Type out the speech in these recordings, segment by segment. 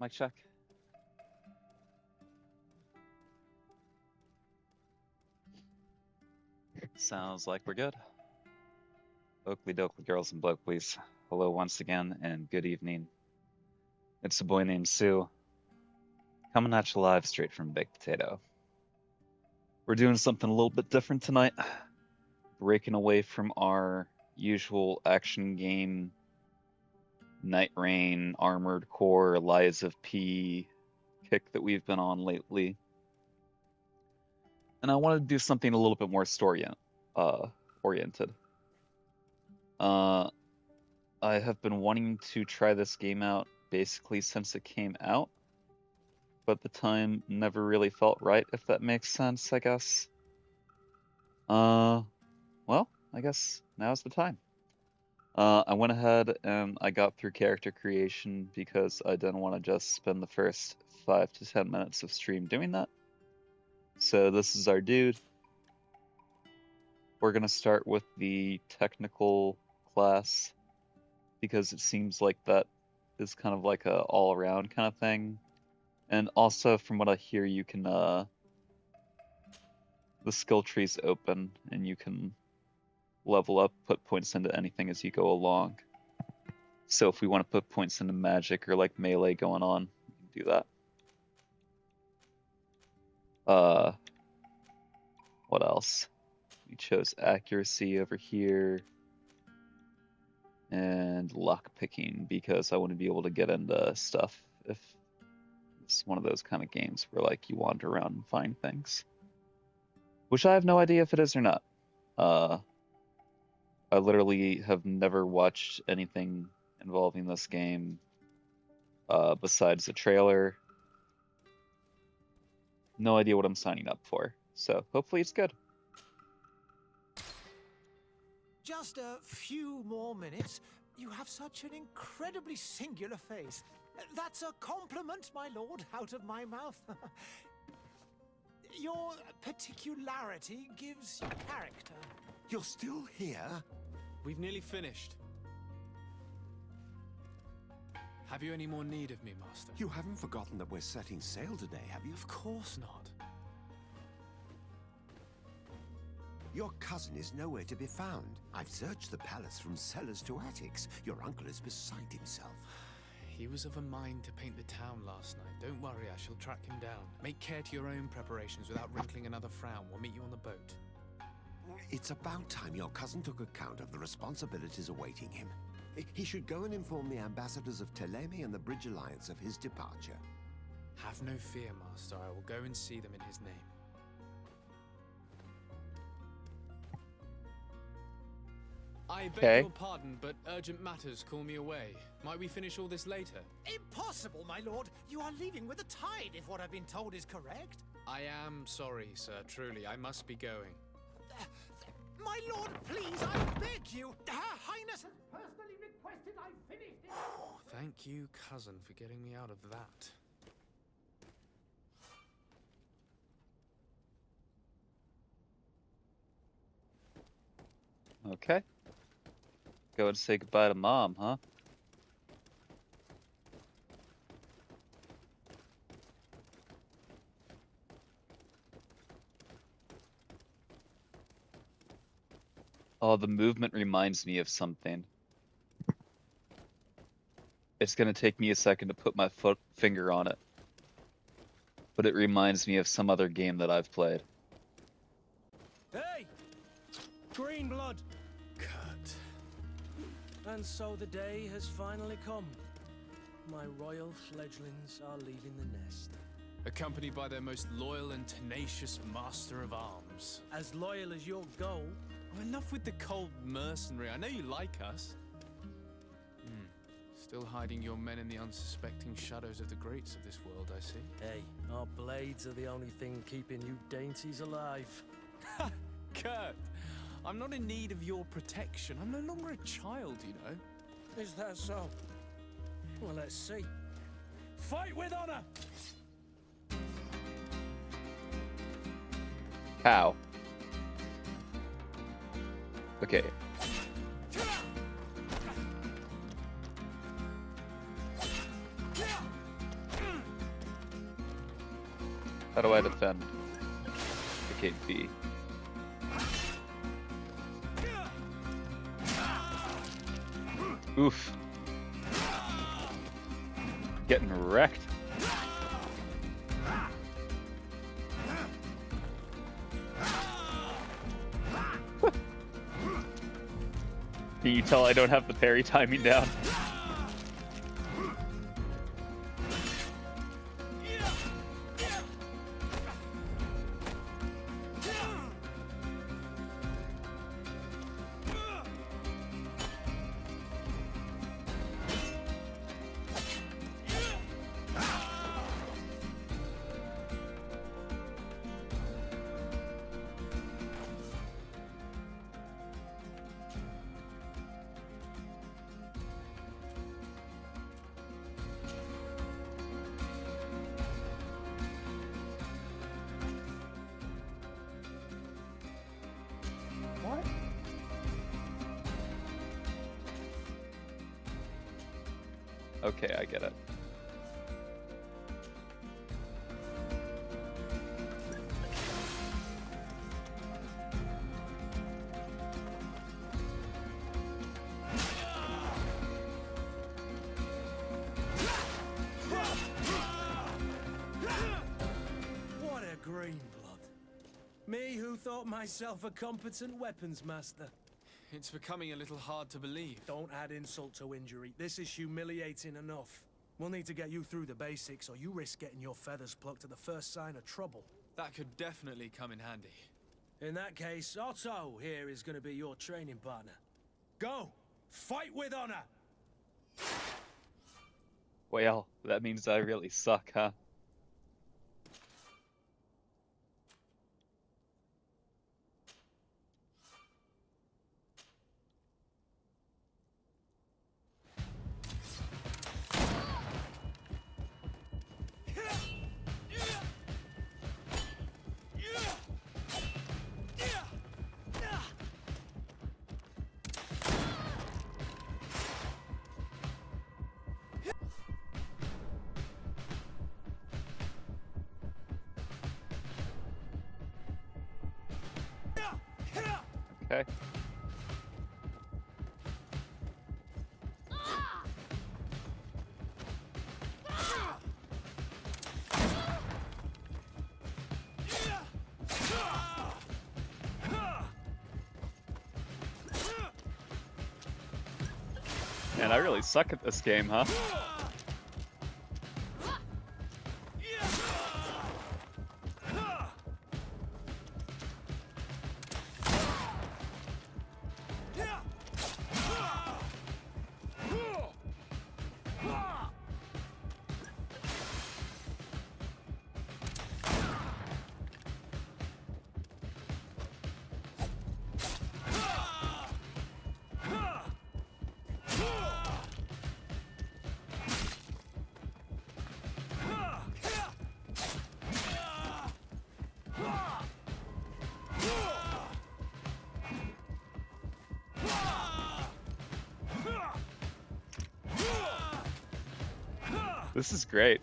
Mic check. Sounds like we're good. Oakley dokley girls and blokeleys. Hello once again, and good evening. It's a boy named Sue, coming at you live straight from Baked Potato. We're doing something a little bit different tonight. Breaking away from our usual action game, Night Rain, Armored Core, Lies of P kick that we've been on lately. And I wanted to do something a little bit more story oriented. I have been wanting to try this game out basically since it came out, but the time never really felt right, if that makes sense, I guess. Well, I guess now's the time. I went ahead and I got through character creation because I didn't want to just spend the first 5 to 10 minutes of stream doing that. So this is our dude. We're going to start with the technical class because it seems like that is kind of like a all-around kind of thing. And also, from what I hear, you can, the skill tree's open and you can level up, put points into anything as you go along. So if we want to put points into magic or like melee going on, we can do that. What else? We chose accuracy over here and lockpicking because I want to be able to get into stuff if it's one of those kind of games where like you wander around and find things. Which I have no idea if it is or not. I literally have never watched anything involving this game besides the trailer. No idea what I'm signing up for, so hopefully it's good. Just a few more minutes. You have such an incredibly singular face. That's a compliment, my lord, out of my mouth. Your particularity gives you character. You're still here? We've nearly finished. Have you any more need of me, Master? You haven't forgotten that we're setting sail today, have you? Of course not. Your cousin is nowhere to be found. I've searched the palace from cellars to attics. Your uncle is beside himself. He was of a mind to paint the town last night. Don't worry, I shall track him down. Make care to your own preparations without wrinkling another frown. We'll meet you on the boat. It's about time your cousin took account of the responsibilities awaiting him. He should go and inform the ambassadors of Telemi and the Bridge Alliance of his departure. Have no fear, Master. I will go and see them in his name. I beg your pardon, but urgent matters call me away. Might we finish all this later? Impossible, my lord. You are leaving with the tide, if what I've been told is correct. I am sorry, sir. Truly, I must be going. My lord, please, I beg you. Her Highness has personally requested I finish this. Thank you, cousin, for getting me out of that. Okay. Go and say goodbye to Mom, huh? Oh, the movement reminds me of something. It's gonna take me a second to put my finger on it. But it reminds me of some other game that I've played. Hey! Green blood! Kurt. And so the day has finally come. My royal fledglings are leaving the nest. Accompanied by their most loyal and tenacious master of arms. As loyal as your goal. Oh, enough with the cold mercenary. I know you like us. Still hiding your men in the unsuspecting shadows of the greats of this world, I see. Hey, our blades are the only thing keeping you dainties alive. Ha! Kurt! I'm not in need of your protection. I'm no longer a child, you know. Is that so? Well, let's see. Fight with honor! How? Okay. How do I defend the gate B? Oof. Getting wrecked. Can you tell I don't have the parry timing down? What? Okay, I get it. What a green blood. Me who thought myself a competent weapons master. It's becoming a little hard to believe. Don't add insult to injury. This is humiliating enough. We'll need to get you through the basics, or you risk getting your feathers plucked at the first sign of trouble. That could definitely come in handy. In that case, Otto here is going to be your training partner. Go! Fight with honor! Well, that means I really suck, huh? Okay. Man, I really suck at this game, huh? This is great.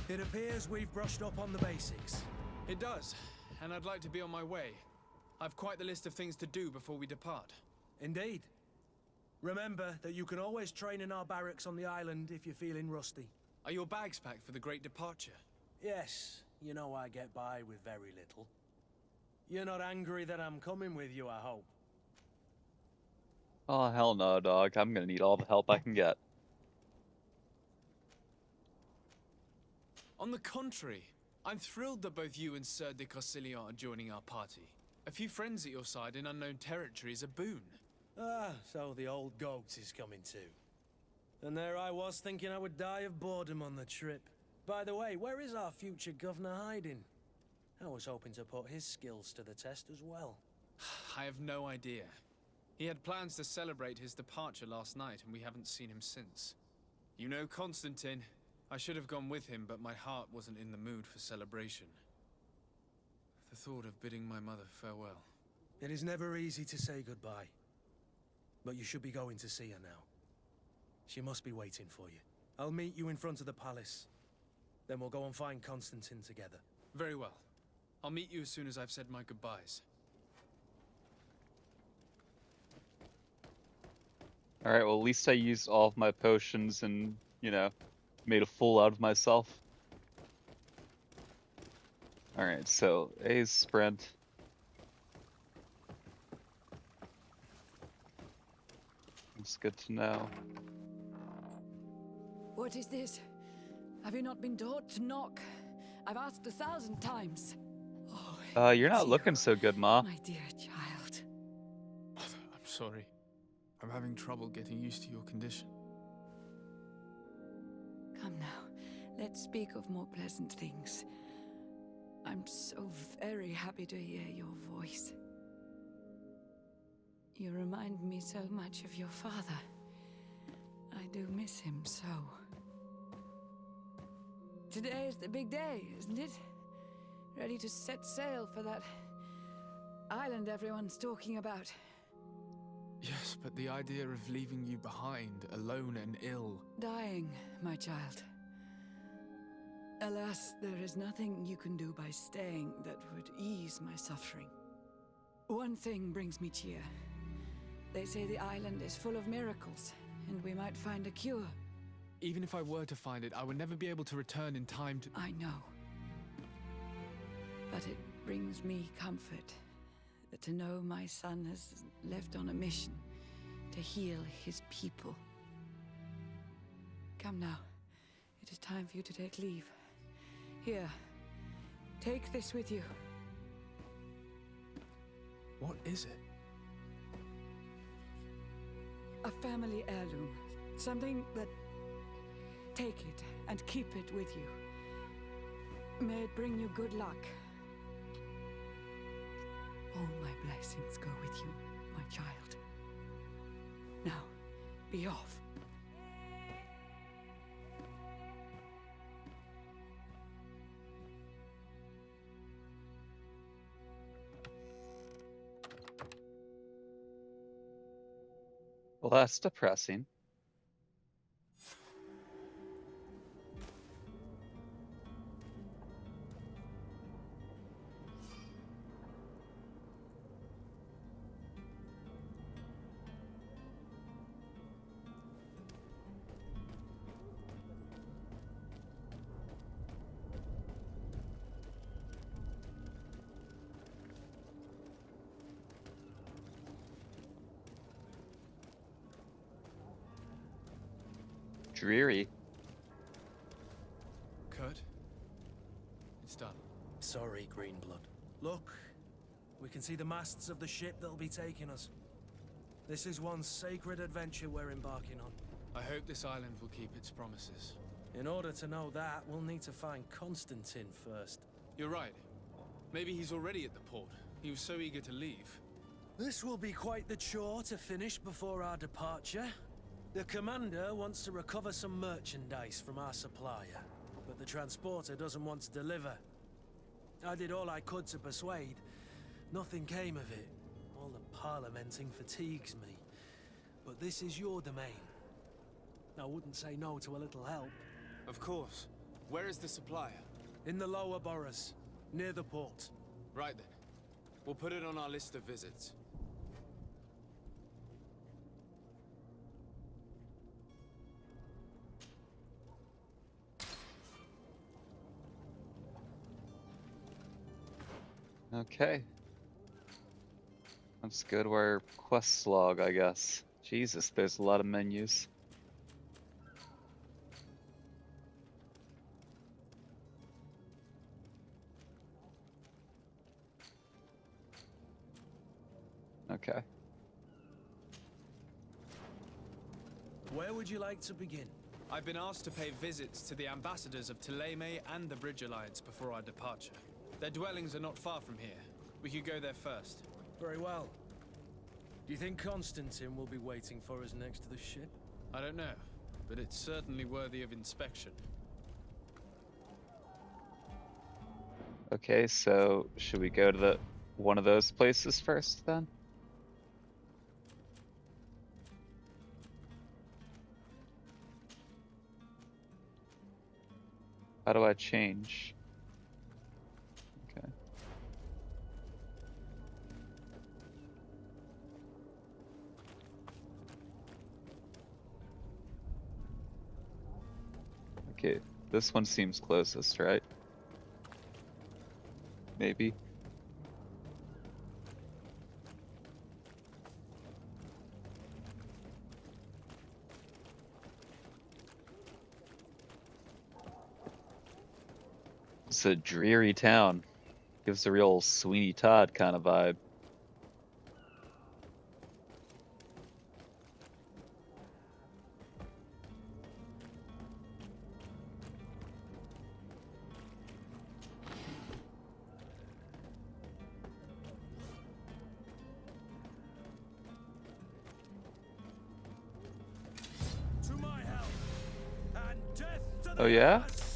It appears we've brushed up on the basics. It does, and I'd like to be on my way. I've quite the list of things to do before we depart. Indeed. Remember that you can always train in our barracks on the island if you're feeling rusty. Are your bags packed for the great departure? Yes, you know I get by with very little. You're not angry that I'm coming with you, I hope. Oh, hell no, dog. I'm gonna need all the help I can get. On the contrary, I'm thrilled that both you and Sir de Corsilion are joining our party. A few friends at your side in unknown territory is a boon. Ah, so the old goat is coming too. And there I was thinking I would die of boredom on the trip. By the way, where is our future governor hiding? I was hoping to put his skills to the test as well. I have no idea. He had plans to celebrate his departure last night, and we haven't seen him since. You know Constantine. I should have gone with him, but my heart wasn't in the mood for celebration. The thought of bidding my mother farewell. It is never easy to say goodbye. But you should be going to see her now. She must be waiting for you. I'll meet you in front of the palace. Then we'll go and find Constantine together. Very well. I'll meet you as soon as I've said my goodbyes. Alright, well, at least I used all of my potions and, you know, made a fool out of myself. Alright, so A's sprint. It's good to know. What is this? Have you not been taught to knock? I've asked 1,000 times. Oh, You're not it's looking you, so good, Ma. my dear child. I'm sorry. I'm having trouble getting used to your condition. Come now, let's speak of more pleasant things. I'm so very happy to hear your voice. You remind me so much of your father. I do miss him so. Today is the big day, isn't it? Ready to set sail for that island everyone's talking about. Yes, but the idea of leaving you behind, alone and ill... Dying, my child. Alas, there is nothing you can do by staying that would ease my suffering. One thing brings me cheer. They say the island is full of miracles, and we might find a cure. Even if I were to find it, I would never be able to return in time to... I know. But it brings me comfort to know my son has left on a mission to heal his people. Come now. It is time for you to take leave. Here, take this with you. What is it? A family heirloom. Something that... Take it and keep it with you. May it bring you good luck. All my blessings go with you, my child. Now, be off. Well, that's depressing. Dreary. Kurt? It's done. Sorry, Greenblood. Look, we can see the masts of the ship that'll be taking us. This is one sacred adventure we're embarking on. I hope this island will keep its promises. In order to know that, we'll need to find Constantine first. You're right. Maybe he's already at the port. He was so eager to leave. This will be quite the chore to finish before our departure. The commander wants to recover some merchandise from our supplier, but the transporter doesn't want to deliver. I did all I could to persuade. Nothing came of it. All the parliamenting fatigues me. But this is your domain. I wouldn't say no to a little help. Of course. Where is the supplier? In the lower boroughs, near the port. Right then. We'll put it on our list of visits. Okay. Let's go to our quest log, I guess. Jesus, there's a lot of menus. Okay. Where would you like to begin? I've been asked to pay visits to the ambassadors of Thélème and the Bridge Alliance before our departure. Their dwellings are not far from here. We could go there first. Very well. Do you think Constantine will be waiting for us next to the ship? I don't know, but it's certainly worthy of inspection. Okay, so should we go to one of those places first then? How do I change? Okay. Okay, this one seems closest, right? Maybe. It's a dreary town. Gives a real Sweeney Todd kind of vibe. To my help, and death to the Oh yeah? us!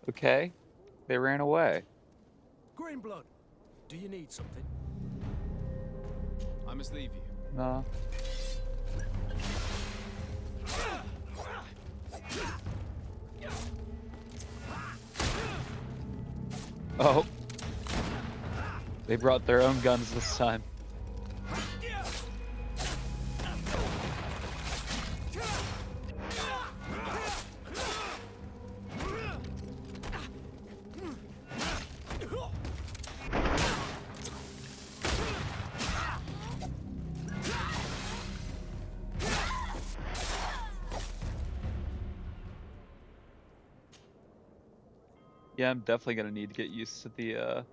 Okay. They ran away. Greenblood, do you need something? I must leave you. No. Oh. They brought their own guns this time. Yeah, I'm definitely gonna need to get used to the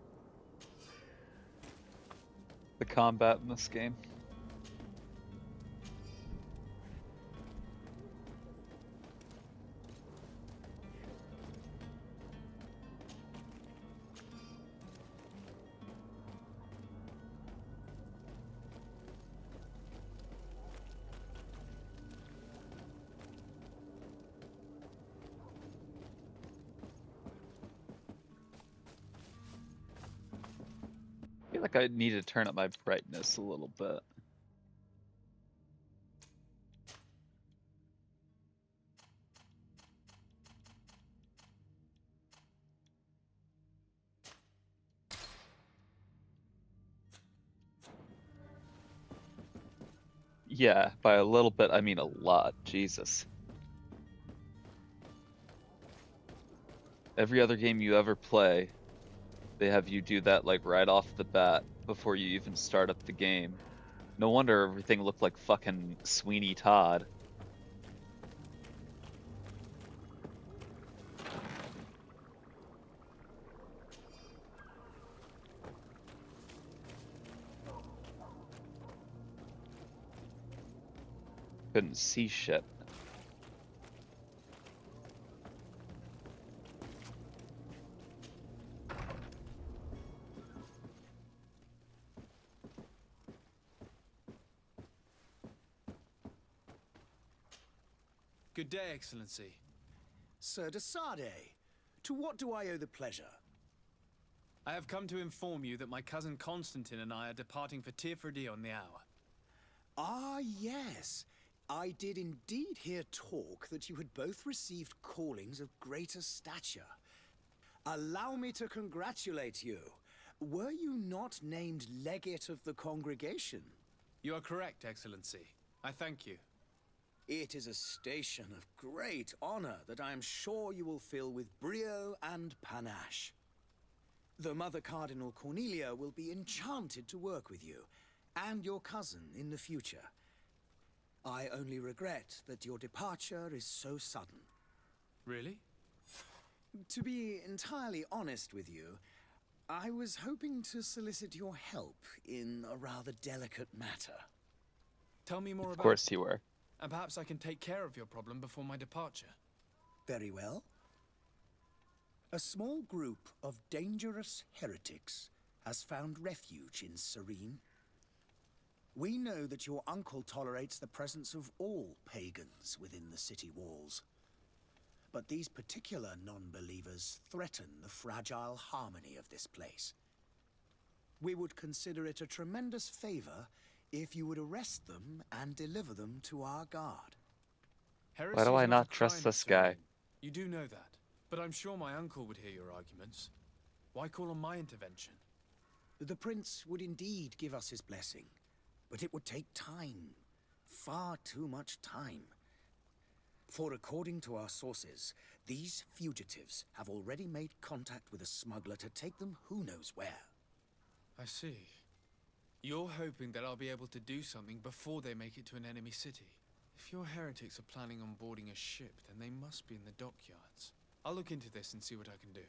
combat in this game. I feel like I need to turn up my brightness a little bit. Yeah, by a little bit, I mean a lot. Jesus. Every other game you ever play, they have you do that like right off the bat before you even start up the game. No wonder everything looked like fucking Sweeney Todd. Couldn't see shit. Good day, Excellency. Sir de Sade, to what do I owe the pleasure? I have come to inform you that my cousin Constantine and I are departing for Tirfredi on the hour. Ah, yes. I did indeed hear talk that you had both received callings of greater stature. Allow me to congratulate you. Were you not named legate of the congregation? You are correct, Excellency. I thank you. It is a station of great honor that I am sure you will fill with brio and panache. The Mother Cardinal Cornelia will be enchanted to work with you, and your cousin in the future. I only regret that your departure is so sudden. Really? To be entirely honest with you, I was hoping to solicit your help in a rather delicate matter. Tell me more about Of course you were. and perhaps I can take care of your problem before my departure. Very well. A small group of dangerous heretics has found refuge in Serene. We know that your uncle tolerates the presence of all pagans within the city walls. But these particular non-believers threaten the fragile harmony of this place. We would consider it a tremendous favor if you would arrest them and deliver them to our guard. Why do I Heresy is not a trust crime, this Sir guy? Wayne. You do know that, but I'm sure my uncle would hear your arguments. Why call on my intervention? The prince would indeed give us his blessing, but it would take time. Far too much time. For according to our sources, these fugitives have already made contact with a smuggler to take them who knows where. I see. You're hoping that I'll be able to do something before they make it to an enemy city. If your heretics are planning on boarding a ship, then they must be in the dockyards. I'll look into this and see what I can do.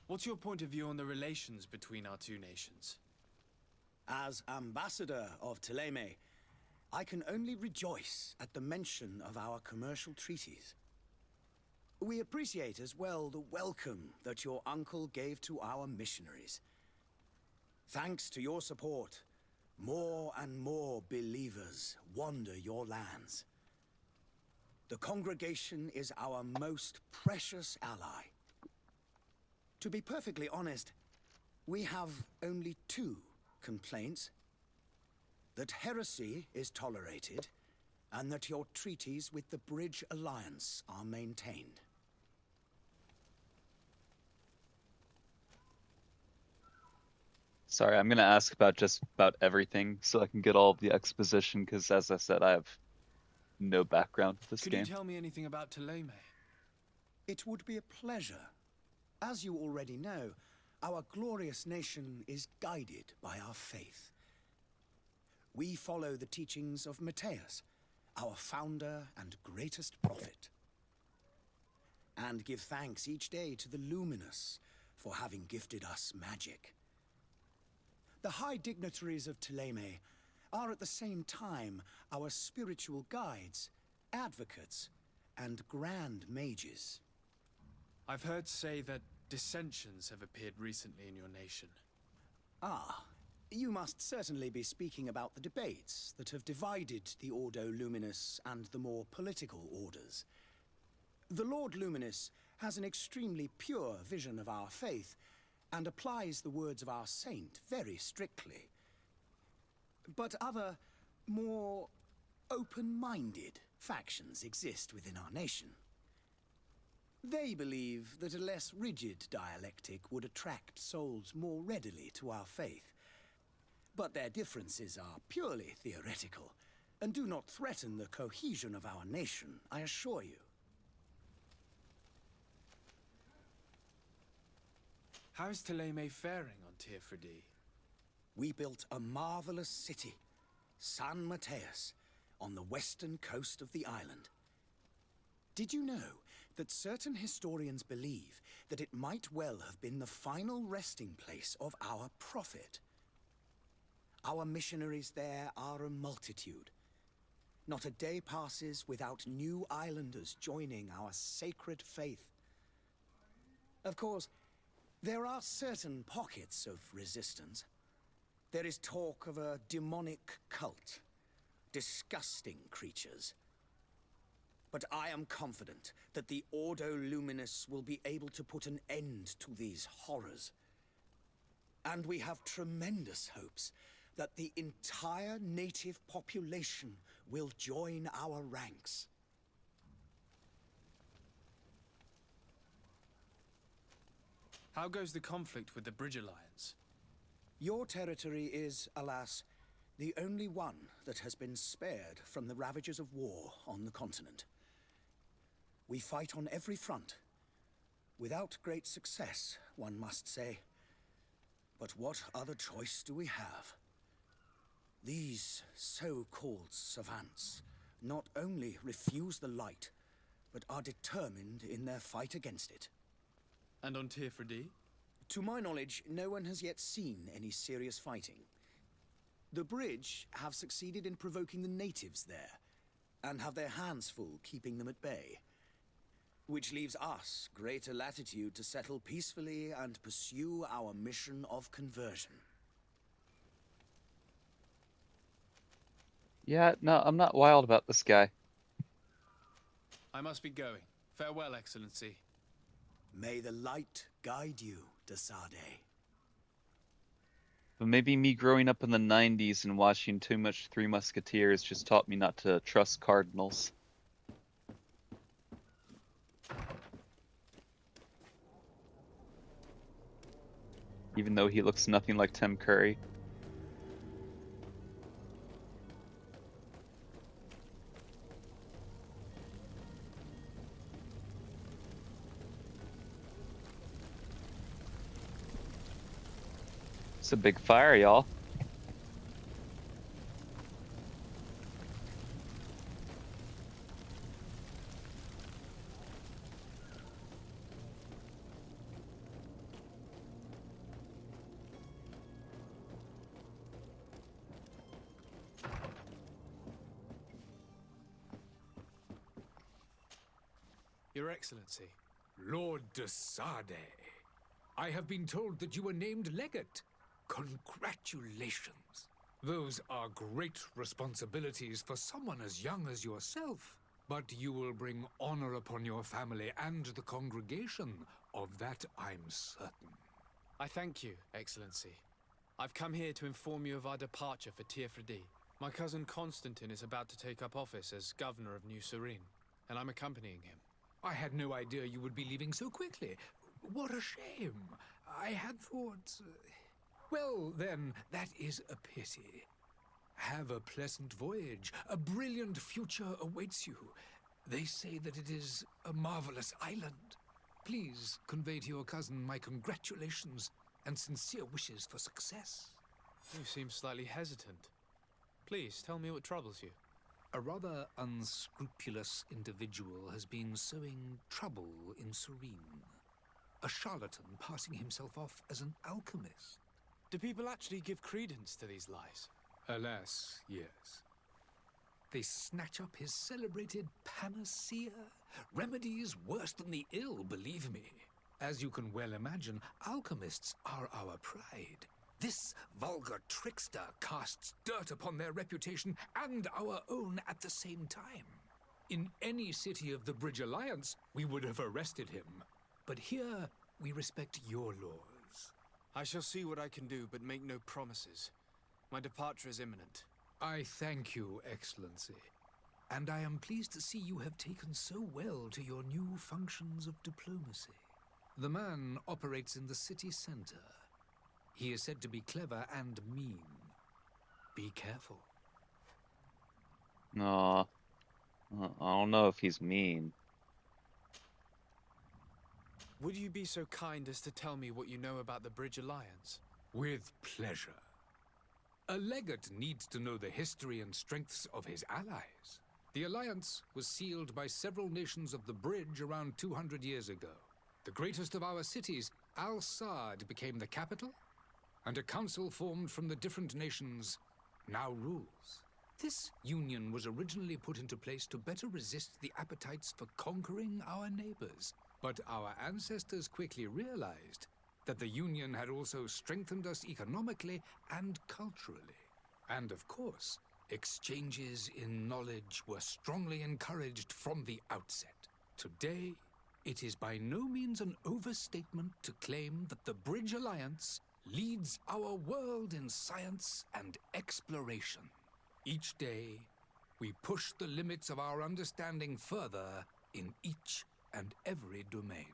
What's your point of view on the relations between our two nations? As ambassador of Thélème, I can only rejoice at the mention of our commercial treaties. We appreciate as well the welcome that your uncle gave to our missionaries. Thanks to your support, more and more believers wander your lands. The congregation is our most precious ally. To be perfectly honest, we have only two complaints: that heresy is tolerated, and that your treaties with the Bridge Alliance are maintained. Sorry, I'm gonna ask about just about everything so I can get all of the exposition, because as I said, I have no background with this Could game. you tell me anything about Thélème? It would be a pleasure. As you already know, our glorious nation is guided by our faith. We follow the teachings of Matthias, our founder and greatest prophet, and give thanks each day to the Luminous for having gifted us magic. The high dignitaries of Thélème are at the same time our spiritual guides, advocates, and grand mages. I've heard say that dissensions have appeared recently in your nation. Ah, you must certainly be speaking about the debates that have divided the Ordo Luminous and the more political orders. The Lord Luminous has an extremely pure vision of our faith and applies the words of our saint very strictly. But other, more open-minded factions exist within our nation. They believe that a less rigid dialectic would attract souls more readily to our faith. But their differences are purely theoretical, and do not threaten the cohesion of our nation, I assure you. How is Thélème faring on Teofredi? We built a marvelous city, San Matthias, on the western coast of the island. Did you know that certain historians believe that it might well have been the final resting place of our prophet? Our missionaries there are a multitude. Not a day passes without new islanders joining our sacred faith. Of course, there are certain pockets of resistance. There is talk of a demonic cult, disgusting creatures. But I am confident that the Ordo Luminous will be able to put an end to these horrors. And we have tremendous hopes that the entire native population will join our ranks. How goes the conflict with the Bridge Alliance? Your territory is, alas, the only one that has been spared from the ravages of war on the continent. We fight on every front. Without great success, one must say. But what other choice do we have? These so-called savants not only refuse the light, but are determined in their fight against it. And on Tirfredi? To my knowledge, no one has yet seen any serious fighting. The bridge have succeeded in provoking the natives there, and have their hands full keeping them at bay. Which leaves us greater latitude to settle peacefully and pursue our mission of conversion. Yeah, no, I'm not wild about this guy. I must be going. Farewell, Excellency. May the light guide you, de Sade. But maybe me growing up in the 90s and watching too much Three Musketeers just taught me not to trust cardinals. Even though he looks nothing like Tim Curry. It's a big fire, y'all. Your Excellency. Lord de Sade, I have been told that you were named legate. Congratulations. Those are great responsibilities for someone as young as yourself. But you will bring honor upon your family and the congregation. Of that I'm certain. I thank you, Excellency. I've come here to inform you of our departure for Tirfredi. My cousin Constantine is about to take up office as governor of New Serene, and I'm accompanying him. I had no idea you would be leaving so quickly. What a shame. I had thought... Well, then, that is a pity. Have a pleasant voyage. A brilliant future awaits you. They say that it is a marvelous island. Please convey to your cousin my congratulations and sincere wishes for success. You seem slightly hesitant. Please, tell me what troubles you. A rather unscrupulous individual has been sowing trouble in Serene. A charlatan passing himself off as an alchemist. Do people actually give credence to these lies? Alas, yes. They snatch up his celebrated panacea. Remedies worse than the ill, believe me. As you can well imagine, alchemists are our pride. This vulgar trickster casts dirt upon their reputation and our own at the same time. In any city of the Bridge Alliance, we would have arrested him. But here, we respect your laws. I shall see what I can do, but make no promises. My departure is imminent. I thank you, Excellency. And I am pleased to see you have taken so well to your new functions of diplomacy. The man operates in the city center. He is said to be clever and mean. Be careful. No, I don't know if he's mean. Would you be so kind as to tell me what you know about the Bridge Alliance? With pleasure. A legate needs to know the history and strengths of his allies. The alliance was sealed by several nations of the Bridge around 200 years ago. The greatest of our cities, Al-Sad, became the capital, and a council formed from the different nations now rules. This union was originally put into place to better resist the appetites for conquering our neighbors. But our ancestors quickly realized that the union had also strengthened us economically and culturally. And of course, exchanges in knowledge were strongly encouraged from the outset. Today, it is by no means an overstatement to claim that the Bridge Alliance leads our world in science and exploration. Each day, we push the limits of our understanding further in each and every domain.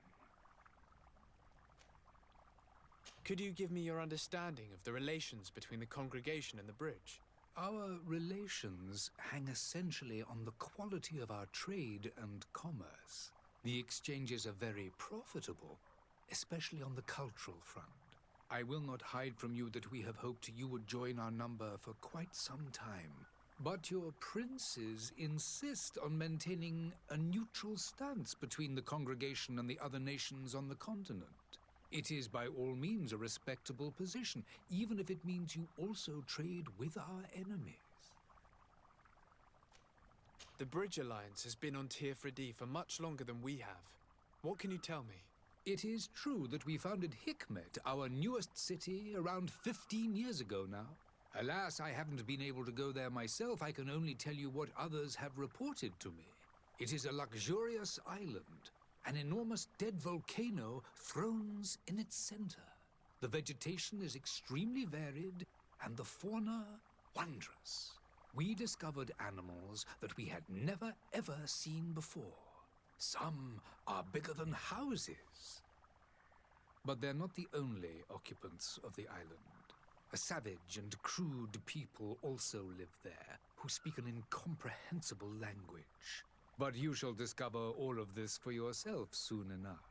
Could you give me your understanding of the relations between the congregation and the bridge? Our relations hang essentially on the quality of our trade and commerce. The exchanges are very profitable, especially on the cultural front. I will not hide from you that we have hoped you would join our number for quite some time. But your princes insist on maintaining a neutral stance between the congregation and the other nations on the continent. It is by all means a respectable position, even if it means you also trade with our enemies. The Bridge Alliance has been on Teofredi for much longer than we have. What can you tell me? It is true that we founded Hikmet, our newest city, around 15 years ago now. Alas, I haven't been able to go there myself. I can only tell you what others have reported to me. It is a luxurious island. An enormous dead volcano thrones in its center. The vegetation is extremely varied, and the fauna wondrous. We discovered animals that we had never ever seen before. Some are bigger than houses. But they're not the only occupants of the island. A savage and crude people also live there, who speak an incomprehensible language. But you shall discover all of this for yourself soon enough.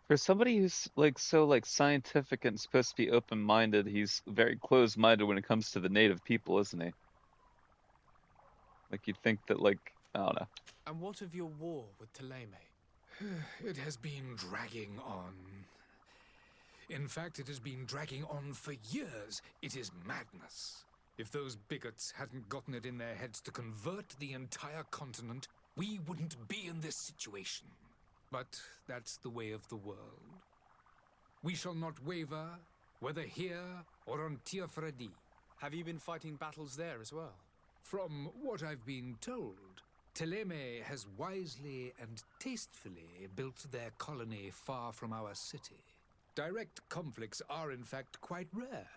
For somebody who's so scientific and supposed to be open-minded, he's very closed-minded when it comes to the native people, isn't he? Like, you'd think that, I don't know. And what of your war with Thélème? It has been dragging on. In fact, it has been dragging on for years. It is madness. If those bigots hadn't gotten it in their heads to convert the entire continent, we wouldn't be in this situation. But that's the way of the world. We shall not waver, whether here or on Teofredi. Have you been fighting battles there as well? From what I've been told, Thélème has wisely and tastefully built their colony far from our city. Direct conflicts are in fact quite rare.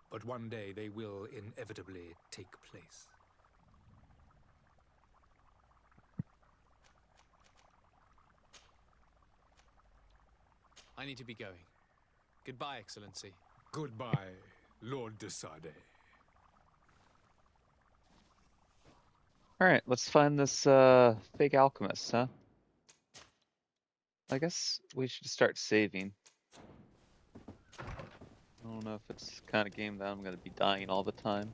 But one day they will inevitably take place. I need to be going. Goodbye, Excellency. Goodbye, Lord de Sade. Alright, let's find this fake alchemist, huh? I guess we should start saving. I don't know if it's the kind of game that I'm going to be dying all the time.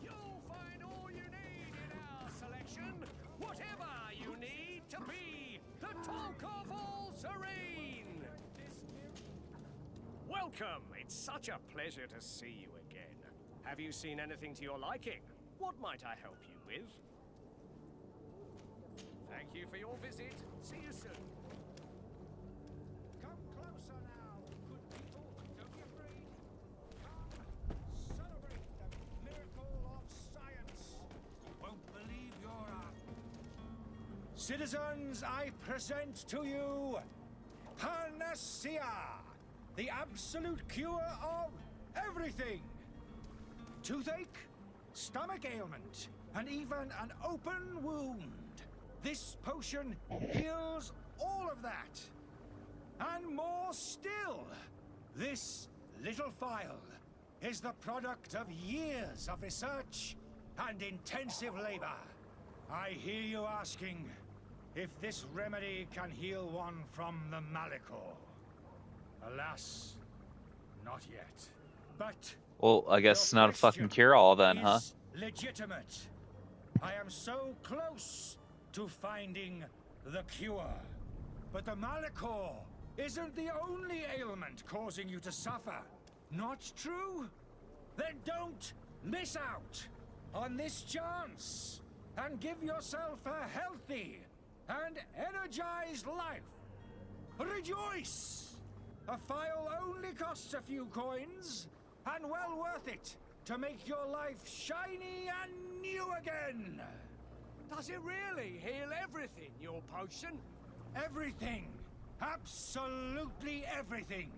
You'll find all you need in our selection. Whatever you need to be the talk of all serene. Welcome. It's such a pleasure to see you again. Have you seen anything to your liking? What might I help you with? Thank you for your visit. See you soon. Come closer now, good people. Don't be afraid. Come, celebrate the miracle of science. You won't believe your Citizens, I present to you Panacea, the absolute cure of everything. Toothache, stomach ailment, and even an open wound. This potion heals all of that. And more still. This little phial is the product of years of research and intensive labor. I hear you asking if this remedy can heal one from the Malicor. Alas, not yet. But Well, I guess it's not a fucking cure-all then, huh? is legitimate. I am so close to finding the cure. But the Malicor isn't the only ailment causing you to suffer. Not true? Then don't miss out on this chance and give yourself a healthy and energized life. Rejoice! A phial only costs a few coins, and well worth it to make your life shiny and new again. Does it really heal everything, your potion? Everything. Absolutely everything.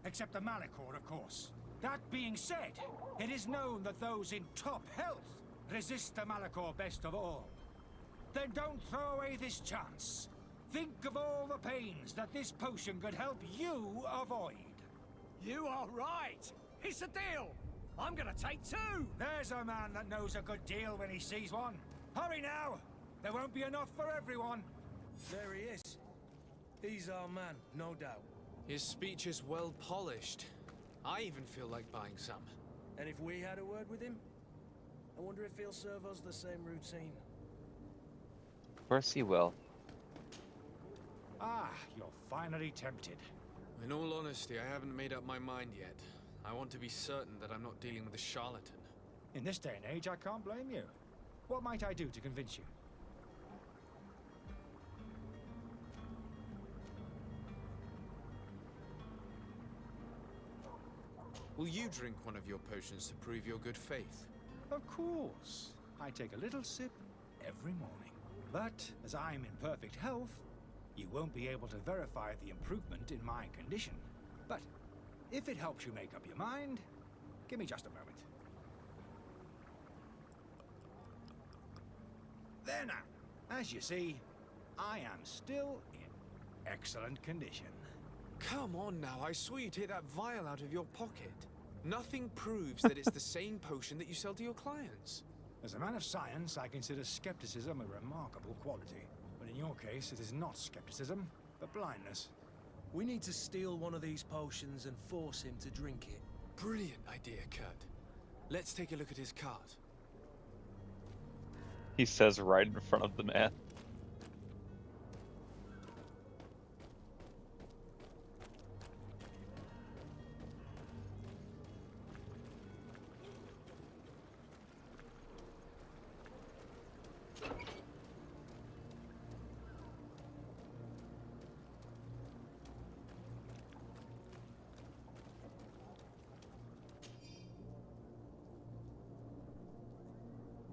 Except the Malicor, of course. That being said, it is known that those in top health resist the Malachor best of all. Then don't throw away this chance. Think of all the pains that this potion could help you avoid. You are right. It's a deal. I'm gonna take 2. There's a man that knows a good deal when he sees one. Hurry now. There won't be enough for everyone. There he is. He's our man, no doubt. His speech is well polished. I even feel like buying some. And if we had a word with him, I wonder if he'll serve us the same routine. Of course he will. Ah, you're finally tempted. In all honesty, I haven't made up my mind yet. I want to be certain that I'm not dealing with a charlatan. In this day and age, I can't blame you. What might I do to convince you? Will you drink one of your potions to prove your good faith? Of course. I take a little sip every morning. But as I'm in perfect health, you won't be able to verify the improvement in my condition. But if it helps you make up your mind, give me just a moment. There now. As you see, I am still in excellent condition. Come on now, I saw you take that vial out of your pocket. Nothing proves that it's the same potion that you sell to your clients. As a man of science, I consider skepticism a remarkable quality. But in your case, it is not skepticism, but blindness. We need to steal one of these potions and force him to drink it. Brilliant idea, Kurt. Let's take a look at his cart. He says right in front of the man.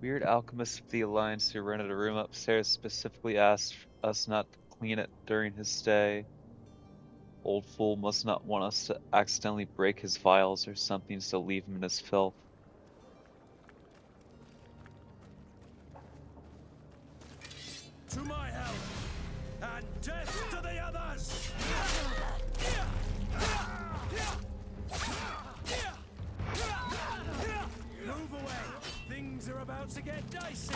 Weird alchemist of the Alliance who rented a room upstairs specifically asked us not to clean it during his stay. Old fool must not want us to accidentally break his vials or something, so leave him in his filth. To my help, and death to the others! Move away! Things are about to get dicey!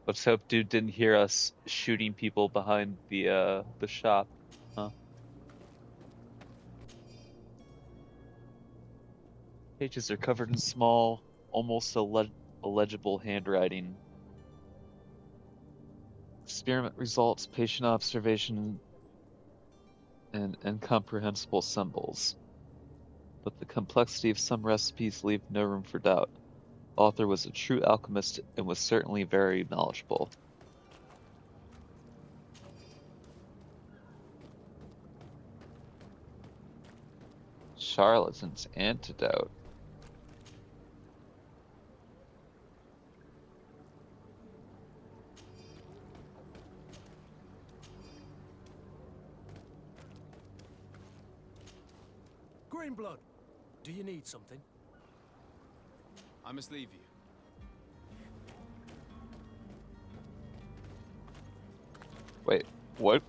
Let's hope dude didn't hear us shooting people behind the shop, huh? Pages are covered in small, almost illegible handwriting. Experiment results, patient observation, and incomprehensible symbols. But the complexity of some recipes leave no room for doubt. The author was a true alchemist and was certainly very knowledgeable. Charlatan's antidote. Greenblood, do you need something? I must leave you. Wait, what?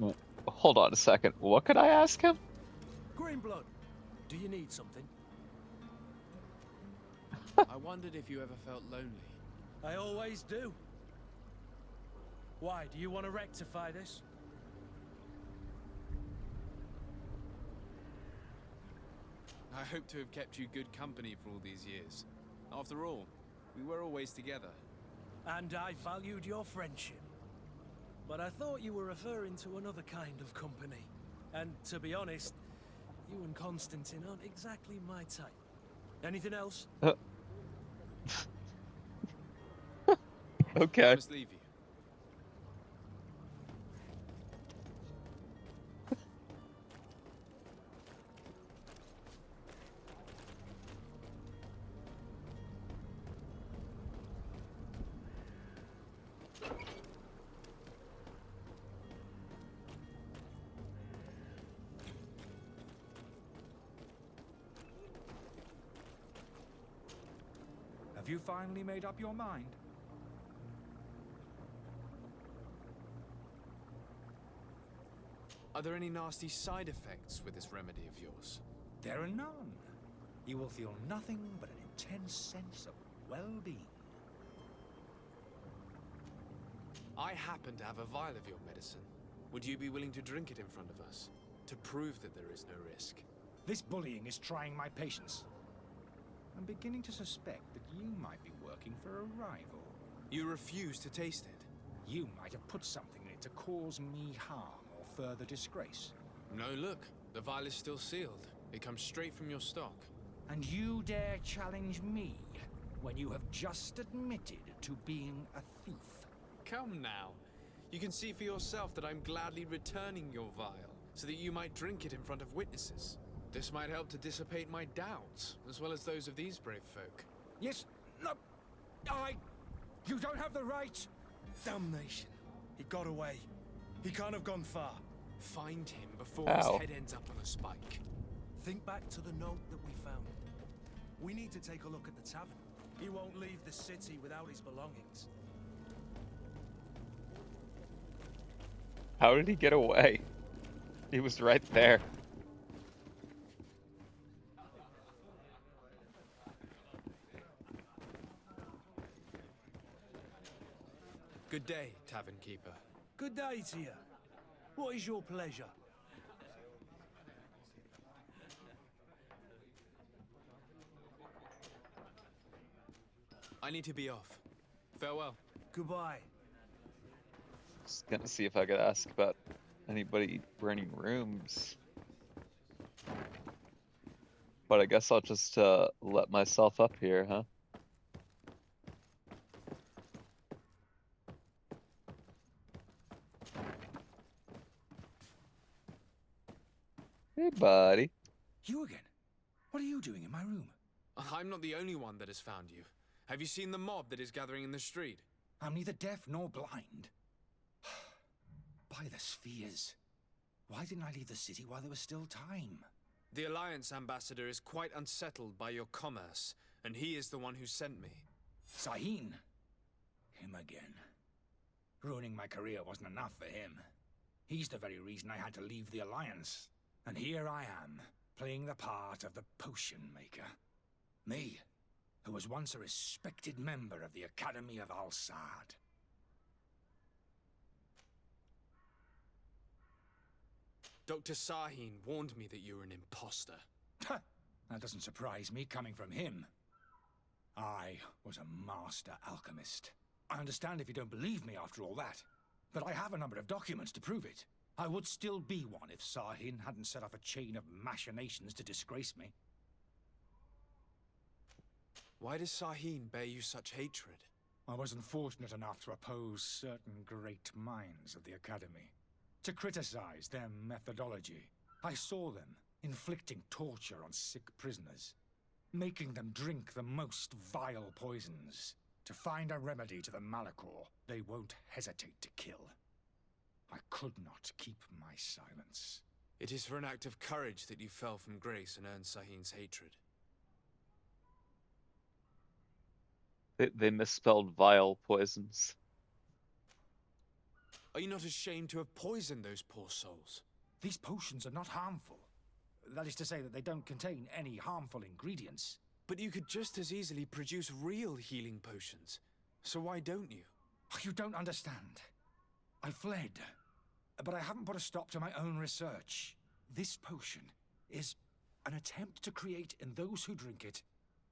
Hold on a second. What could I ask him? Greenblood, do you need something? I wondered if you ever felt lonely. I always do. Why, do you want to rectify this? I hope to have kept you good company for all these years. After all, we were always together. And I valued your friendship. But I thought you were referring to another kind of company. And to be honest, you and Constantine aren't exactly my type. Anything else? Okay. I must leave you. you finally made up your mind? Are there any nasty side effects with this remedy of yours? There are none. You will feel nothing but an intense sense of well-being. I happen to have a vial of your medicine. Would you be willing to drink it in front of us? To prove that there is no risk? This bullying is trying my patience. I'm beginning to suspect that you might be working for a rival. You refuse to taste it? You might have put something in it to cause me harm or further disgrace. No, look. The vial is still sealed. It comes straight from your stock. And you dare challenge me when you have just admitted to being a thief? Come now. You can see for yourself that I'm gladly returning your vial, so that you might drink it in front of witnesses. This might help to dissipate my doubts, as well as those of these brave folk. Yes, no, you don't have the right. Damnation. He got away. He can't have gone far. Find him before Ow. his head ends up on a spike. Think back to the note that we found. We need to take a look at the tavern. He won't leave the city without his belongings. How did he get away? He was right there. Good day, tavern keeper. Good day to you. What is your pleasure? I need to be off. Farewell. Goodbye. Just gonna see if I could ask about anybody renting rooms. But I guess I'll just let myself up here, huh? Hey, buddy. You again? What are you doing in my room? I'm not the only one that has found you. Have you seen the mob that is gathering in the street? I'm neither deaf nor blind. By the spheres. Why didn't I leave the city while there was still time? The Alliance ambassador is quite unsettled by your commerce, and he is the one who sent me. Sahin. Him again. Ruining my career wasn't enough for him. He's the very reason I had to leave the Alliance. And here I am, playing the part of the potion maker. Me, who was once a respected member of the Academy of Al-Sad. Dr. Sahin warned me that you were an imposter. That doesn't surprise me, coming from him. I was a master alchemist. I understand if you don't believe me after all that, but I have a number of documents to prove it. I would still be one if Sahin hadn't set off a chain of machinations to disgrace me. Why does Sahin bear you such hatred? I wasn't fortunate enough to oppose certain great minds of the Academy, to criticize their methodology. I saw them inflicting torture on sick prisoners, making them drink the most vile poisons. To find a remedy to the Malachor, they won't hesitate to kill. I could not keep my silence. It is for an act of courage that you fell from grace and earned Sahin's hatred. They misspelled vile poisons. Are you not ashamed to have poisoned those poor souls? These potions are not harmful. That is to say that they don't contain any harmful ingredients. But you could just as easily produce real healing potions. So why don't you? You don't understand. I fled, but I haven't put a stop to my own research. This potion is an attempt to create in those who drink it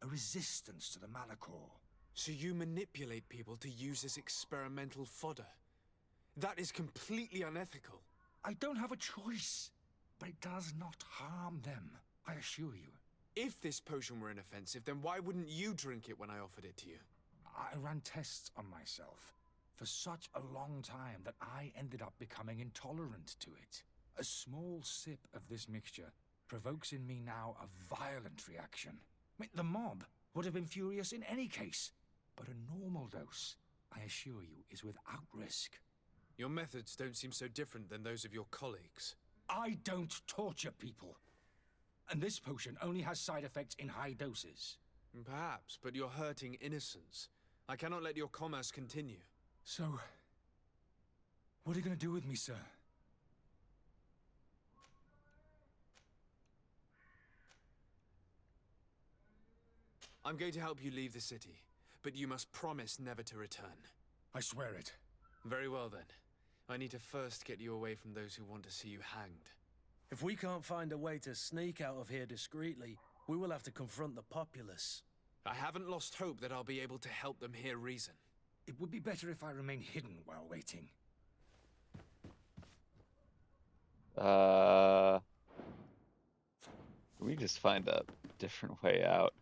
a resistance to the Malachor. So you manipulate people to use as experimental fodder. That is completely unethical. I don't have a choice, but it does not harm them, I assure you. If this potion were inoffensive, then why wouldn't you drink it when I offered it to you? I ran tests on myself for such a long time that I ended up becoming intolerant to it. A small sip of this mixture provokes in me now a violent reaction. I mean, the mob would have been furious in any case, but a normal dose, I assure you, is without risk. Your methods don't seem so different than those of your colleagues. I don't torture people. And this potion only has side effects in high doses. Perhaps, but you're hurting innocents. I cannot let your commerce continue. So, what are you going to do with me, sir? I'm going to help you leave the city, but you must promise never to return. I swear it. Very well then. I need to first get you away from those who want to see you hanged. If we can't find a way to sneak out of here discreetly, we will have to confront the populace. I haven't lost hope that I'll be able to help them hear reason. It would be better if I remain hidden while waiting. We just find a different way out.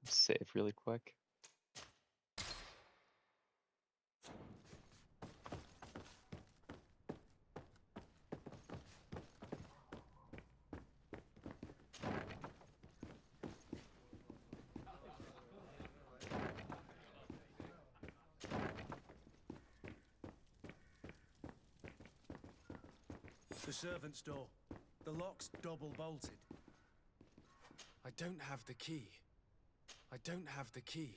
Save really quick. The servant's door. The lock's double bolted. I don't have the key. I don't have the key.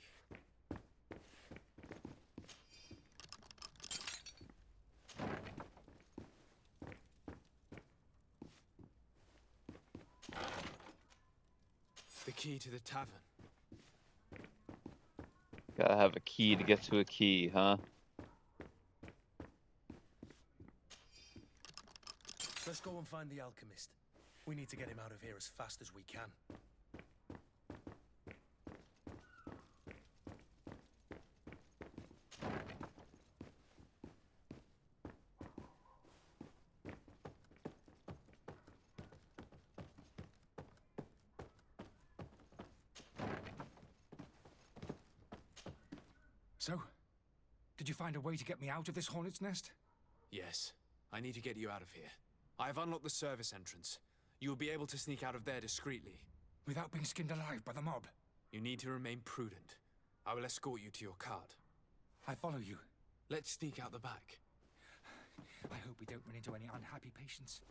The key to the tavern. Gotta have a key to get to a key, huh? Let's go and find the alchemist. We need to get him out of here as fast as we can. So, did you find a way to get me out of this hornet's nest? Yes. I need to get you out of here. I have unlocked the service entrance. You will be able to sneak out of there discreetly. Without being skinned alive by the mob? You need to remain prudent. I will escort you to your cart. I follow you. Let's sneak out the back. I hope we don't run into any unhappy patients.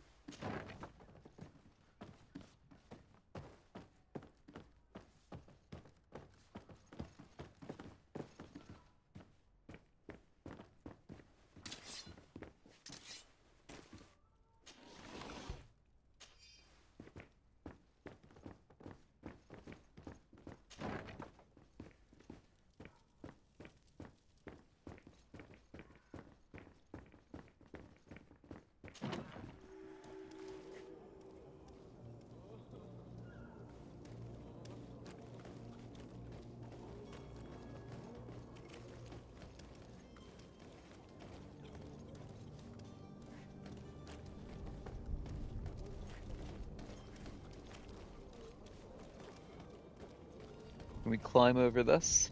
Can we climb over this?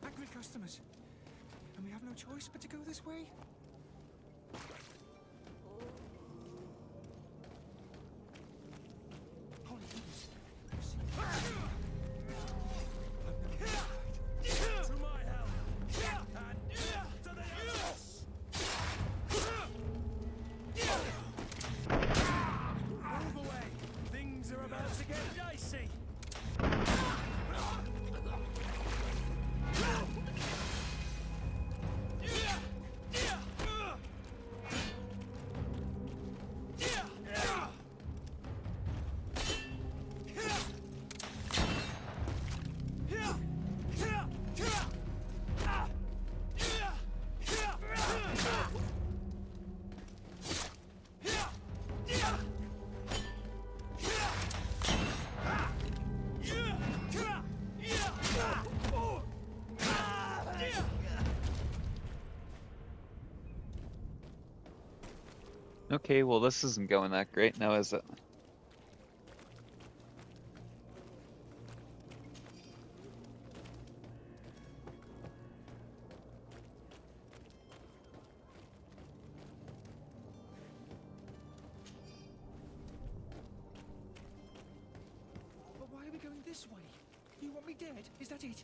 Angry customers. And we have no choice but to go this way? Holy goodness. To my help! And to the others! Move away! Things are about to get dicey! Okay, well this isn't going that great now, is it? But why are we going this way? You want me dead? Is that it?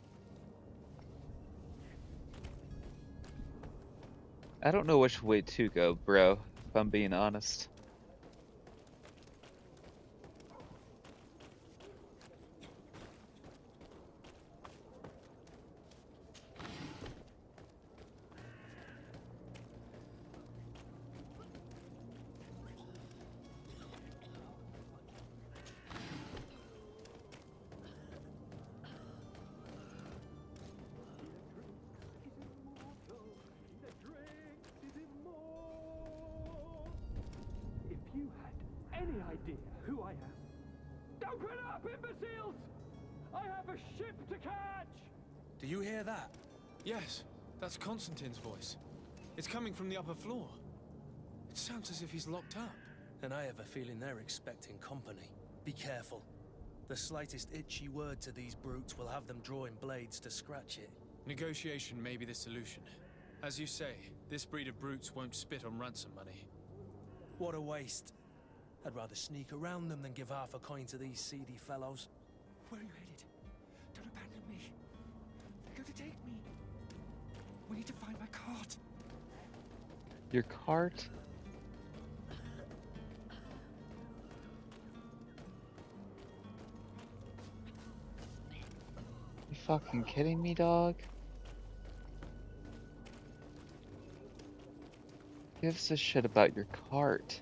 I don't know which way to go, bro, if I'm being honest. If you had any idea who I am. Open up, imbeciles! I have a ship to catch! Do you hear that? Yes, that's Constantine's voice. It's coming from the upper floor. It sounds as if he's locked up. And I have a feeling they're expecting company. Be careful. The slightest itchy word to these brutes will have them drawing blades to scratch it. Negotiation may be the solution. As you say, this breed of brutes won't spit on ransom money. What a waste. I'd rather sneak around them than give half a coin to these seedy fellows. Where are you headed? Don't abandon me. They're going to take me. We need to find my cart. Your cart? You fucking kidding me, dog? Who gives a shit about your cart?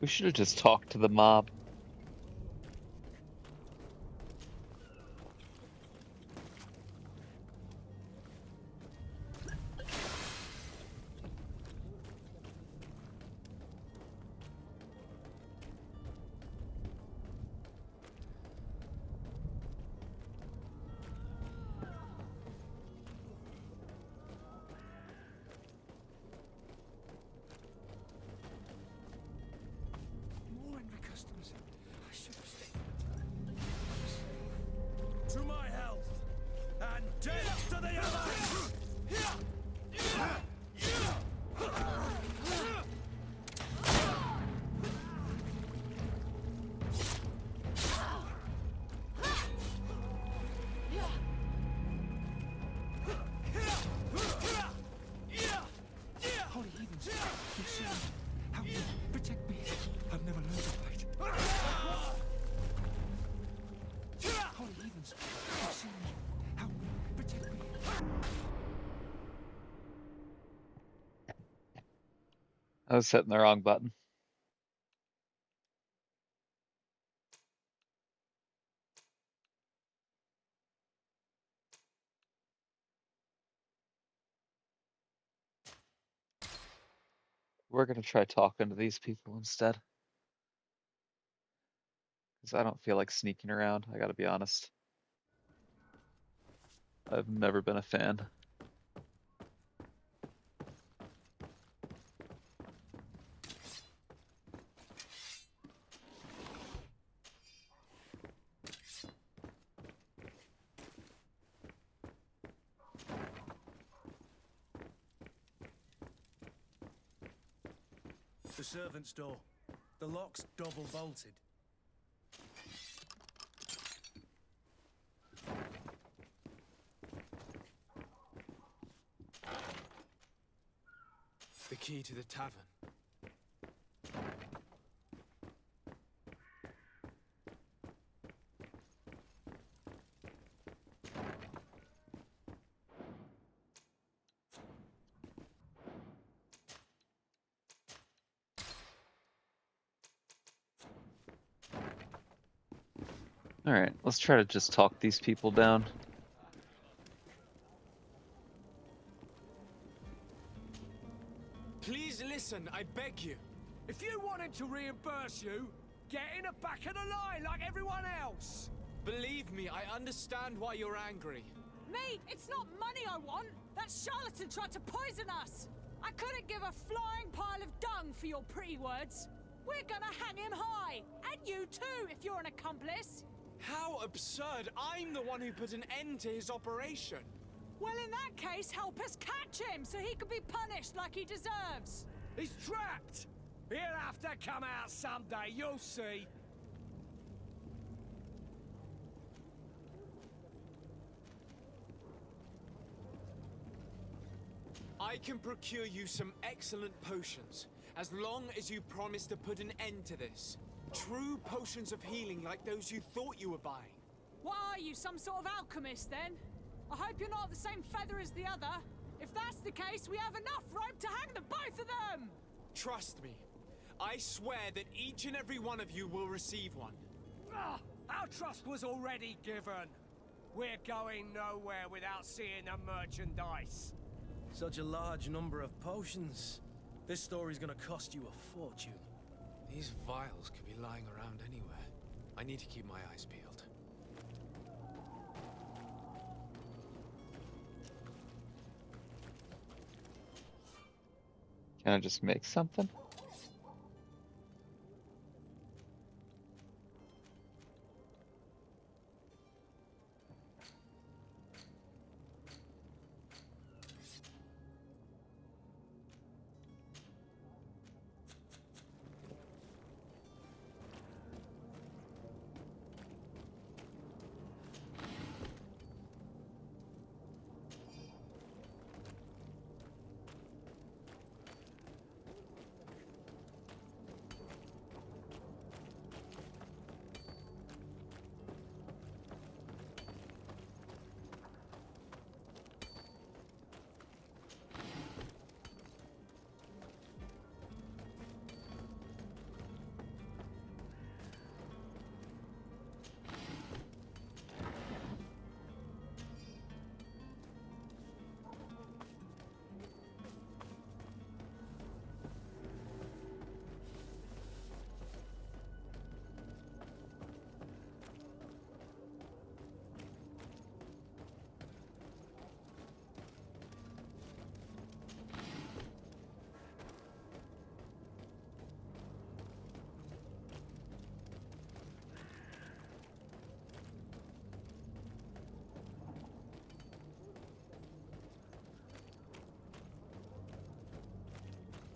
We should have just talked to the mob. More angry customers. I should have stayed. To my health! And death to the others! Holy heathens. You see me. Help me. Protect me. I've never learned to fight. Holy heathens. You see me. Help me. Protect me. I was hitting the wrong button. We're gonna try talking to these people instead. Because I don't feel like sneaking around, I gotta be honest. I've never been a fan. The servant's door. The lock's double bolted. The key to the tavern. Alright, let's try to just talk these people down. Please listen, I beg you. If you want him to reimburse you, get in the back of the line like everyone else. Believe me, I understand why you're angry. Me? It's not money I want. That charlatan tried to poison us. I couldn't give a flying pile of dung for your pretty words. We're gonna hang him high. And you too, if you're an accomplice. How absurd! I'm the one who put an end to his operation. Well, in that case, help us catch him so he can be punished like he deserves. He's trapped. He'll have to come out someday, you'll see. I can procure you some excellent potions, as long as you promise to put an end to this. True potions of healing like those you thought you were buying. What are you, some sort of alchemist then? I hope you're not the same feather as the other. If that's the case, we have enough rope to hang the both of them! Trust me. I swear that each and every one of you will receive one. Our trust was already given. We're going nowhere without seeing the merchandise. Such a large number of potions. This story's gonna cost you a fortune. These vials could be lying around anywhere. I need to keep my eyes peeled. Can I just make something?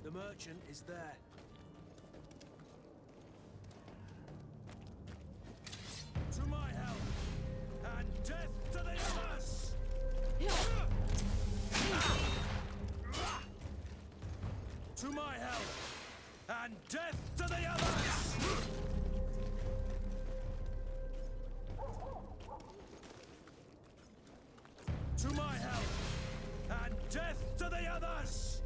The merchant is there. To my help, and death to the others! To my help, and death to the others! To my help, and death to the others!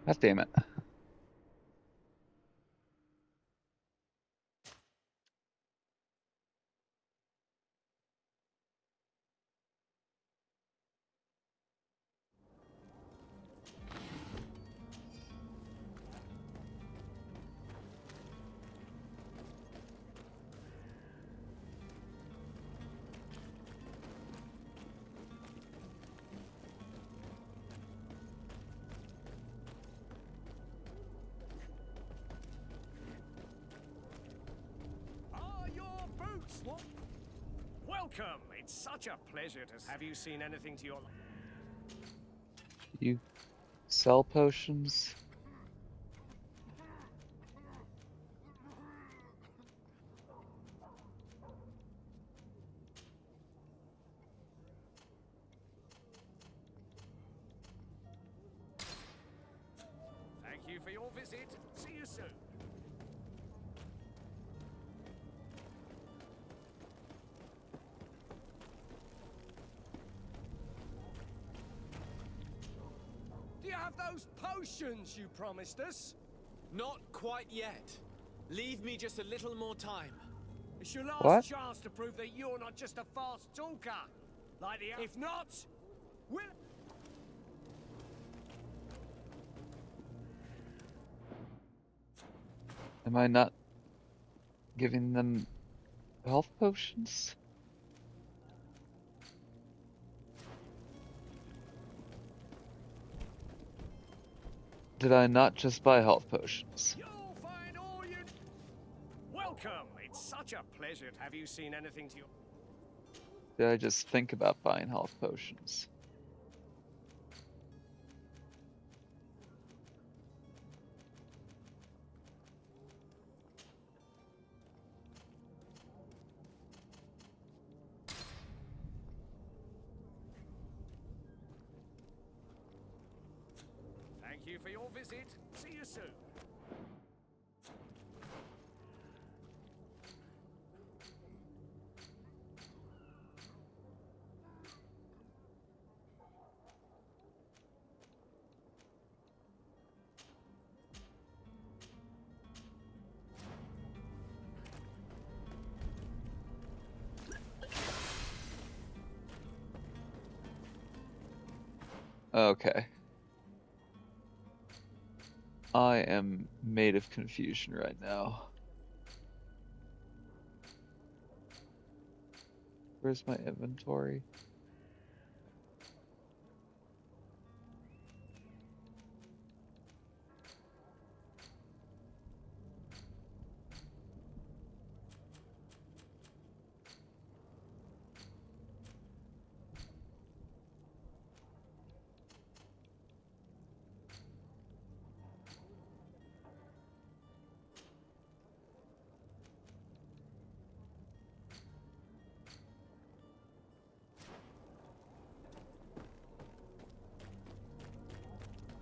God damn it. Welcome. It's such a pleasure to have you seen anything to your... You sell potions? Thank you for your visit. See you soon. Do you have those potions you promised us? Not quite yet. Leave me just a little more time. It's your last What? chance to prove that you're not just a fast talker. Like the... If not, we'll... Am I not giving them health potions? Did I not just buy health potions? You'll find all you... Welcome. It's such a pleasure. Have you seen anything to your... Did I just think about buying health potions? Thank you for your visit. See you soon. Okay. I am made of confusion right now. Where's my inventory?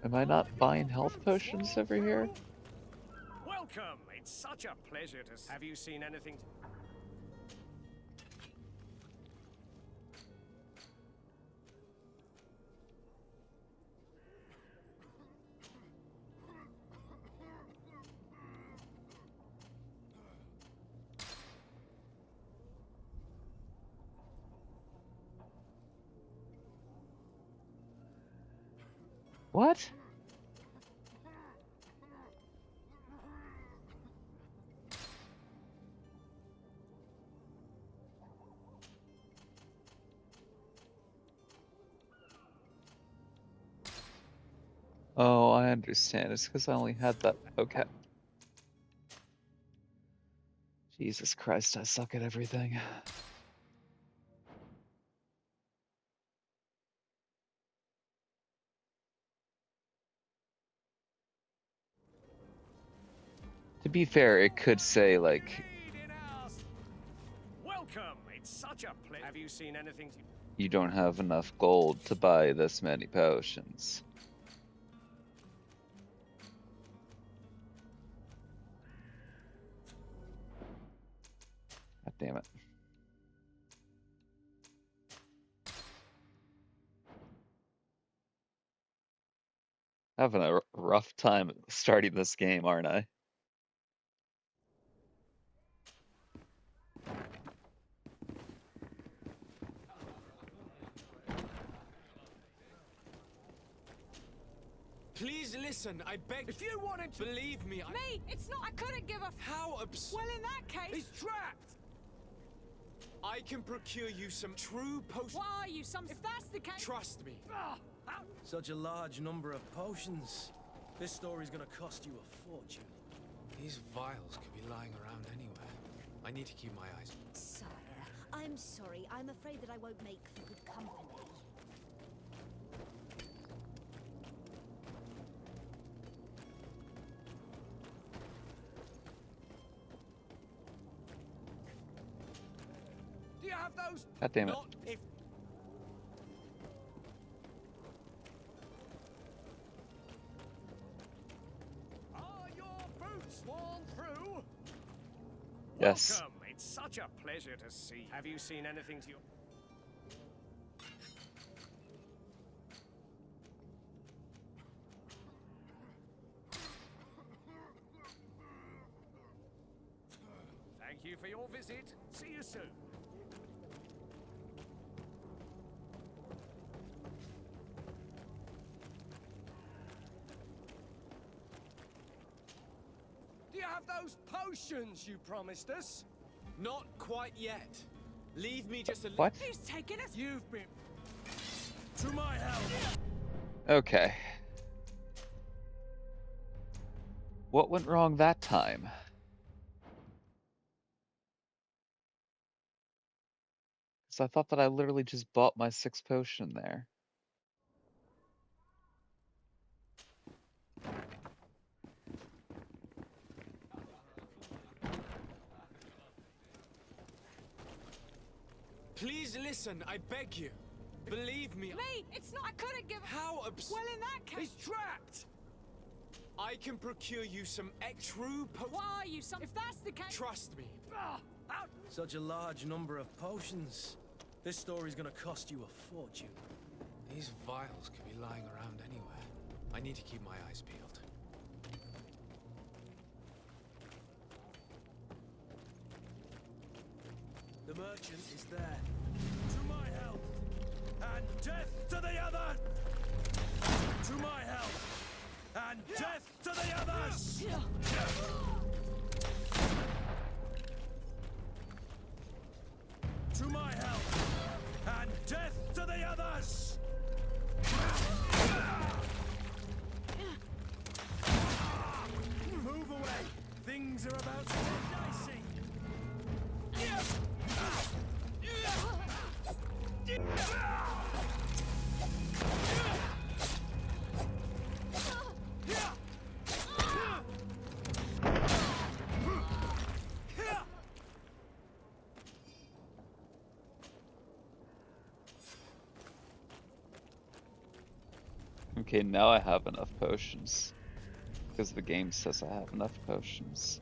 Am I not buying health potions over here? Welcome. It's such a pleasure to... Have you seen anything... What? Oh, I understand. It's because I only had that. Okay. Jesus Christ, I suck at everything. To be fair, it could say, like, Welcome. It's such a pleasure. Have you seen anything... you don't have enough gold to buy this many potions. God damn it. Having a rough time starting this game, aren't I? Please listen, I beg. If you wanted to... Believe me, Me? It's not. I couldn't give a... How absurd. Well, in that case... He's trapped! I can procure you some true potions. What are you, some... If that's the case... Trust me. Such a large number of potions. This story's gonna cost you a fortune. These vials could be lying around anywhere. I need to keep my eyes. Sire, I'm sorry. I'm afraid that I won't make for good company. Do you have those... God damn it. Not if... Are your boots worn through? Yes. Welcome. It's such a pleasure to see. Have you seen anything to your... to. Do you have those potions you promised us? Not quite yet. Leave me just a What? Who's taking us? You've been... To my help! Okay. What went wrong that time? Because I thought that I literally just bought my 6th potion there. Please listen, I beg you. Believe me. Me! It's not. I couldn't give. How Well, in that case. He's trapped! I can procure you some true Why are you some? If that's the case. Trust me. Such a large number of potions. This story's gonna cost you a fortune. These vials could be lying around anywhere. I need to keep my eyes peeled. The merchant is there. To my help! And death to the other! To my help! And death to the others! To my help! And death to the others! Move away! Things are about to get dicey! Okay, now I have enough potions. Because the game says I have enough potions.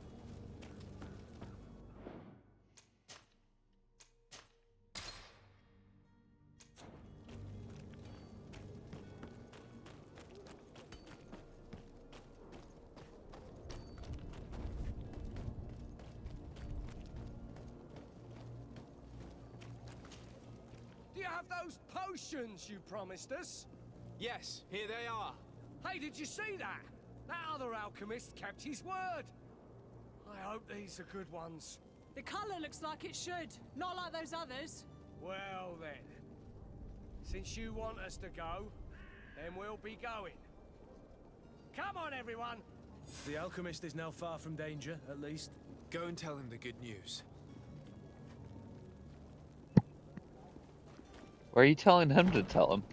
Do you have those potions you promised us? Yes, here they are. Hey, did you see that? That other alchemist kept his word. I hope these are good ones. The colour looks like it should. Not like those others. Well then, since you want us to go, then we'll be going. Come on, everyone! The alchemist is now far from danger, at least. Go and tell him the good news. Why are you telling him to tell him?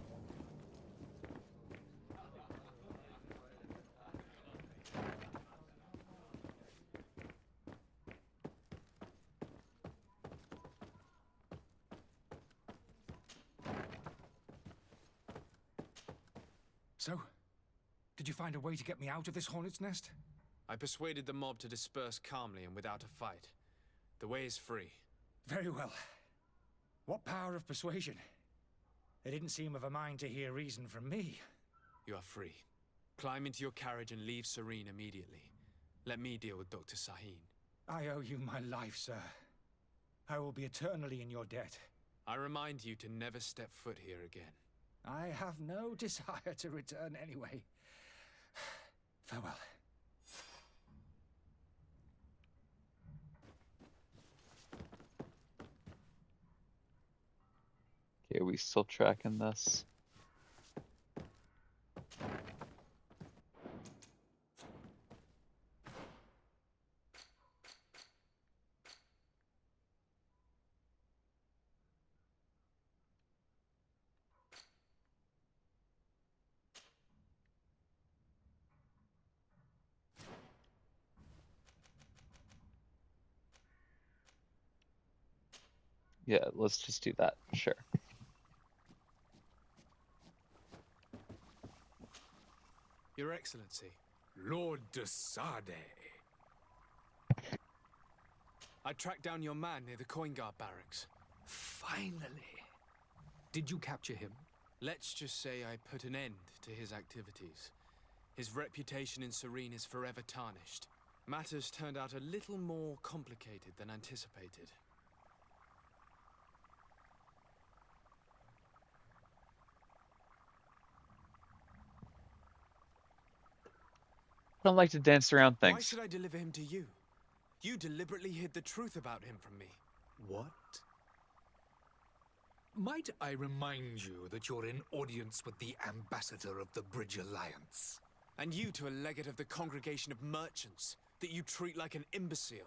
So, did you find a way to get me out of this hornet's nest? I persuaded the mob to disperse calmly and without a fight. The way is free. Very well. What power of persuasion? They didn't seem of a mind to hear reason from me. You are free. Climb into your carriage and leave Serene immediately. Let me deal with Dr. Sahin. I owe you my life, sir. I will be eternally in your debt. I remind you to never step foot here again. I have no desire to return anyway. Farewell. Okay, are we still tracking this? Yeah, let's just do that, sure. Your Excellency. Lord de Sade. I tracked down your man near the coin guard barracks. Finally. Did you capture him? Let's just say I put an end to his activities. His reputation in Serene is forever tarnished. Matters turned out a little more complicated than anticipated. I don't like to dance around Why things. should I deliver him to you? You deliberately hid the truth about him from me. What? Might I remind you that you're in audience with the ambassador of the Bridge Alliance? And you to a legate of the Congregation of Merchants, that you treat like an imbecile.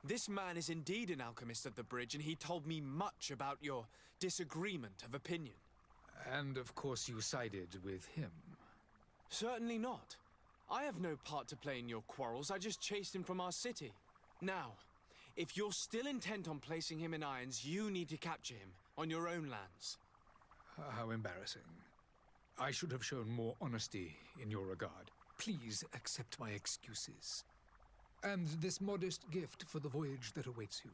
This man is indeed an alchemist at the bridge, and he told me much about your disagreement of opinion. And of course you sided with him. Certainly not. I have no part to play in your quarrels. I just chased him from our city. Now, if you're still intent on placing him in irons, you need to capture him on your own lands. How embarrassing. I should have shown more honesty in your regard. Please accept my excuses. And this modest gift for the voyage that awaits you.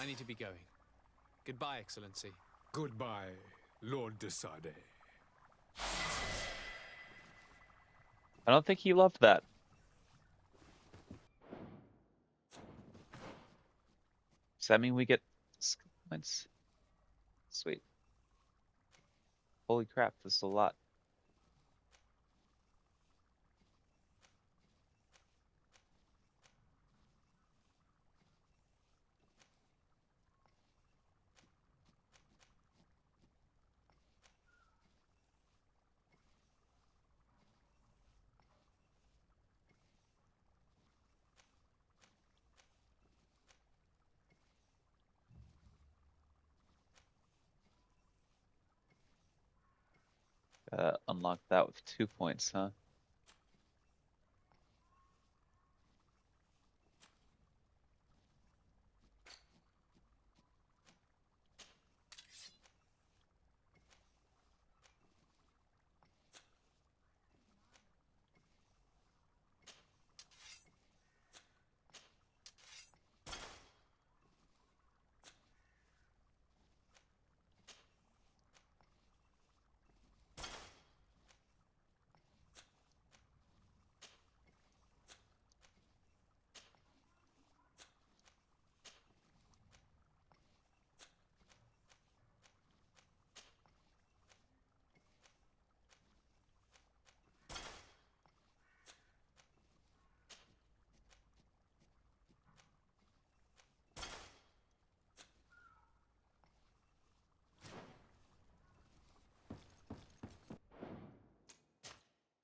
I need to be going. Goodbye, Excellency. Goodbye, Lord de Sade. I don't think he loved that. Does that mean we get points? Sweet. Holy crap, this is a lot. Unlock that with 2 points, huh?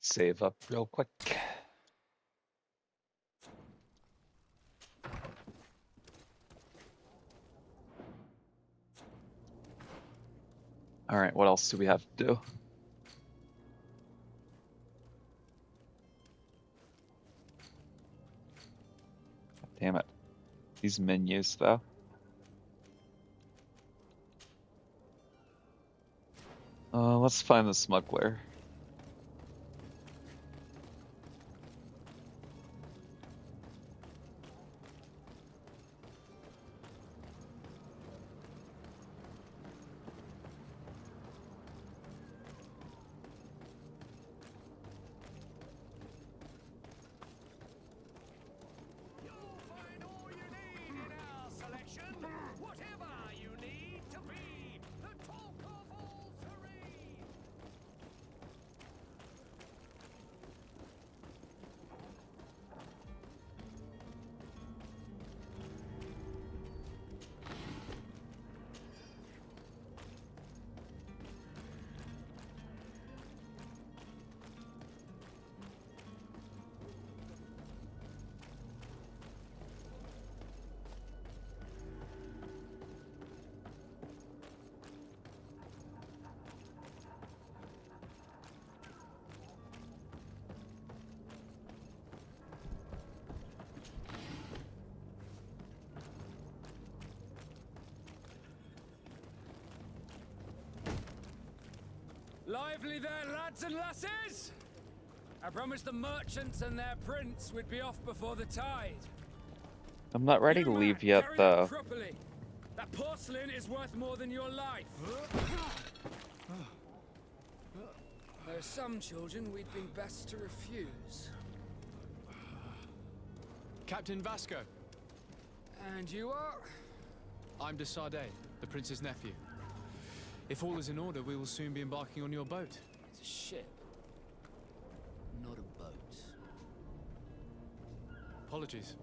Save up real quick. All right, what else do we have to do? Damn it. These menus, though. Let's find the smuggler. Lively there, lads and lasses! I promised the merchants and their prince we'd be off before the tide. I'm not ready to leave yet, though. Properly. That porcelain is worth more than your life. There are some children we'd been best to refuse. Captain Vasco. And you are? I'm de Sade, the prince's nephew. If all is in order, we will soon be embarking on your boat. It's a ship, not a boat. Apologies.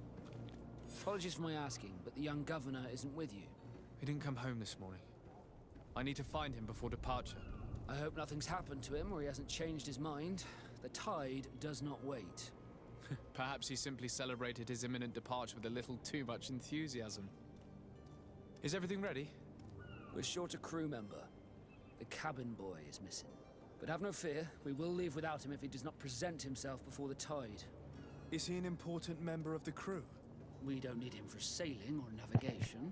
Apologies for my asking, but the young governor isn't with you. He didn't come home this morning. I need to find him before departure. I hope nothing's happened to him or he hasn't changed his mind. The tide does not wait. Perhaps he simply celebrated his imminent departure with a little too much enthusiasm. Is everything ready? We're short a crew member. The cabin boy is missing. But have no fear, we will leave without him if he does not present himself before the tide. Is he an important member of the crew? We don't need him for sailing or navigation.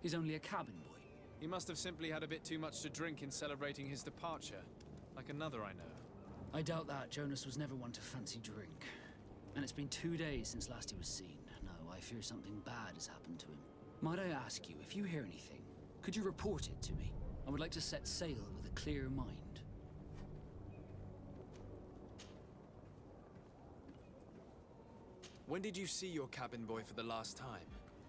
He's only a cabin boy. He must have simply had a bit too much to drink in celebrating his departure, like another I know. I doubt that. Jonas was never one to fancy drink. And it's been 2 days since last he was seen. No, I fear something bad has happened to him. Might I ask you, if you hear anything, could you report it to me? I would like to set sail with a clear mind. When did you see your cabin boy for the last time?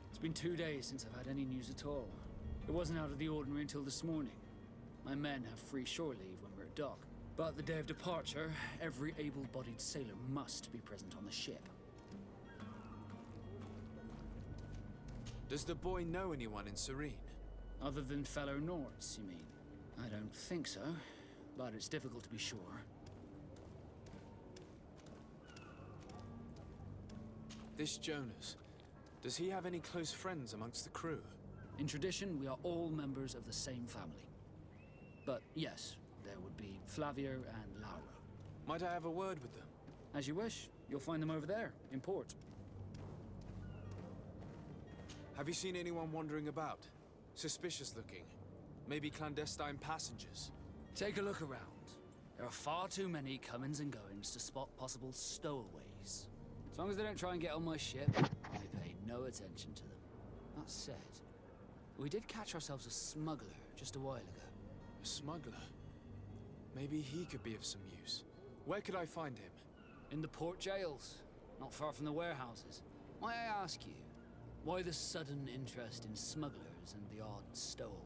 It's been 2 days since I've had any news at all. It wasn't out of the ordinary until this morning. My men have free shore leave when we're at dock. But the day of departure, every able-bodied sailor must be present on the ship. Does the boy know anyone in Serene? Other than fellow Nords, you mean? I don't think so, but it's difficult to be sure. This Jonas, does he have any close friends amongst the crew? In tradition, we are all members of the same family. But yes, there would be Flavio and Lauro. Might I have a word with them? As you wish. You'll find them over there, in port. Have you seen anyone wandering about? Suspicious looking? Maybe clandestine passengers? Take a look around. There are far too many comings and goings to spot possible stowaways. As long as they don't try and get on my ship, I pay no attention to them. That said, we did catch ourselves a smuggler just a while ago. A smuggler? Maybe he could be of some use. Where could I find him? In the port jails, not far from the warehouses. May I ask you, why the sudden interest in smugglers and the odd stowaway?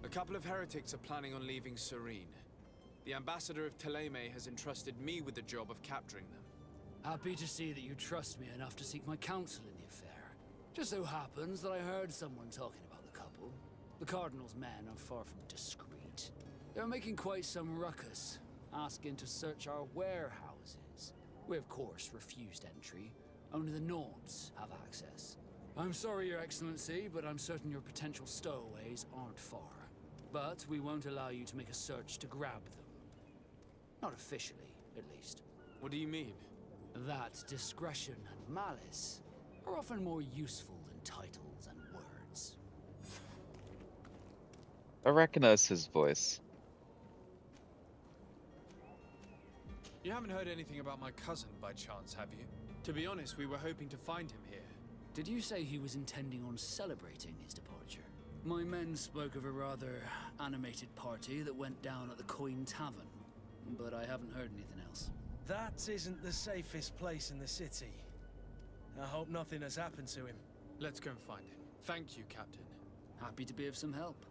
A couple of heretics are planning on leaving Serene. The ambassador of Thélème has entrusted me with the job of capturing them. Happy to see that you trust me enough to seek my counsel in the affair. Just so happens that I heard someone talking about the couple. The Cardinal's men are far from discreet. They're making quite some ruckus, asking to search our warehouses. We, of course, refused entry. Only the Nords have access. I'm sorry, Your Excellency, but I'm certain your potential stowaways aren't far. But we won't allow you to make a search to grab them. Not officially, at least. What do you mean? That discretion and malice are often more useful than titles and words. I recognize his voice. You haven't heard anything about my cousin by chance, have you? To be honest, we were hoping to find him here. Did you say he was intending on celebrating his departure? My men spoke of a rather animated party that went down at the Coin Tavern, but I haven't heard anything else. That isn't the safest place in the city. I hope nothing has happened to him. Let's go and find him. Thank you, Captain. Happy to be of some help.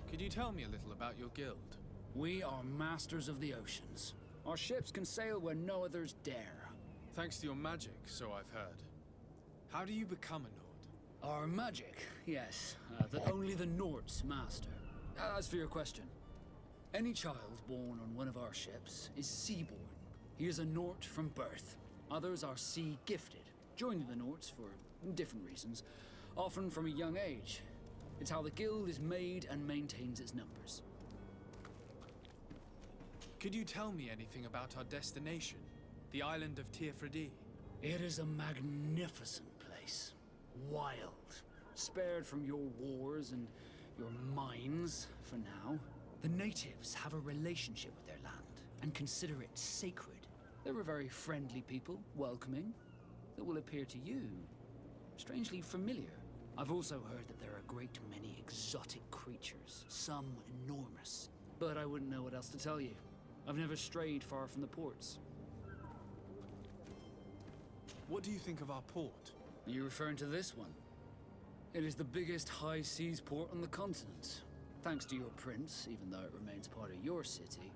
Could you tell me a little about your guild? We are masters of the oceans. Our ships can sail where no others dare. Thanks to your magic, so I've heard. How do you become a Nord? Our magic, yes, that only the Nords master. As for your question, any child born on one of our ships is seaborn. He is a Nord from birth. Others are sea-gifted, joining the Nords for different reasons, often from a young age. It's how the guild is made and maintains its numbers. Could you tell me anything about our destination? The island of Tirfredi? It is a magnificent place. Wild. Spared from your wars and your mines, for now. The natives have a relationship with their land and consider it sacred. They're a very friendly people, welcoming, that will appear to you strangely familiar. I've also heard that there are a great many exotic creatures, some enormous. But I wouldn't know what else to tell you. I've never strayed far from the ports. What do you think of our port? Are you referring to this one? It is the biggest high seas port on the continent. Thanks to your prince, even though it remains part of your city,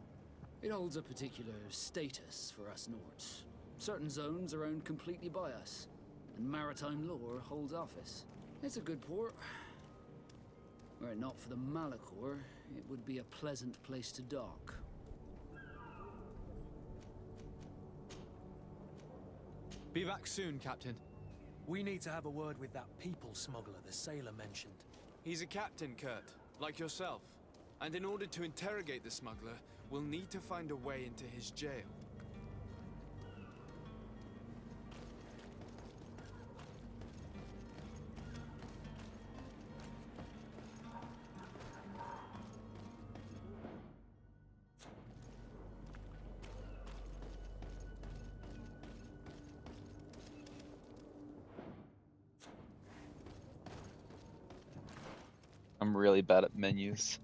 it holds a particular status for us Nords. Certain zones are owned completely by us, and maritime law holds office. It's a good port. Were it not for the Malachor, it would be a pleasant place to dock. Be back soon, Captain. We need to have a word with that people smuggler the sailor mentioned. He's a captain, Kurt, like yourself. And in order to interrogate the smuggler, we'll need to find a way into his jail. I'm really bad at menus.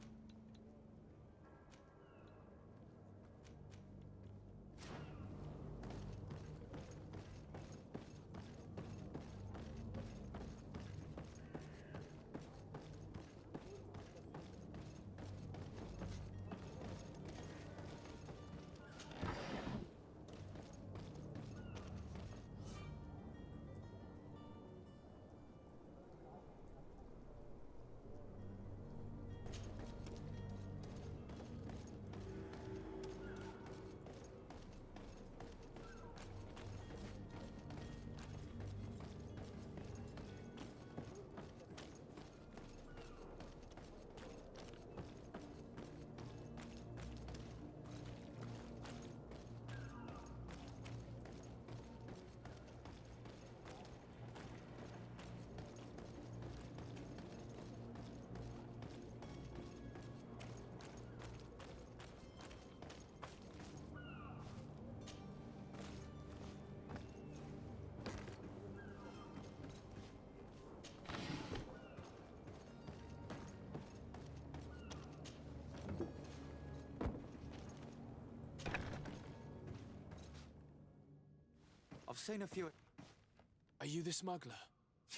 I've seen a few... Are you the smuggler?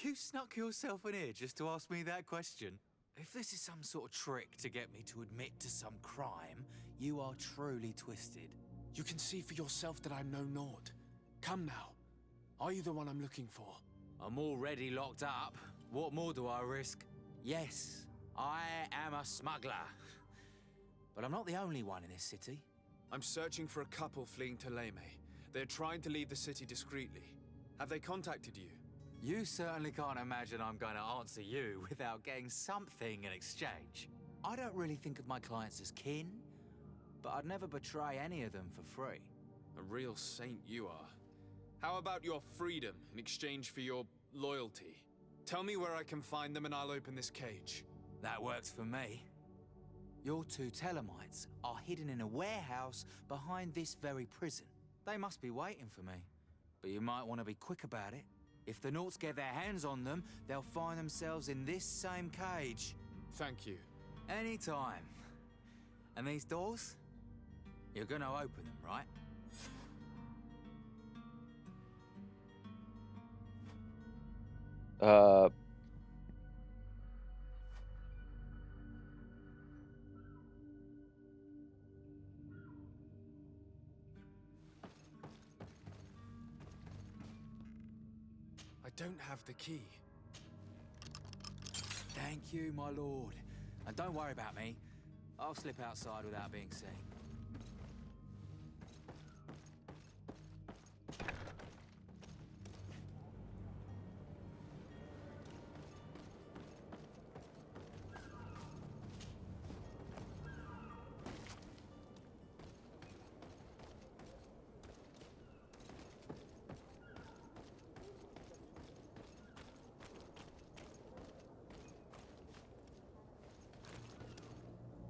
You snuck yourself in here just to ask me that question? If this is some sort of trick to get me to admit to some crime, you are truly twisted. You can see for yourself that I'm no Nord. Come now. Are you the one I'm looking for? I'm already locked up. What more do I risk? Yes, I am a smuggler. But I'm not the only one in this city. I'm searching for a couple fleeing Thélème. They're trying to leave the city discreetly. Have they contacted you? You certainly can't imagine I'm going to answer you without getting something in exchange. I don't really think of my clients as kin, but I'd never betray any of them for free. A real saint you are. How about your freedom in exchange for your loyalty? Tell me where I can find them and I'll open this cage. That works for me. Your two Thelemites are hidden in a warehouse behind this very prison. They must be waiting for me. But you might want to be quick about it. If the Nauts get their hands on them, they'll find themselves in this same cage. Thank you. Anytime. And these doors? You're gonna open them, right? I don't have the key. Thank you, my lord. And don't worry about me. I'll slip outside without being seen.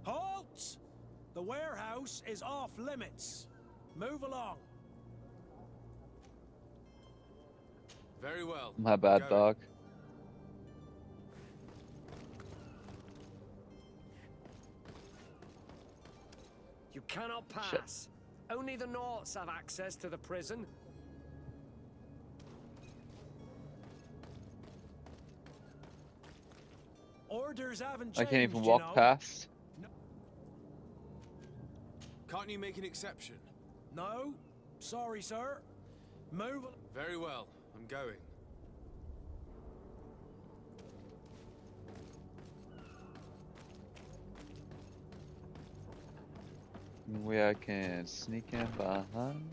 Halt! The warehouse is off limits. Move along. Very well. My bad, Go. dog. You cannot pass. Only the Nauts have access to the prison. Orders haven't I changed, can't even you walk know. past. Can't you make an exception? No, sorry, sir. Move. Very well, I'm going. Way I can sneak in behind.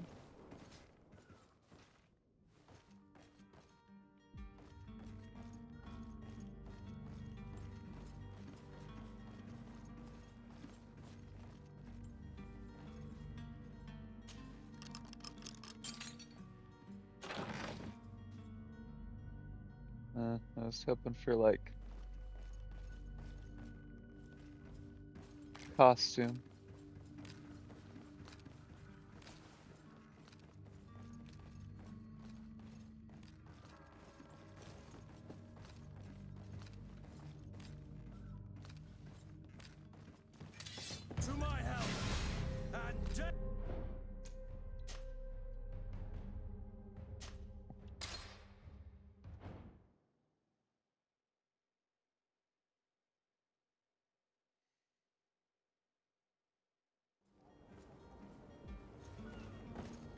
I was hoping for like costume. To my help.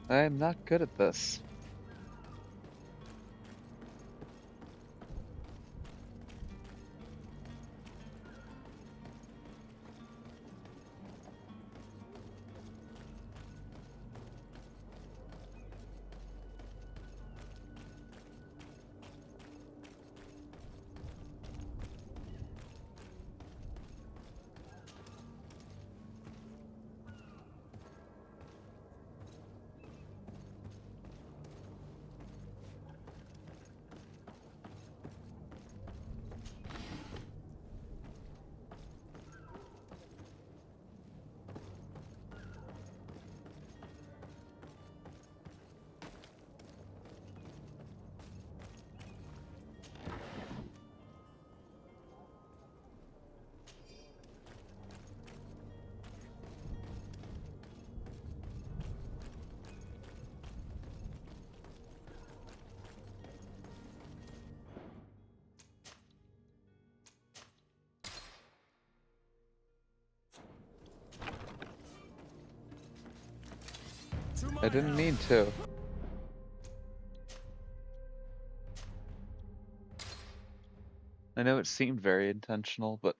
And I am not good at this. I didn't mean to. I know it seemed very intentional, but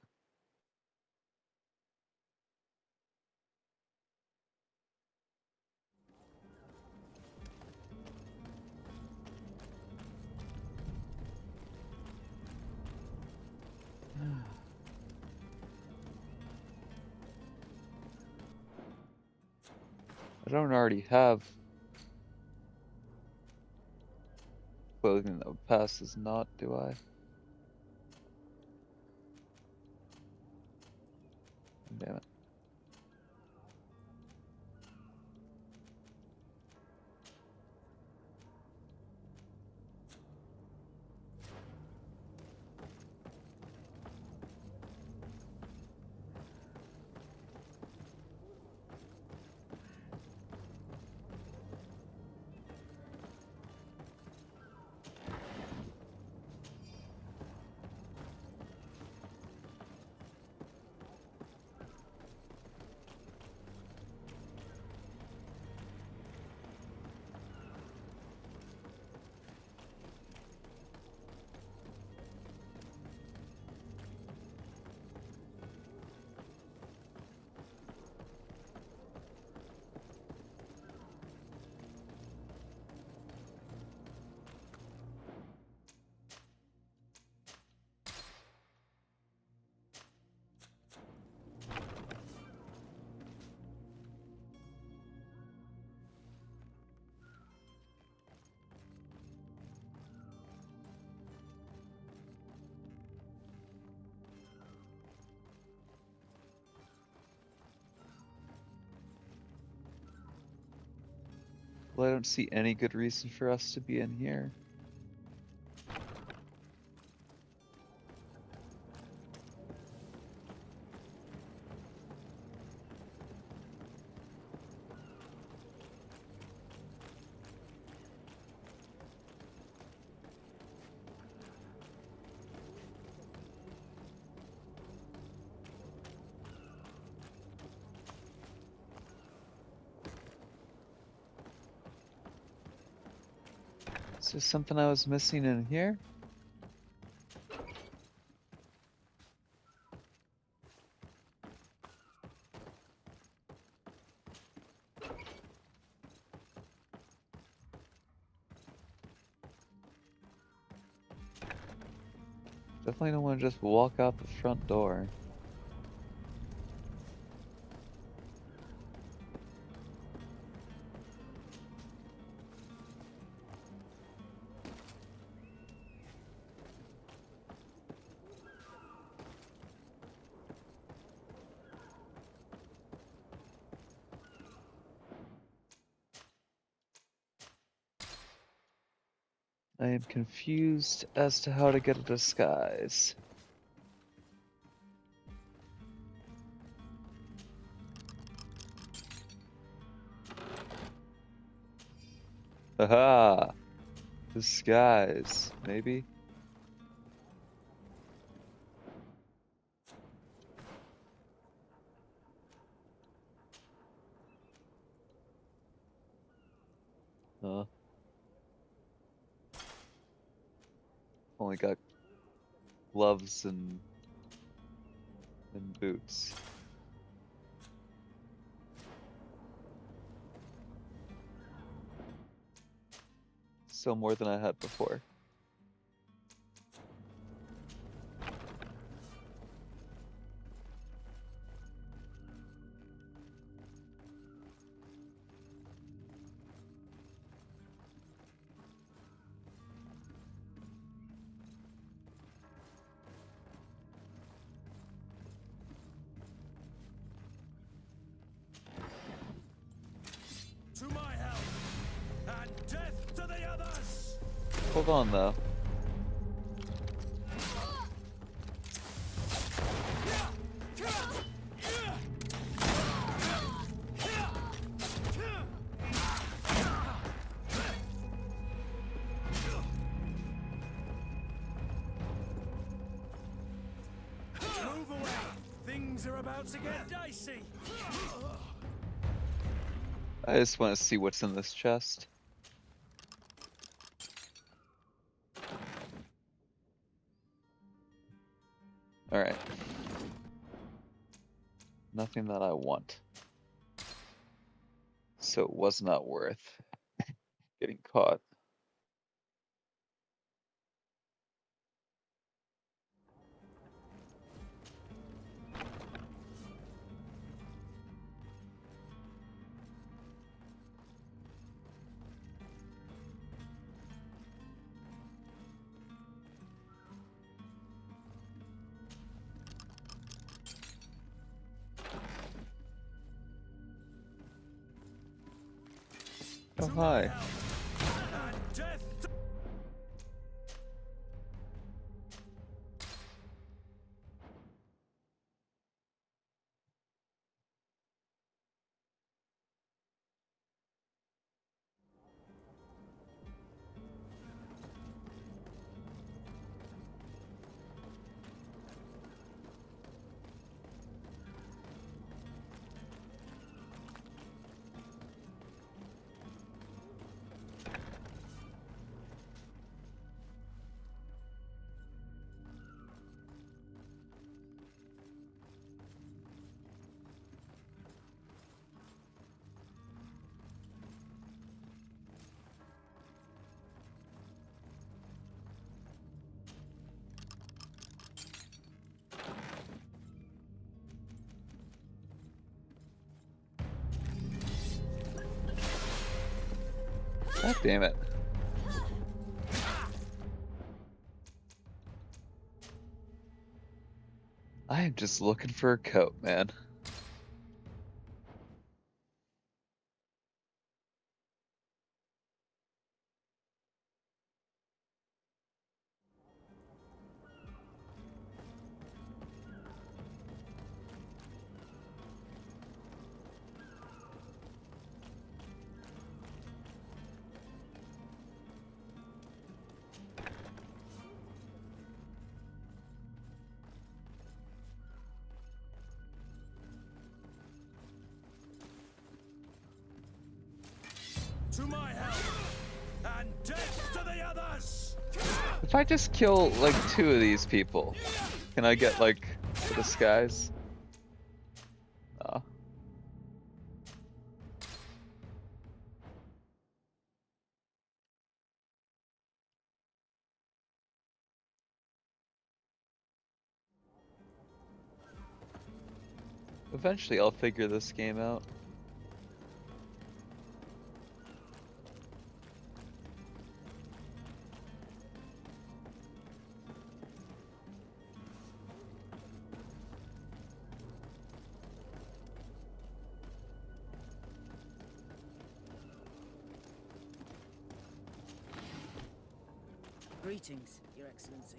I don't already have clothing that would pass as not, do I? Damn it. Well, I don't see any good reason for us to be in here. Is there something I was missing in here? Definitely don't want to just walk out the front door. I am confused as to how to get a disguise. Haha! Disguise, maybe? Huh. Only got gloves and boots. Still more than I had before. To my help, and death to the others! Hold on though. Move away! Things are about to get dicey! I just want to see what's in this chest. Alright. Nothing that I want. So it was not worth getting caught. Oh, hi. God damn it. I am just looking for a coat, man. To my help, And death to the others! If I just kill like 2 of these people, can I get like the disguise? Eventually I'll figure this game out. Greetings, Your Excellency.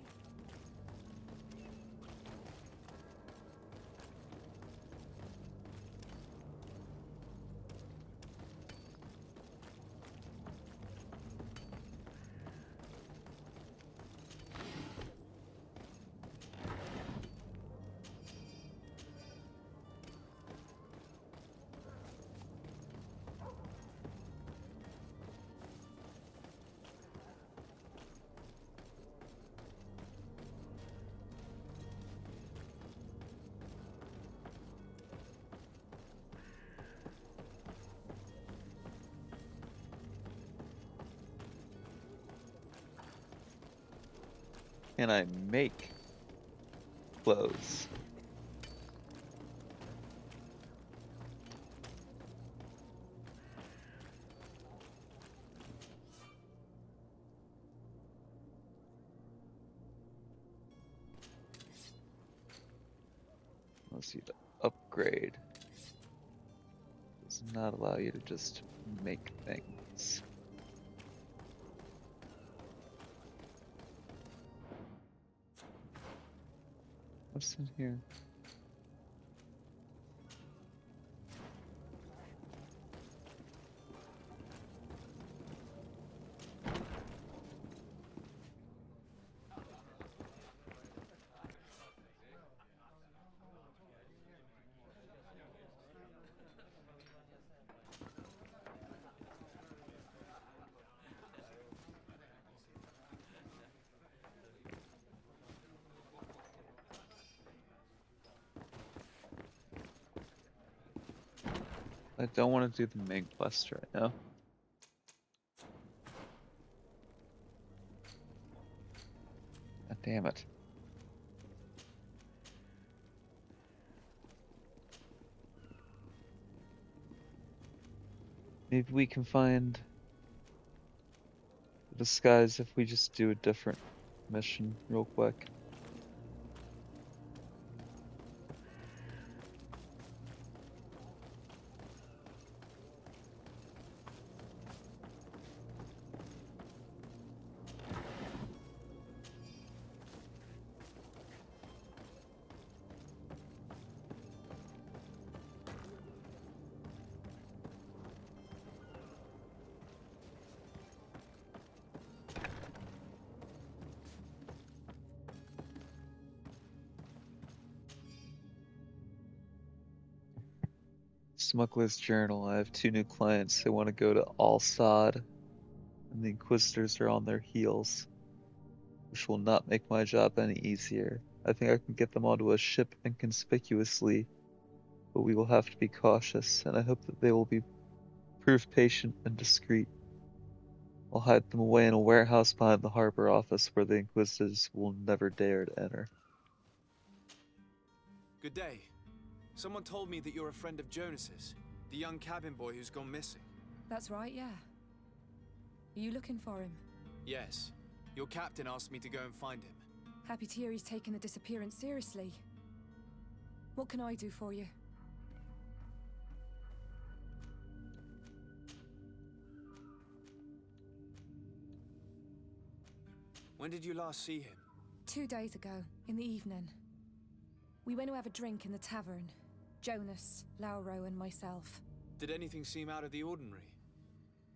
Can I make clothes? Unless you to upgrade. Does not allow you to just make things. What's in here? I don't want to do the main quest right now. God damn it. Maybe we can find the disguise if we just do a different mission real quick. Smuggler's Journal. I have 2 new clients. They want to go to Al-Sad, and the Inquisitors are on their heels, which will not make my job any easier. I think I can get them onto a ship inconspicuously, but we will have to be cautious, and I hope that they will prove patient and discreet. I'll hide them away in a warehouse behind the harbor office where the Inquisitors will never dare to enter. Good day. Someone told me that you're a friend of Jonas's, the young cabin boy who's gone missing. That's right, yeah. Are you looking for him? Yes. Your captain asked me to go and find him. Happy to hear he's taken the disappearance seriously. What can I do for you? When did you last see him? 2 days ago, in the evening. We went to have a drink in the tavern. Jonas, Lauro, and myself. Did anything seem out of the ordinary?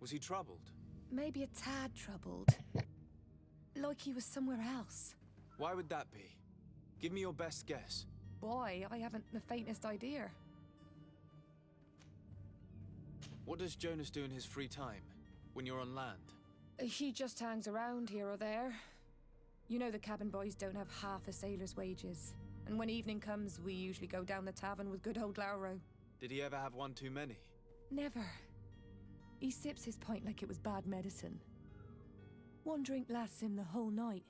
Was he troubled? Maybe a tad troubled. Like he was somewhere else. Why would that be? Give me your best guess. Boy, I haven't the faintest idea. What does Jonas do in his free time, when you're on land? He just hangs around here or there. You know the cabin boys don't have half a sailor's wages. And when evening comes, we usually go down the tavern with good old Lauro. Did he ever have one too many? Never. He sips his pint like it was bad medicine. One drink lasts him the whole night.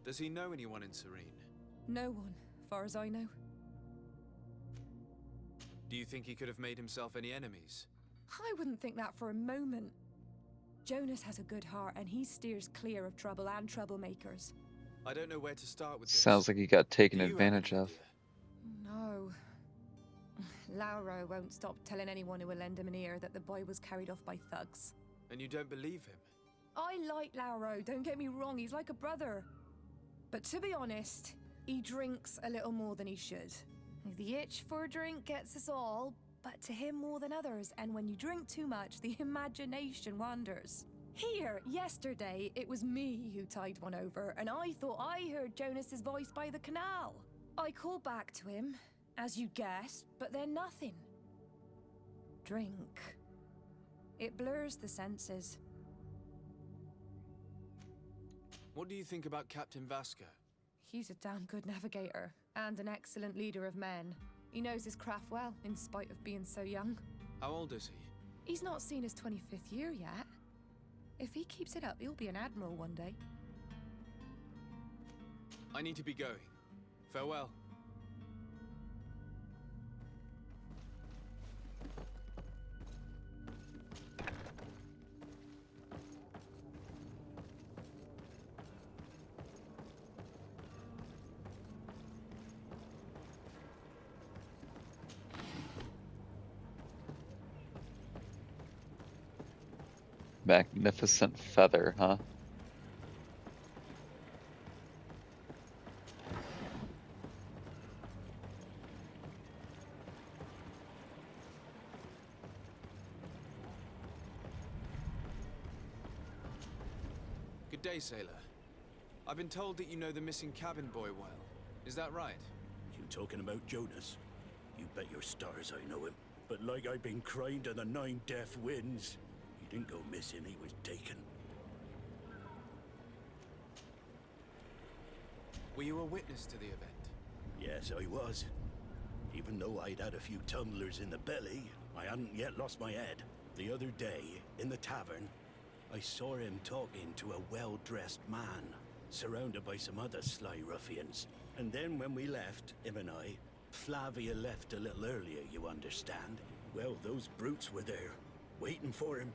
Does he know anyone in Serene? No one, far as I know. Do you think he could have made himself any enemies? I wouldn't think that for a moment. Jonas has a good heart and he steers clear of trouble and troublemakers. I don't know where to start with this. Sounds like he got taken advantage of. No. Lauro won't stop telling anyone who will lend him an ear that the boy was carried off by thugs. And you don't believe him? I like Lauro, don't get me wrong, he's like a brother. But to be honest, he drinks a little more than he should. The itch for a drink gets us all, but to him more than others, and when you drink too much, the imagination wanders. Here, yesterday, it was me who tied one over, and I thought I heard Jonas's voice by the canal. I called back to him, as you guessed, but then nothing. Drink. It blurs the senses. What do you think about Captain Vasco? He's a damn good navigator, and an excellent leader of men. He knows his craft well, in spite of being so young. How old is he? He's not seen his 25th year yet. If he keeps it up, he'll be an admiral one day. I need to be going. Farewell. Magnificent feather, huh? Good day, sailor. I've been told that you know the missing cabin boy well. Is that right? You talking about Jonas? You bet your stars I know him. But like I've been crying to the 9 deaf winds, he didn't go missing, he was taken. Were you a witness to the event? Yes, I was. Even though I'd had a few tumblers in the belly, I hadn't yet lost my head. The other day, in the tavern, I saw him talking to a well-dressed man, surrounded by some other sly ruffians. And then when we left, him and I, Flavia left a little earlier, you understand? Well, those brutes were there, waiting for him.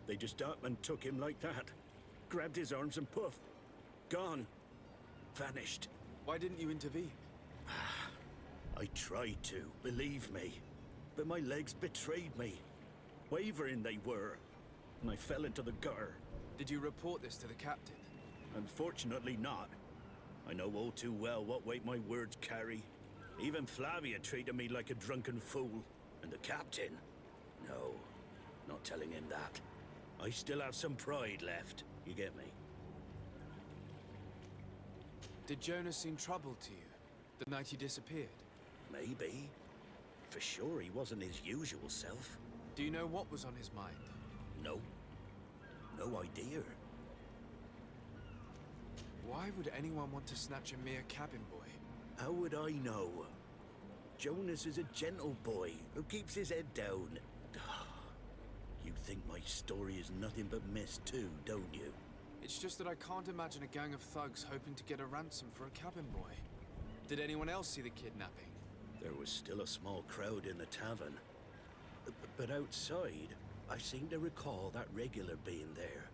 They just up and took him like that. Grabbed his arms and poof. Gone. Vanished. Why didn't you intervene? I tried to, believe me. But my legs betrayed me. Wavering they were. And I fell into the gutter. Did you report this to the captain? Unfortunately not. I know all too well what weight my words carry. Even Flavia treated me like a drunken fool. And the captain? No, not telling him that. I still have some pride left. You get me? Did Jonas seem troubled to you the night he disappeared? Maybe. For sure he wasn't his usual self. Do you know what was on his mind? No. No idea. Why would anyone want to snatch a mere cabin boy? How would I know? Jonas is a gentle boy who keeps his head down. You think my story is nothing but mist too, don't you? It's just that I can't imagine a gang of thugs hoping to get a ransom for a cabin boy. Did anyone else see the kidnapping? There was still a small crowd in the tavern. But outside, I seem to recall that regular being there.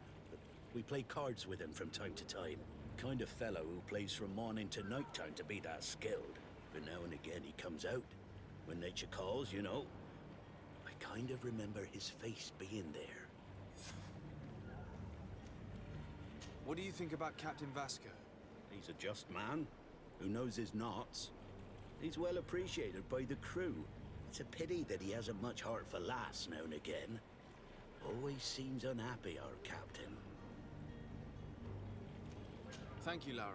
We play cards with him from time to time. Kind of fellow who plays from morning to night time to be that skilled. But now and again he comes out. When nature calls, you know. I kind of remember his face being there. What do you think about Captain Vasco? He's a just man who knows his knots. He's well appreciated by the crew. It's a pity that he hasn't much heart for laughs now and again. Always seems unhappy, our captain. Thank you, Laura.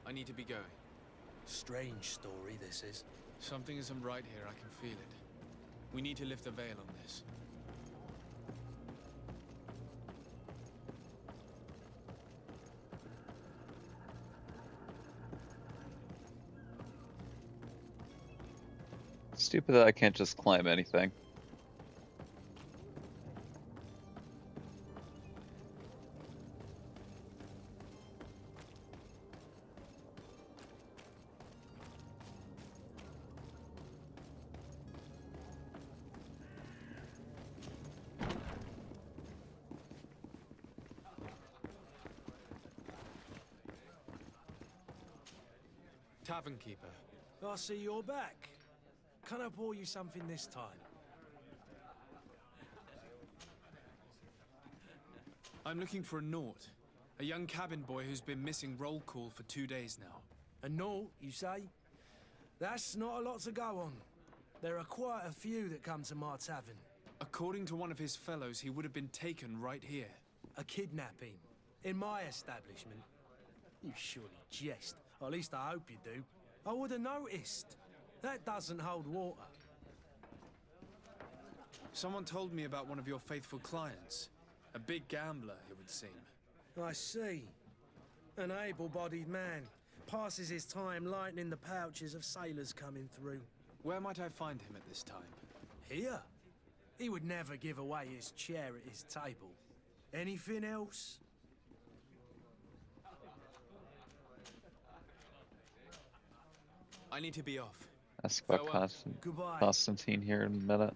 I need to be going. Strange story, this is. Something isn't right here, I can feel it. We need to lift the veil on this. Stupid that I can't just climb anything. Tavern keeper. I see you're back. Can I pour you something this time? I'm looking for a Naut. A young cabin boy who's been missing roll call for 2 days now. A Naut, you say? That's not a lot to go on. There are quite a few that come to my tavern. According to one of his fellows, he would have been taken right here. A kidnapping? In my establishment? You surely jest. Or at least I hope you do. I would have noticed. That doesn't hold water. Someone told me about one of your faithful clients. A big gambler, it would seem. I see. An able-bodied man. Passes his time lightening the pouches of sailors coming through. Where might I find him at this time? Here? He would never give away his chair at his table. Anything else? I need to be off. Ask about Constantine here in a minute.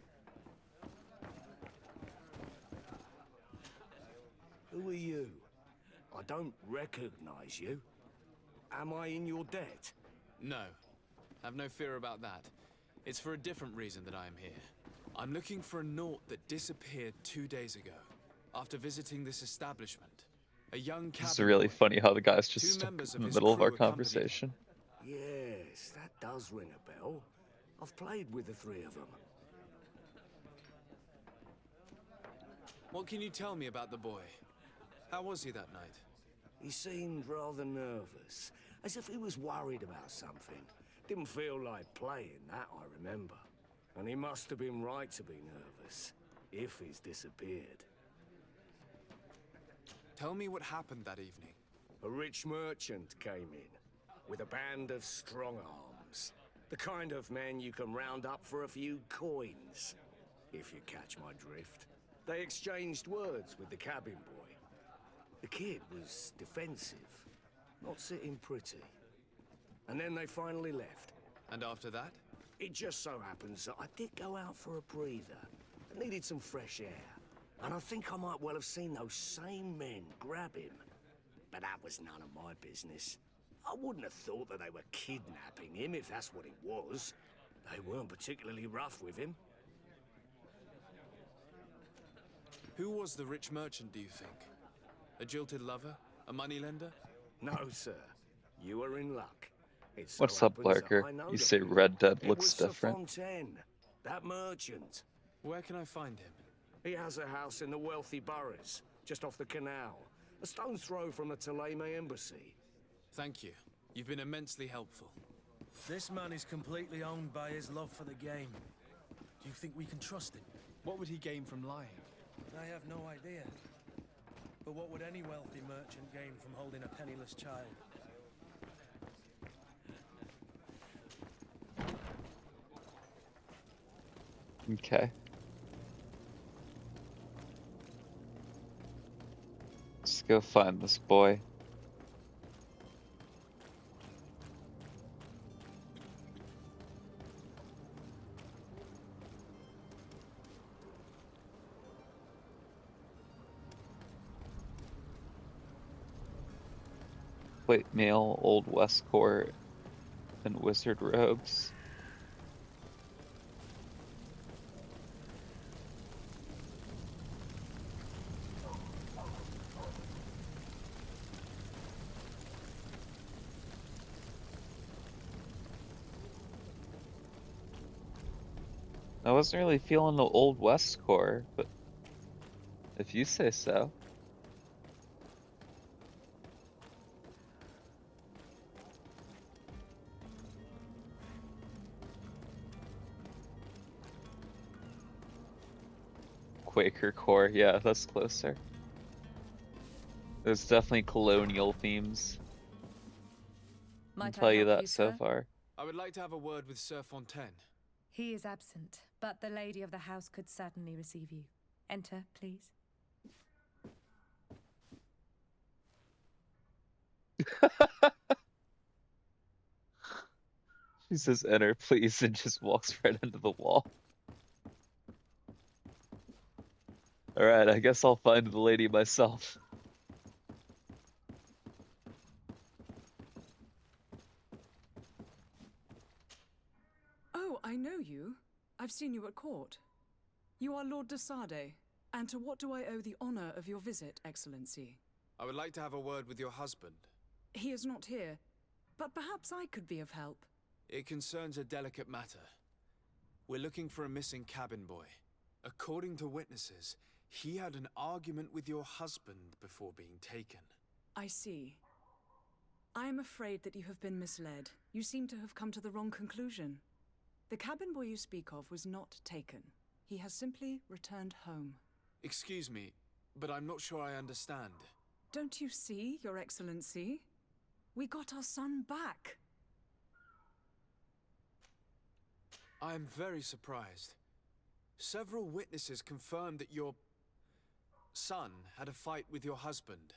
Who are you? I don't recognize you. Am I in your debt? No. Have no fear about that. It's for a different reason that I am here. I'm looking for a Naut that disappeared 2 days ago, after visiting this establishment. A young cabin This is really boy. funny how the guy's just 2 stuck members in of the his middle of crew our accompanied conversation. Yes, that does ring a bell. I've played with the 3 of them. What can you tell me about the boy? How was he that night? He seemed rather nervous, as if he was worried about something. Didn't feel like playing, that I remember. And he must have been right to be nervous, if he's disappeared. Tell me what happened that evening. A rich merchant came in, with a band of strong arms. The kind of men you can round up for a few coins, if you catch my drift. They exchanged words with the cabin boy. The kid was defensive, not sitting pretty. And then they finally left. And after that? It just so happens that I did go out for a breather. I needed some fresh air. And I think I might well have seen those same men grab him. But that was none of my business. I wouldn't have thought that they were kidnapping him, if that's what it was. They weren't particularly rough with him. Who was the rich merchant, do you think? A jilted lover? A moneylender? No, sir. You are in luck. It so What's up, happens that Lurker? I know You the say people. Red Dead It looks was Sir different. Fontaine, that merchant. Where can I find him? He has a house in the wealthy boroughs, just off the canal. A stone's throw from the Thélème embassy. Thank you. You've been immensely helpful. This man is completely owned by his love for the game. Do you think we can trust him? What would he gain from lying? I have no idea. But what would any wealthy merchant gain from holding a penniless child? Okay. Let's go find this boy. Plate mail, Old West Court, and wizard robes. I wasn't really feeling the Old West core, but if you say so. Quaker core, yeah, that's closer. There's definitely colonial themes. I can tell you that so far. I would like to have a word with Sir Fontaine. He is absent, but the lady of the house could certainly receive you. Enter, please. She says enter please and just walks right into the wall. Alright, I guess I'll find the lady myself. Oh, I know you. I've seen you at court. You are Lord de Sade. And to what do I owe the honor of your visit, Excellency? I would like to have a word with your husband. He is not here, but perhaps I could be of help. It concerns a delicate matter. We're looking for a missing cabin boy. According to witnesses, he had an argument with your husband before being taken. I see. I am afraid that you have been misled. You seem to have come to the wrong conclusion. The cabin boy you speak of was not taken. He has simply returned home. Excuse me, but I'm not sure I understand. Don't you see, Your Excellency? We got our son back. I am very surprised. Several witnesses confirmed that your son had a fight with your husband,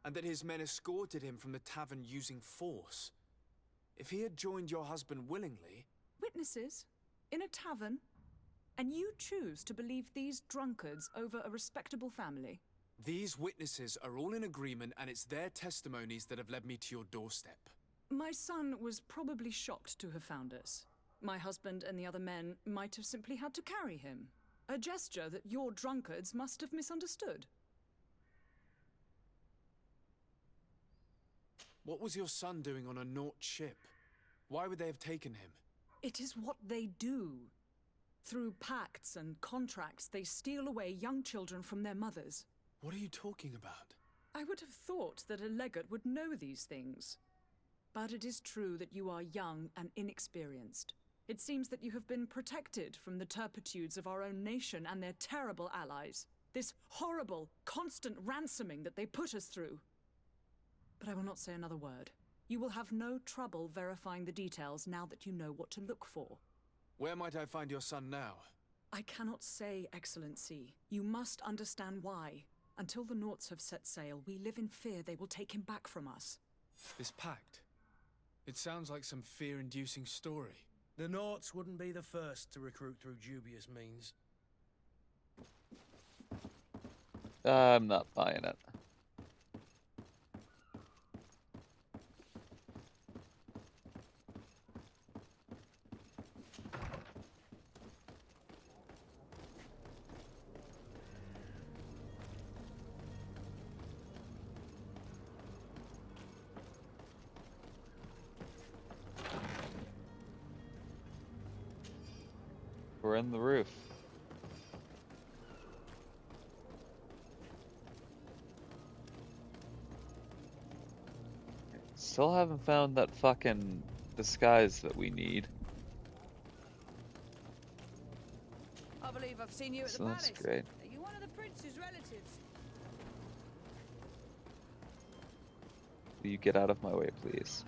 and that his men escorted him from the tavern using force. If he had joined your husband willingly... Witnesses? In a tavern? And you choose to believe these drunkards over a respectable family? These witnesses are all in agreement, and it's their testimonies that have led me to your doorstep. My son was probably shocked to have found us. My husband and the other men might have simply had to carry him. A gesture that your drunkards must have misunderstood. What was your son doing on a Naut ship? Why would they have taken him? It is what they do. Through pacts and contracts, they steal away young children from their mothers. What are you talking about? I would have thought that a legate would know these things. But it is true that you are young and inexperienced. It seems that you have been protected from the turpitudes of our own nation and their terrible allies. This horrible, constant ransoming that they put us through. But I will not say another word. You will have no trouble verifying the details now that you know what to look for. Where might I find your son now? I cannot say, Excellency. You must understand why. Until the Nauts have set sail, we live in fear they will take him back from us. This pact? It sounds like some fear-inducing story. The Nauts wouldn't be the first to recruit through dubious means. I'm not buying it. We're in the roof. Still haven't found that fucking disguise that we need. I believe I've seen you at the So that's palace. great. Are you one of the prince's relatives? Will you get out of my way, please?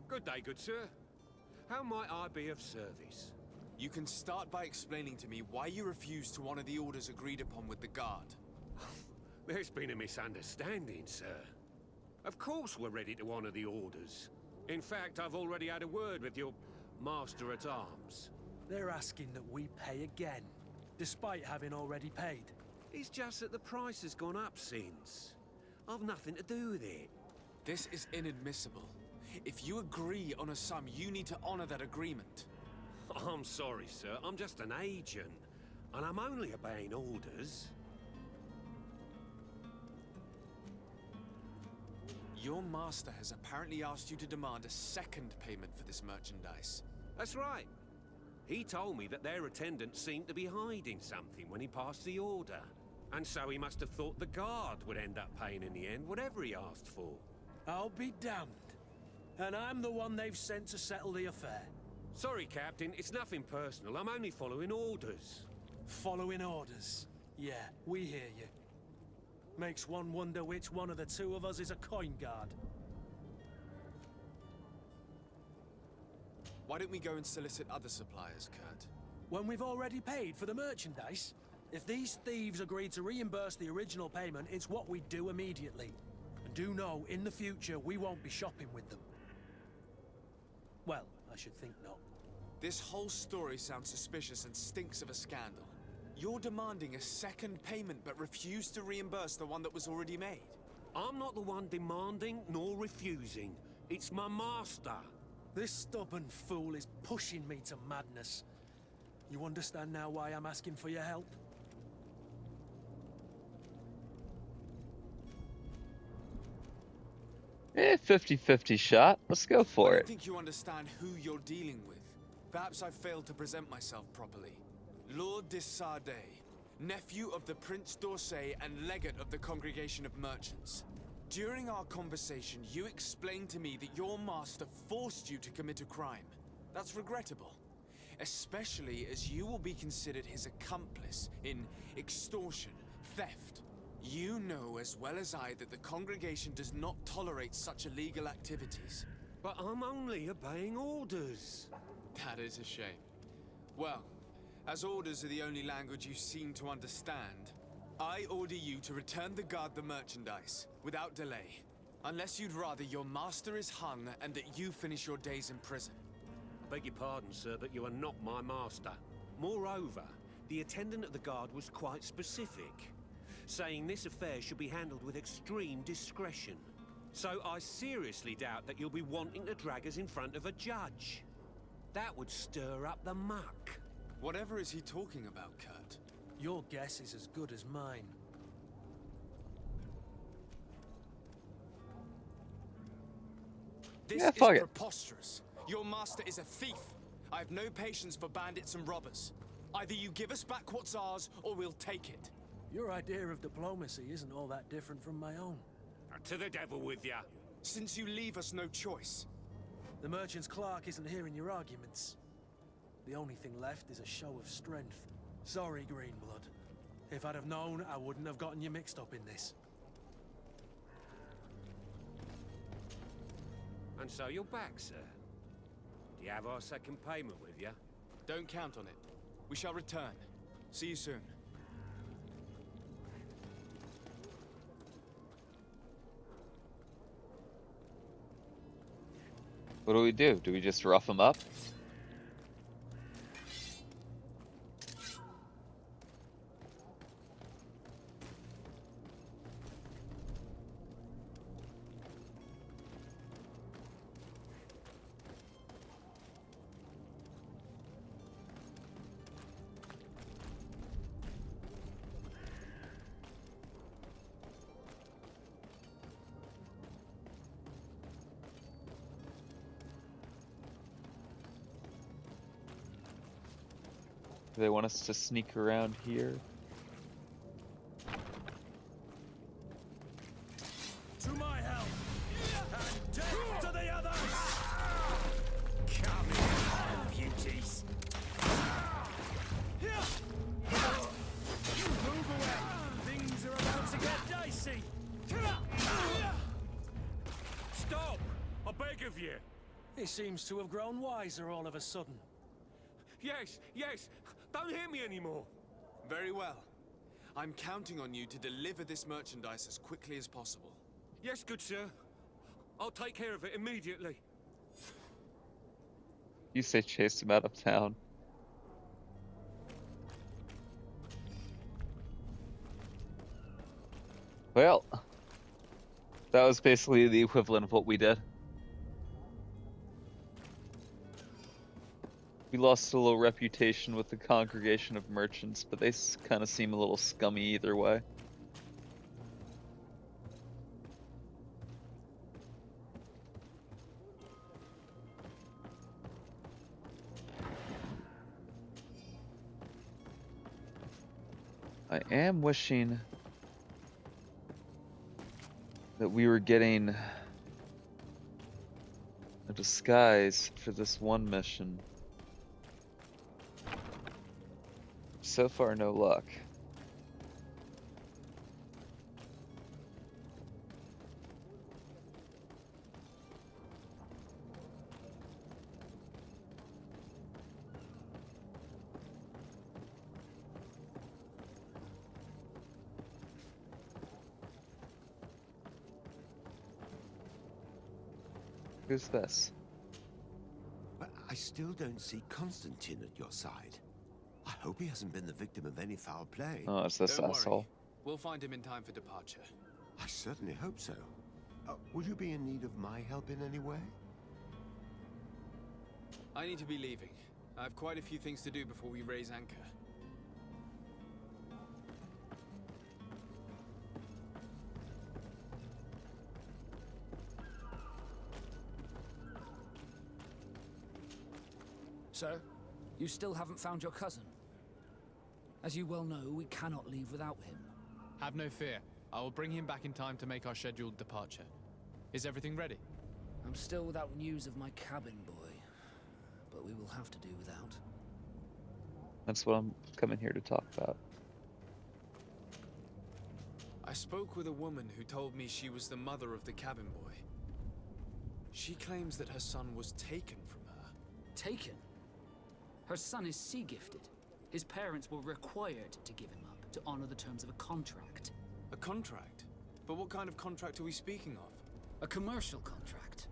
Good day, good sir. How might I be of service? You can start by explaining to me why you refused to honor the orders agreed upon with the guard. There's been a misunderstanding, sir. Of course we're ready to honor the orders. In fact, I've already had a word with your master-at-arms. They're asking that we pay again, despite having already paid. It's just that the price has gone up since. I've nothing to do with it. This is inadmissible. If you agree on a sum, you need to honor that agreement. I'm sorry, sir. I'm just an agent. And I'm only obeying orders. Your master has apparently asked you to demand a second payment for this merchandise. That's right. He told me that their attendant seemed to be hiding something when he passed the order. And so he must have thought the guard would end up paying in the end, whatever he asked for. I'll be damned. And I'm the one they've sent to settle the affair. Sorry, Captain, it's nothing personal. I'm only following orders. Following orders? Yeah, we hear you. Makes one wonder which one of the two of us is a coin guard. Why don't we go and solicit other suppliers, Kurt? When we've already paid for the merchandise? If these thieves agreed to reimburse the original payment, it's what we'd do immediately. And do know, in the future, we won't be shopping with them. Well, I should think not. This whole story sounds suspicious and stinks of a scandal. You're demanding a second payment but refuse to reimburse the one that was already made. I'm not the one demanding nor refusing. It's my master. This stubborn fool is pushing me to madness. You understand now why I'm asking for your help? Eh, 50-50 shot. Let's go for I it. don't think you understand who you're dealing with. Perhaps I failed to present myself properly. Lord de Sardet, nephew of the Prince d'Orsay and legate of the Congregation of Merchants. During our conversation, you explained to me that your master forced you to commit a crime. That's regrettable, especially as you will be considered his accomplice in extortion, theft. You know as well as I that the Congregation does not tolerate such illegal activities. But I'm only obeying orders. That is a shame. Well, as orders are the only language you seem to understand, I order you to return the guard the merchandise, without delay. Unless you'd rather your master is hung and that you finish your days in prison. Beg your pardon, sir, but you are not my master. Moreover, the attendant at the guard was quite specific, saying this affair should be handled with extreme discretion. So I seriously doubt that you'll be wanting to drag us in front of a judge. That would stir up the muck. Whatever is he talking about, Kurt? Your guess is as good as mine. This Yeah, is fuck it. preposterous. Your master is a thief. I have no patience for bandits and robbers. Either you give us back what's ours, or we'll take it. Your idea of diplomacy isn't all that different from my own. To the devil with ya. Since you leave us no choice. The merchant's clerk isn't hearing your arguments. The only thing left is a show of strength. Sorry, Greenblood. If I'd have known, I wouldn't have gotten you mixed up in this. And so you're back, sir. Do you have our second payment with you? Don't count on it. We shall return. See you soon. What do we do? Do we just rough him up? Do they want us to sneak around here? To my help! And death to the others! Come here, beauties. Move away! Things are about to get dicey! Stop! I beg of you. He seems to have grown wiser all of a sudden. Yes, yes. Don't hit me anymore. Very well. I'm counting on you to deliver this merchandise as quickly as possible. Yes, good sir. I'll take care of it immediately. You say chase him out of town. Well, that was basically the equivalent of what we did. We lost a little reputation with the Congregation of Merchants, but they kind of seem a little scummy either way. I am wishing that we were getting a disguise for this one mission. So far, no luck. Who's this? But I still don't see Constantine at your side. I hope he hasn't been the victim of any foul play. Oh, it's this Don't asshole. worry. We'll find him in time for departure. I certainly hope so. Would you be in need of my help in any way? I need to be leaving. I have quite a few things to do before we raise anchor. Sir, you still haven't found your cousin. As you well know, we cannot leave without him. Have no fear. I will bring him back in time to make our scheduled departure. Is everything ready? I'm still without news of my cabin boy, but we will have to do without. That's what I'm coming here to talk about. I spoke with a woman who told me she was the mother of the cabin boy. She claims that her son was taken from her. Taken? Her son is sea-gifted. His parents were required to give him up to honor the terms of a contract. A contract? But what kind of contract are we speaking of? A commercial contract.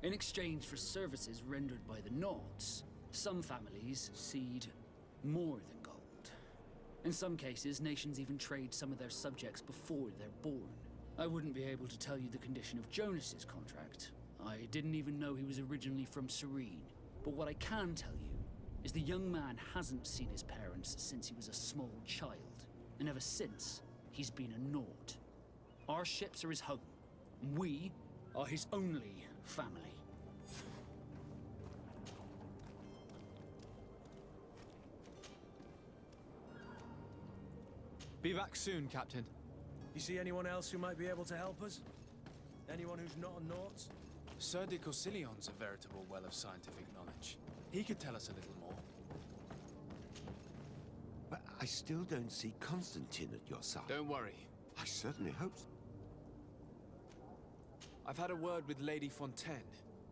In exchange for services rendered by the Nords, some families cede more than gold. In some cases, nations even trade some of their subjects before they're born. I wouldn't be able to tell you the condition of Jonas's contract. I didn't even know he was originally from Serene. But what I can tell you is the young man hasn't seen his parents since he was a small child. And ever since, he's been a Nord. Our ships are his home. We are his only family. Be back soon, Captain. You see anyone else who might be able to help us? Anyone who's not a Naut? Sir de Corsillion's a veritable well of scientific knowledge. He could tell us a little more. But I still don't see Constantine at your side. Don't worry. I certainly hope so. I've had a word with Lady Fontaine.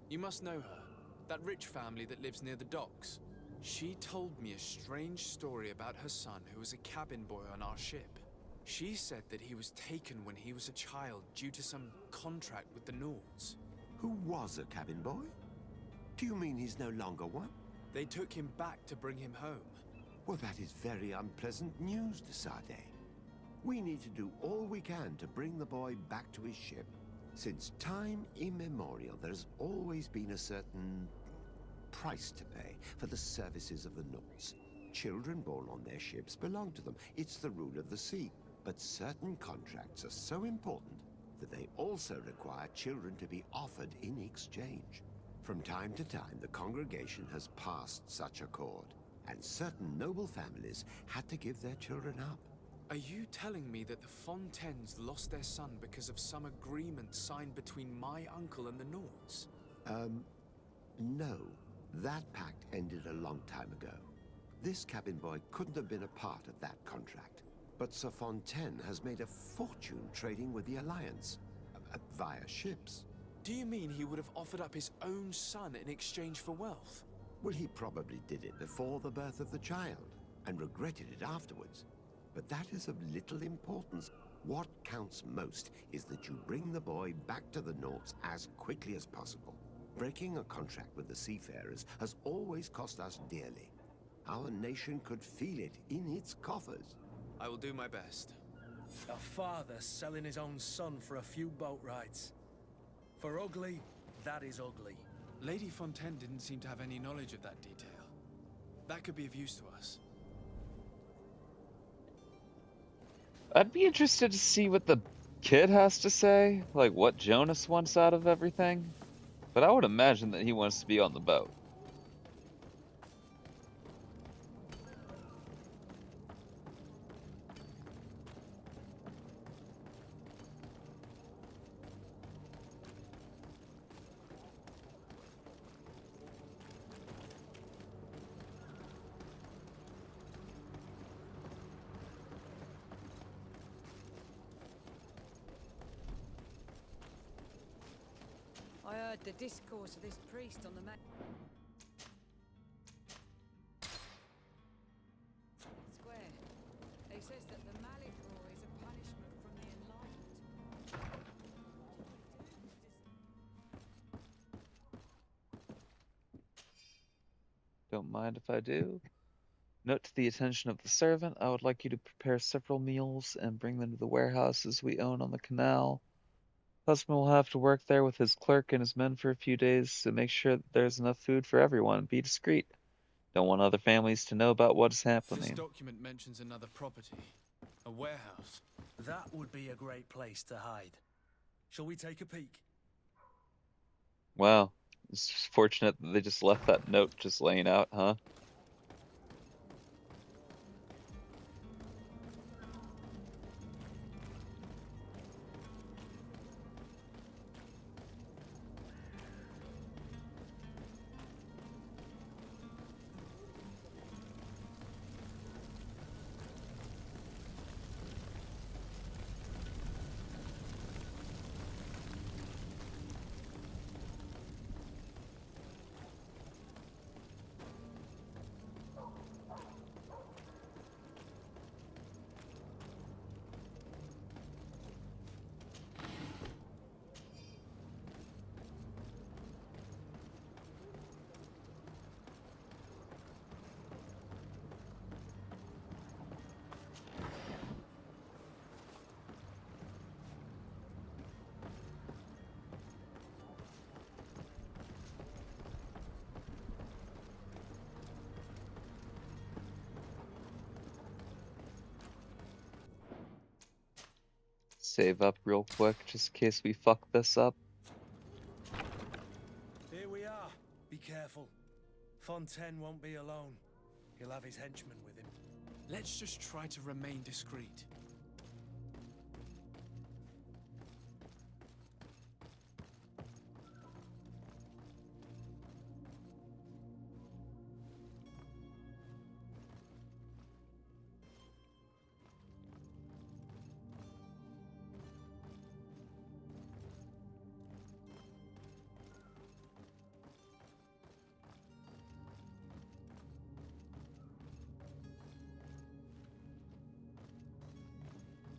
You must know her. That rich family that lives near the docks. She told me a strange story about her son who was a cabin boy on our ship. She said that he was taken when he was a child due to some contract with the Nords. Who was a cabin boy? Do you mean he's no longer one? They took him back to bring him home. Well, that is very unpleasant news, de Sade. We need to do all we can to bring the boy back to his ship. Since time immemorial, there's always been a certain price to pay for the services of the Nords. Children born on their ships belong to them. It's the rule of the sea. But certain contracts are so important that they also require children to be offered in exchange. From time to time, the congregation has passed such accord, and certain noble families had to give their children up. Are you telling me that the Fontaines lost their son because of some agreement signed between my uncle and the Nords? No. That pact ended a long time ago. This cabin boy couldn't have been a part of that contract. But Sir Fontaine has made a fortune trading with the Alliance, via ships. Do you mean he would have offered up his own son in exchange for wealth? Well, he probably did it before the birth of the child, and regretted it afterwards. But that is of little importance. What counts most is that you bring the boy back to the Nords as quickly as possible. Breaking a contract with the seafarers has always cost us dearly. Our nation could feel it in its coffers. I will do my best. A father selling his own son for a few boat rides. For ugly, that is ugly. Lady Fontaine didn't seem to have any knowledge of that detail. That could be of use to us. I'd be interested to see what the kid has to say, like what Jonas wants out of everything. But I would imagine that he wants to be on the boat. the discourse of this priest on the square. He says that the Malicor is a punishment from the Enlightened. Don't mind if I do. Note to the attention of the servant, I would like you to prepare several meals and bring them to the warehouses we own on the canal. Husband will have to work there with his clerk and his men for a few days to make sure that there's enough food for everyone. Be discreet. Don't want other families to know about what is This happening. document mentions another property. A warehouse. That would be a great place to hide. Shall we take a peek? Wow. It's just fortunate that they just left that note just laying out, huh? Save up real quick, just in case we fuck this up. Here we are. Be careful. Fontaine won't be alone. He'll have his henchmen with him. Let's just try to remain discreet.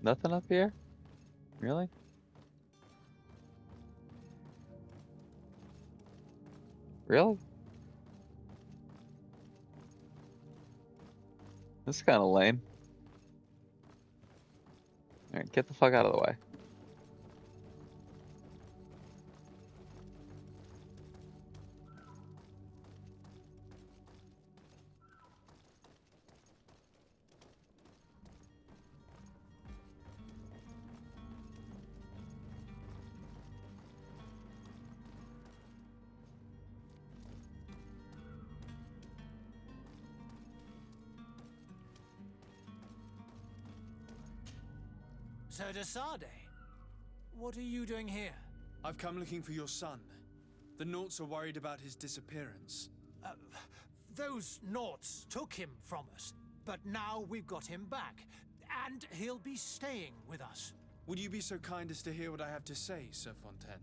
Nothing up here? Really? Really? This is kind of lame. Alright, get the fuck out of the way. So Desade, what are you doing here? I've come looking for your son. The Naughts are worried about his disappearance. Those Naughts took him from us, but now we've got him back, and he'll be staying with us. Would you be so kind as to hear what I have to say, Sir Fontaine?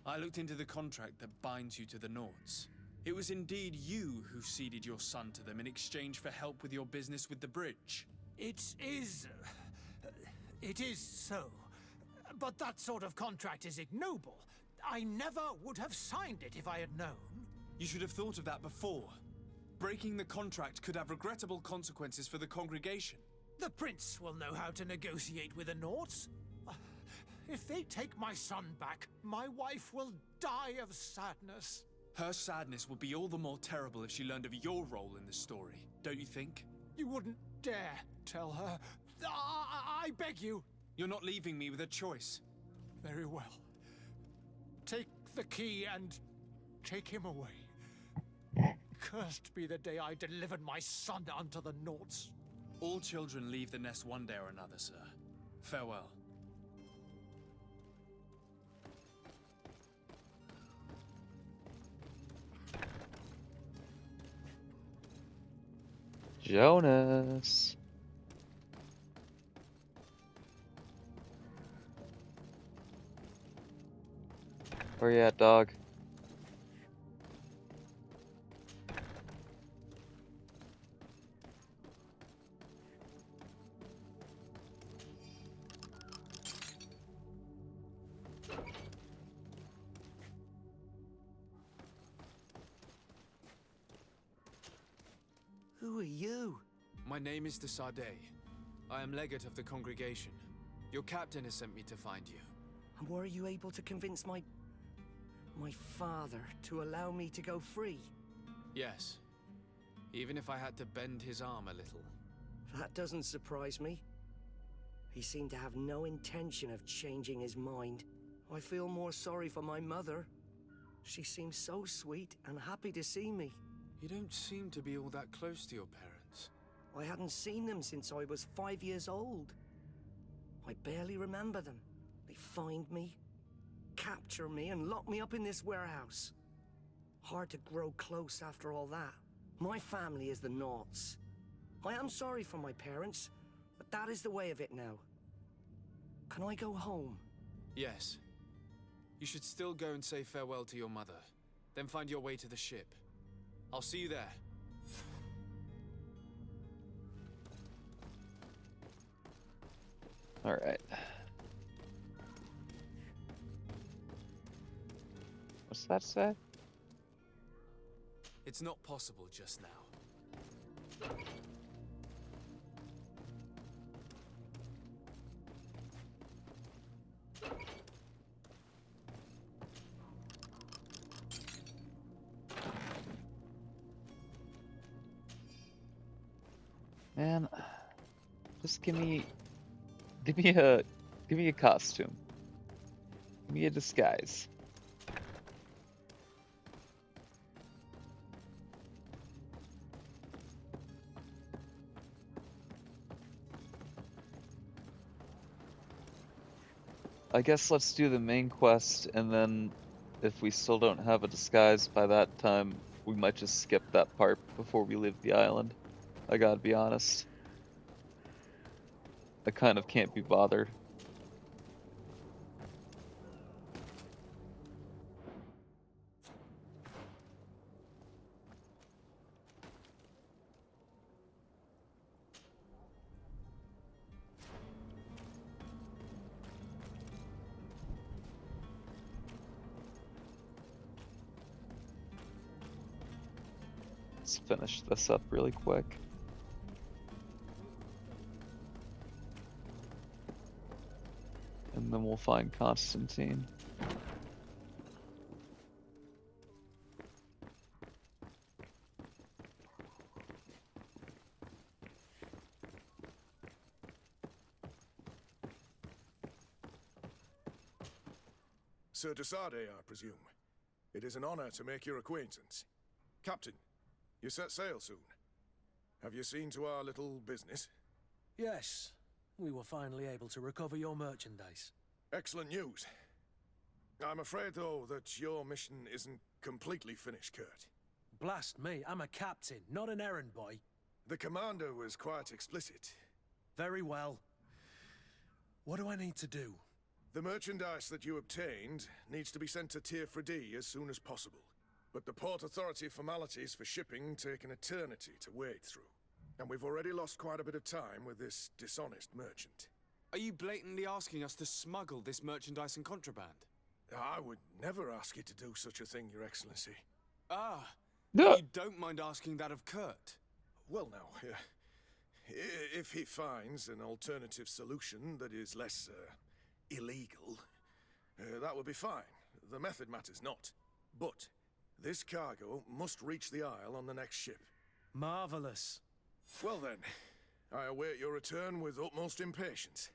I looked into the contract that binds you to the Naughts. It was indeed you who ceded your son to them in exchange for help with your business with the bridge. It is so. But that sort of contract is ignoble. I never would have signed it if I had known. You should have thought of that before. Breaking the contract could have regrettable consequences for the congregation. The prince will know how to negotiate with the Naughts. If they take my son back, my wife will die of sadness. Her sadness would be all the more terrible if she learned of your role in the story, don't you think? You wouldn't dare tell her. I beg you. You're not leaving me with a choice. Very well. Take the key and take him away. Cursed be the day I delivered my son unto the Naughts. All children leave the nest one day or another, sir. Farewell. Jonas. Where you at, dog? Who are you? My name is de Sardet. I am legate of the congregation. Your captain has sent me to find you. And were you able to convince my father to allow me to go free? Yes. Even if I had to bend his arm a little. That doesn't surprise me. He seemed to have no intention of changing his mind. I feel more sorry for my mother. She seems so sweet and happy to see me. You don't seem to be all that close to your parents. I hadn't seen them since I was 5 years old. I barely remember them. They find me, capture me, and lock me up in this warehouse. Hard to grow close after all that. My family is the Naughts. I am sorry for my parents, but that is the way of it now. Can I go home? Yes. You should still go and say farewell to your mother. Then find your way to the ship. I'll see you there. All right. What's that say? It's not possible just now. Man, just give me a costume. Give me a disguise. I guess let's do the main quest, and then if we still don't have a disguise by that time, we might just skip that part before we leave the island. I gotta be honest. I kind of can't be bothered. Let's finish this up really quick. And then we'll find Constantine. Sir de Sardet, I presume. It is an honor to make your acquaintance. Captain, you set sail soon. Have you seen to our little business? Yes. We were finally able to recover your merchandise. Excellent news. I'm afraid, though, that your mission isn't completely finished, Kurt. Blast me, I'm a captain, not an errand boy. The commander was quite explicit. Very well. What do I need to do? The merchandise that you obtained needs to be sent to Tier D as soon as possible. But the Port Authority formalities for shipping take an eternity to wade through. And we've already lost quite a bit of time with this dishonest merchant. Are you blatantly asking us to smuggle this merchandise and contraband? I would never ask you to do such a thing, Your Excellency. Ah, no. You don't mind asking that of Kurt? Well, now, if he finds an alternative solution that is less illegal, that would be fine. The method matters not. But this cargo must reach the Isle on the next ship. Marvelous. Well then, I await your return with utmost impatience.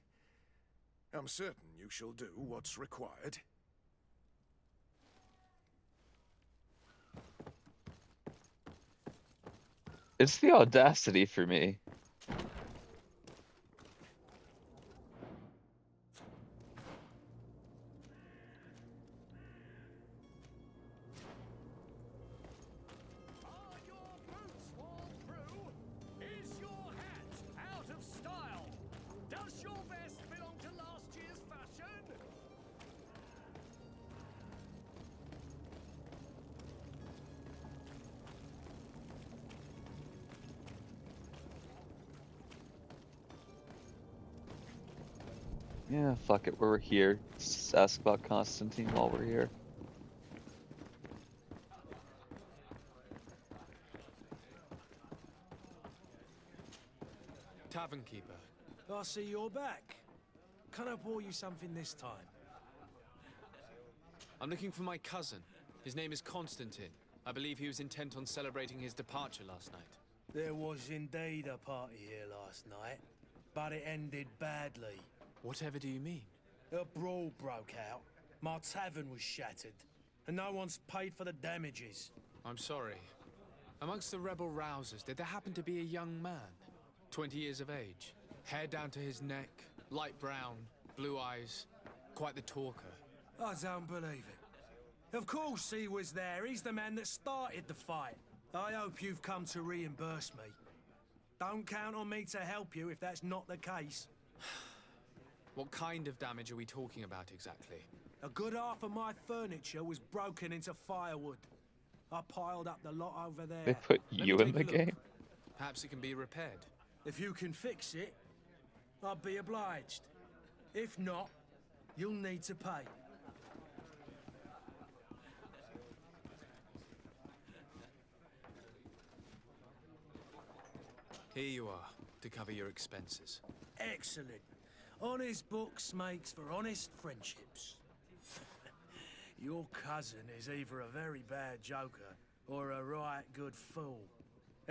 I'm certain you shall do what's required. It's the audacity for me. Yeah, fuck it, we're here. Just ask about Constantine while we're here. Tavern keeper. I see you're back. Can I pour you something this time? I'm looking for my cousin. His name is Constantine. I believe he was intent on celebrating his departure last night. There was indeed a party here last night, but it ended badly. Whatever do you mean? A brawl broke out. My tavern was shattered, and no one's paid for the damages. I'm sorry. Amongst the rebel rousers, did there happen to be a young man? 20 years of age, hair down to his neck, light brown, blue eyes, quite the talker. I don't believe it. Of course he was there. He's the man that started the fight. I hope you've come to reimburse me. Don't count on me to help you if that's not the case. What kind of damage are we talking about exactly? A good half of my furniture was broken into firewood. I piled up the lot over there. They put you in the game? Perhaps it can be repaired. If you can fix it, I'll be obliged. If not, you'll need to pay. Here you are, to cover your expenses. Excellent. Honest books makes for honest friendships. Your cousin is either a very bad joker or a right good fool.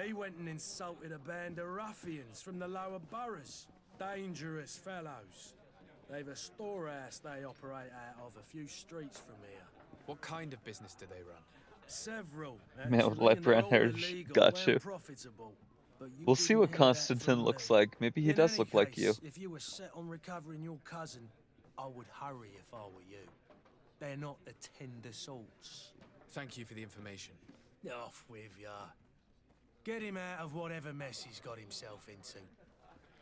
He went and insulted a band of ruffians from the lower boroughs. Dangerous fellows. They've a storehouse they operate out of a few streets from here. What kind of business do they run? Several. Man with light brown hair, got you. We'll see what Constantine looks like. Maybe he does look like you. If you were set on recovering your cousin, I would hurry if I were you. They're not the tender sorts. Thank you for the information. Off with ya. Get him out of whatever mess he's got himself into.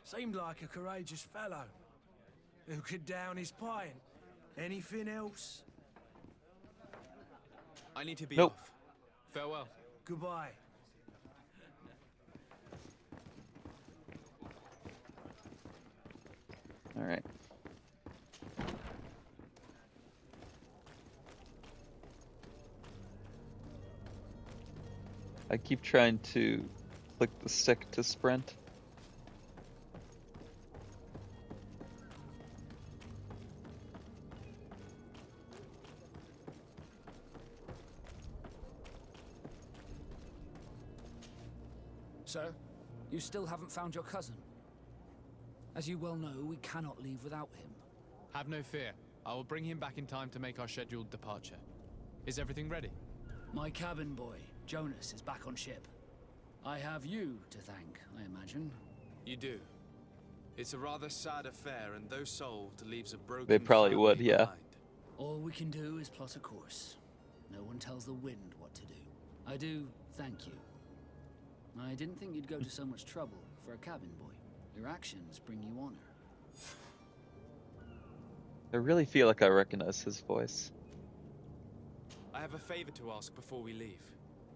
Seemed like a courageous fellow. Who could down his pint. Anything else? I need to be Nope. off. Farewell. Goodbye. Alright. I keep trying to click the stick to sprint. Sir, you still haven't found your cousin. As you well know, we cannot leave without him. Have no fear. I will bring him back in time to make our scheduled departure. Is everything ready? My cabin boy, Jonas, is back on ship. I have you to thank, I imagine. You do. It's a rather sad affair, and though solved, leaves a broken They probably family would, yeah. behind. All we can do is plot a course. No one tells the wind what to do. I do thank you. I didn't think you'd go to so much trouble for a cabin boy. Your actions bring you honor. I really feel like I recognize his voice. I have a favor to ask before we leave.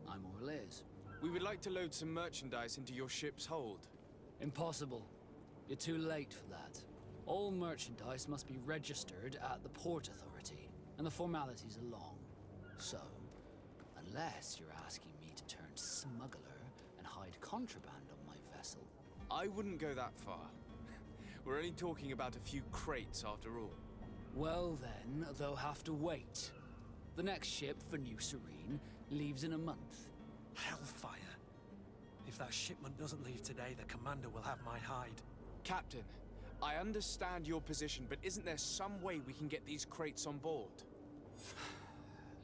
I'm all ears. We would like to load some merchandise into your ship's hold. Impossible. You're too late for that. All merchandise must be registered at the Port Authority, and the formalities are long. So, unless you're asking me to turn smuggler and hide contraband on my vessel. I wouldn't go that far. We're only talking about a few crates after all. Well then, they'll have to wait. The next ship for New Serene leaves in a month. Hellfire. If that shipment doesn't leave today, the commander will have my hide. Captain, I understand your position, but isn't there some way we can get these crates on board?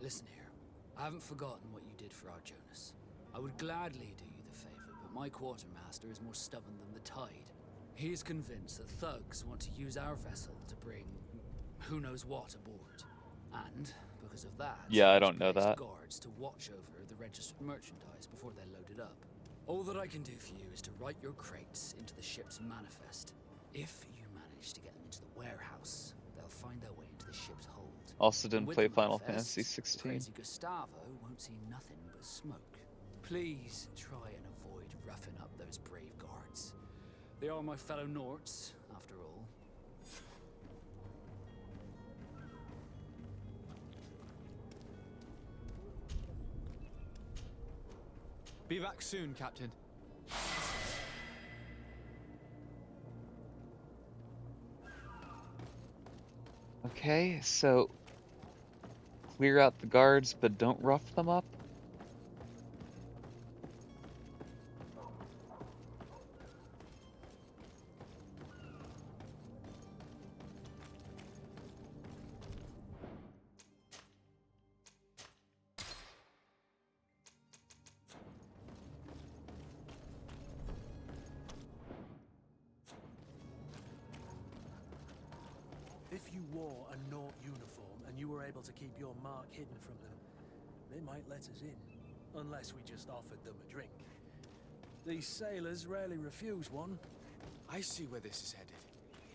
Listen here, I haven't forgotten what you did for our Jonas. I would gladly do you the favor, but my quartermaster is more stubborn than the tide. He is convinced that thugs want to use our vessel to bring who knows what aboard. And, because of that, Yeah, I don't know he's placed that. guards to watch over the registered merchandise before they're loaded up. All that I can do for you is to write your crates into the ship's manifest. If you manage to get them into the warehouse, they'll find their way into the ship's hold. Also And didn't with play the Final manifest, Fantasy the 16. crazy Gustavo won't see nothing but smoke. Please try and avoid roughing up those brave guards. They are my fellow Norts, after all. Be back soon, Captain. Okay, so clear out the guards, but don't rough them up. If you wore a Nort uniform and you were able to keep your mark hidden from them, they might let us in. Unless we just offered them a drink. These sailors rarely refuse one. I see where this is headed.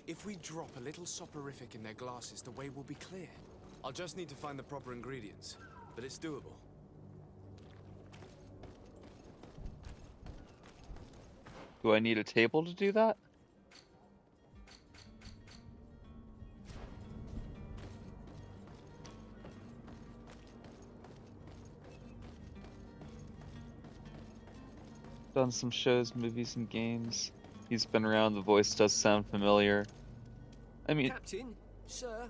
If we drop a little soporific in their glasses, the way will be clear. I'll just need to find the proper ingredients, but it's doable. Do I need a table to do that? Done some shows, movies, and games. He's been around, the voice does sound familiar. I mean, Captain, sir,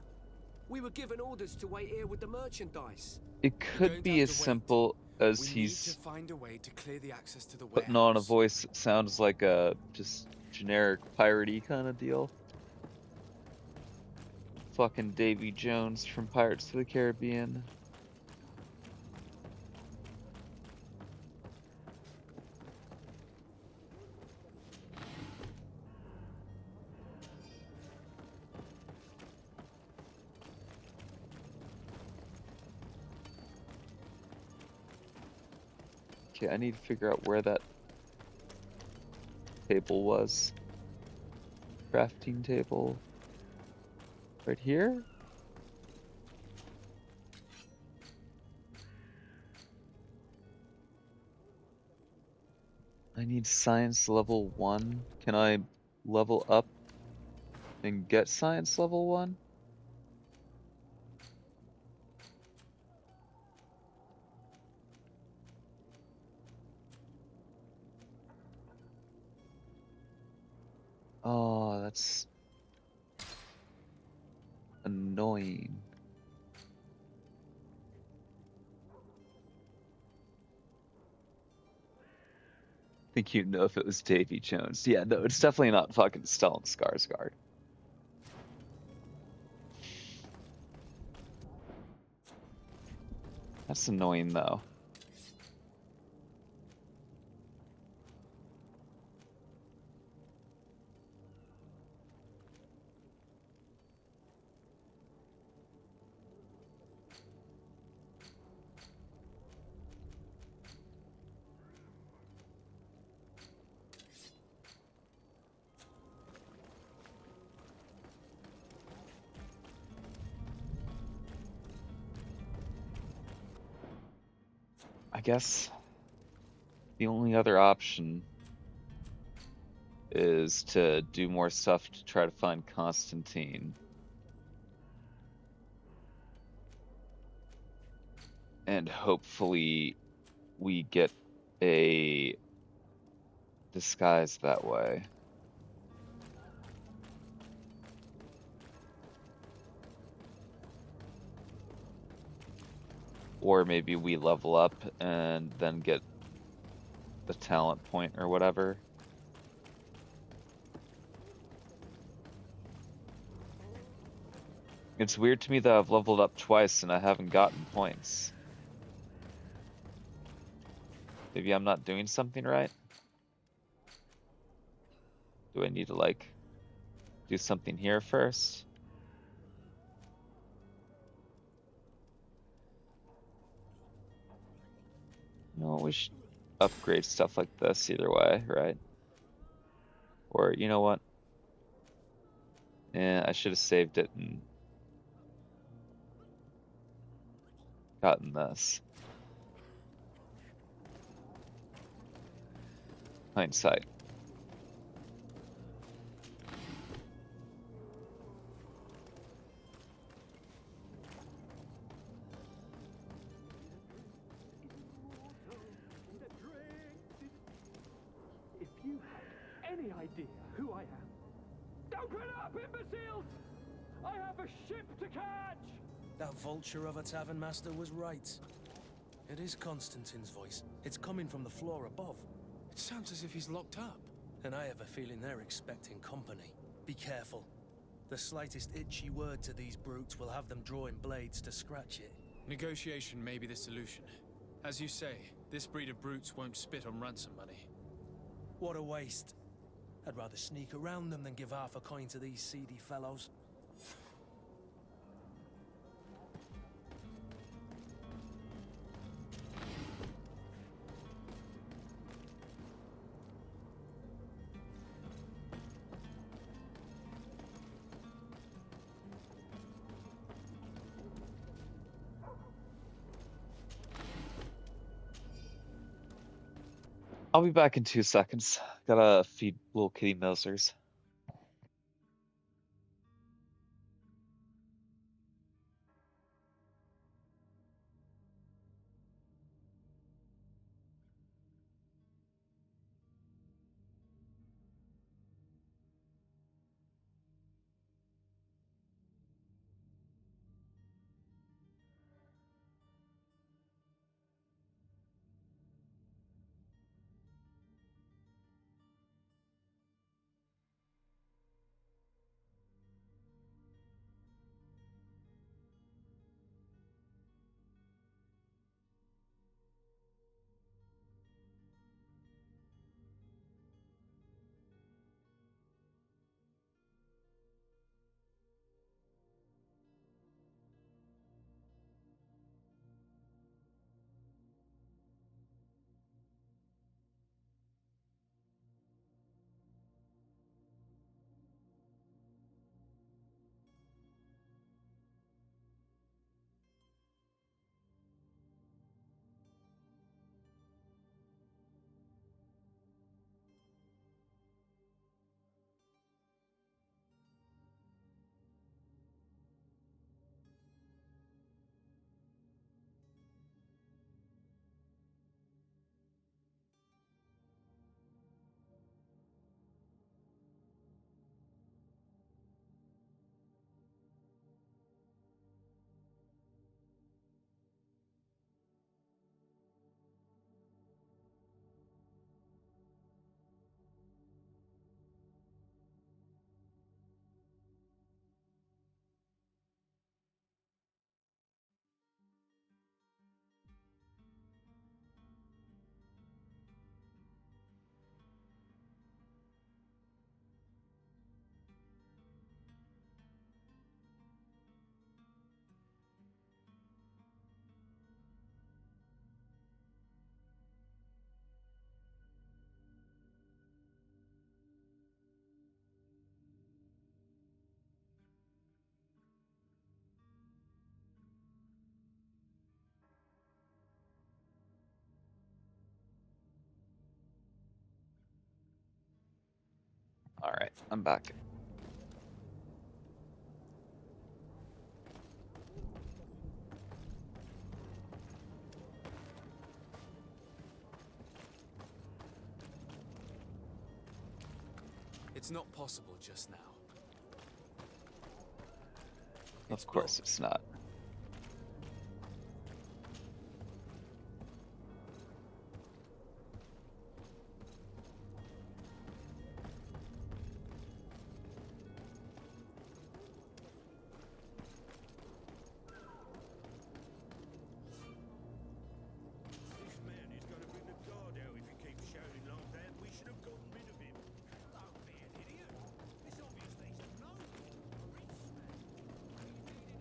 we were given orders to wait here with the merchandise. it could be as simple as We need to he's find a way to clear the access to the putting warehouse. on a voice that sounds like a just generic piratey kind of deal. Fucking Davy Jones from Pirates of the Caribbean. Okay, I need to figure out where that table was. Crafting table. Right here? I need science level 1. Can I level up and get science level 1? Oh, that's annoying. I think you'd know if it was Davy Jones. Yeah, no, it's definitely not fucking Stellan Skarsgård. That's annoying, though. I guess the only other option is to do more stuff to try to find Constantine. And hopefully we get a disguise that way. Or maybe we level up and then get the talent point or whatever. It's weird to me that I've leveled up twice and I haven't gotten points. Maybe I'm not doing something right? Do I need to, like, do something here first? No, we should upgrade stuff like this either way, right? Or, you know what? Yeah, I should have saved it and gotten this. Hindsight. idea who I am? Open up, imbeciles! I have a ship to catch! That vulture of a tavern master was right. It is Constantine's voice. It's coming from the floor above. It sounds as if he's locked up. And I have a feeling they're expecting company. Be careful. The slightest itchy word to these brutes will have them drawing blades to scratch it. Negotiation may be the solution. As you say, this breed of brutes won't spit on ransom money. What a waste. I'd rather sneak around them than give half a coin to these seedy fellows. I'll be back in 2 seconds. Gotta feed little kitty Mosers. Alright, I'm back. It's not possible just now. Of course it's not.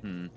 Hmm.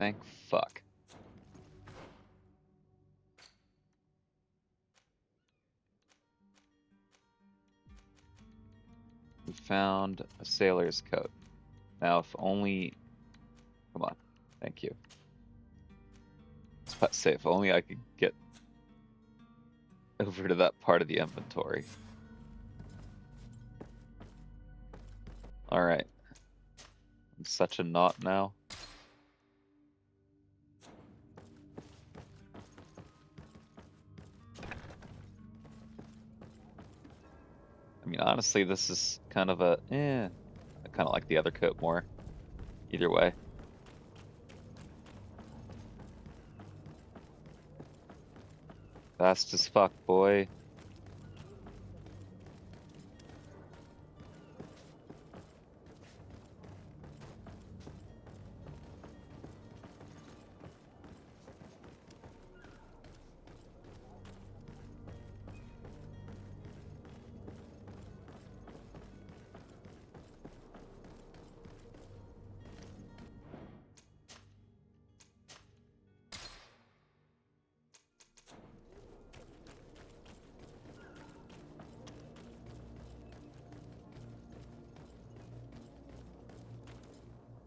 Thank fuck. We found a sailor's coat. Now, if only... Come on. Thank you. Let's say, if only I could get over to that part of the inventory. Alright. I'm such a knot now. I mean, honestly, this is kind of a, I kind of like the other coat more. Either way. Fast as fuck, boy.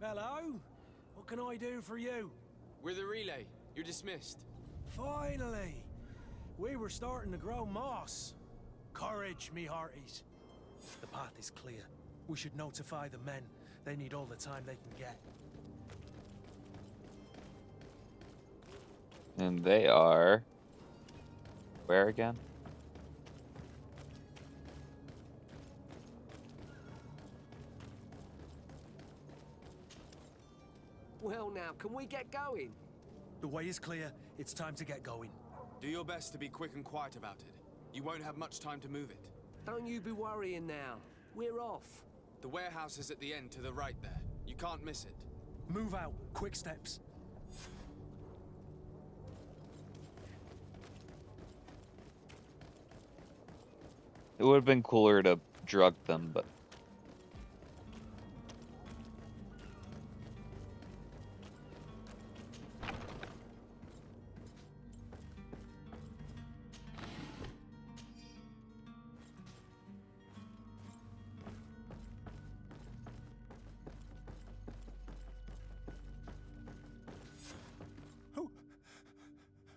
Hello? What can I do for you? We're the relay. You're dismissed. Finally! We were starting to grow moss. Courage, me hearties. The path is clear. We should notify the men. They need all the time they can get. And they are... Where again? Well now, can we get going? The way is clear. It's time to get going. Do your best to be quick and quiet about it. You won't have much time to move it. Don't you be worrying now. We're off. The warehouse is at the end to the right there. You can't miss it. Move out. Quick steps. It would have been cooler to drug them, but...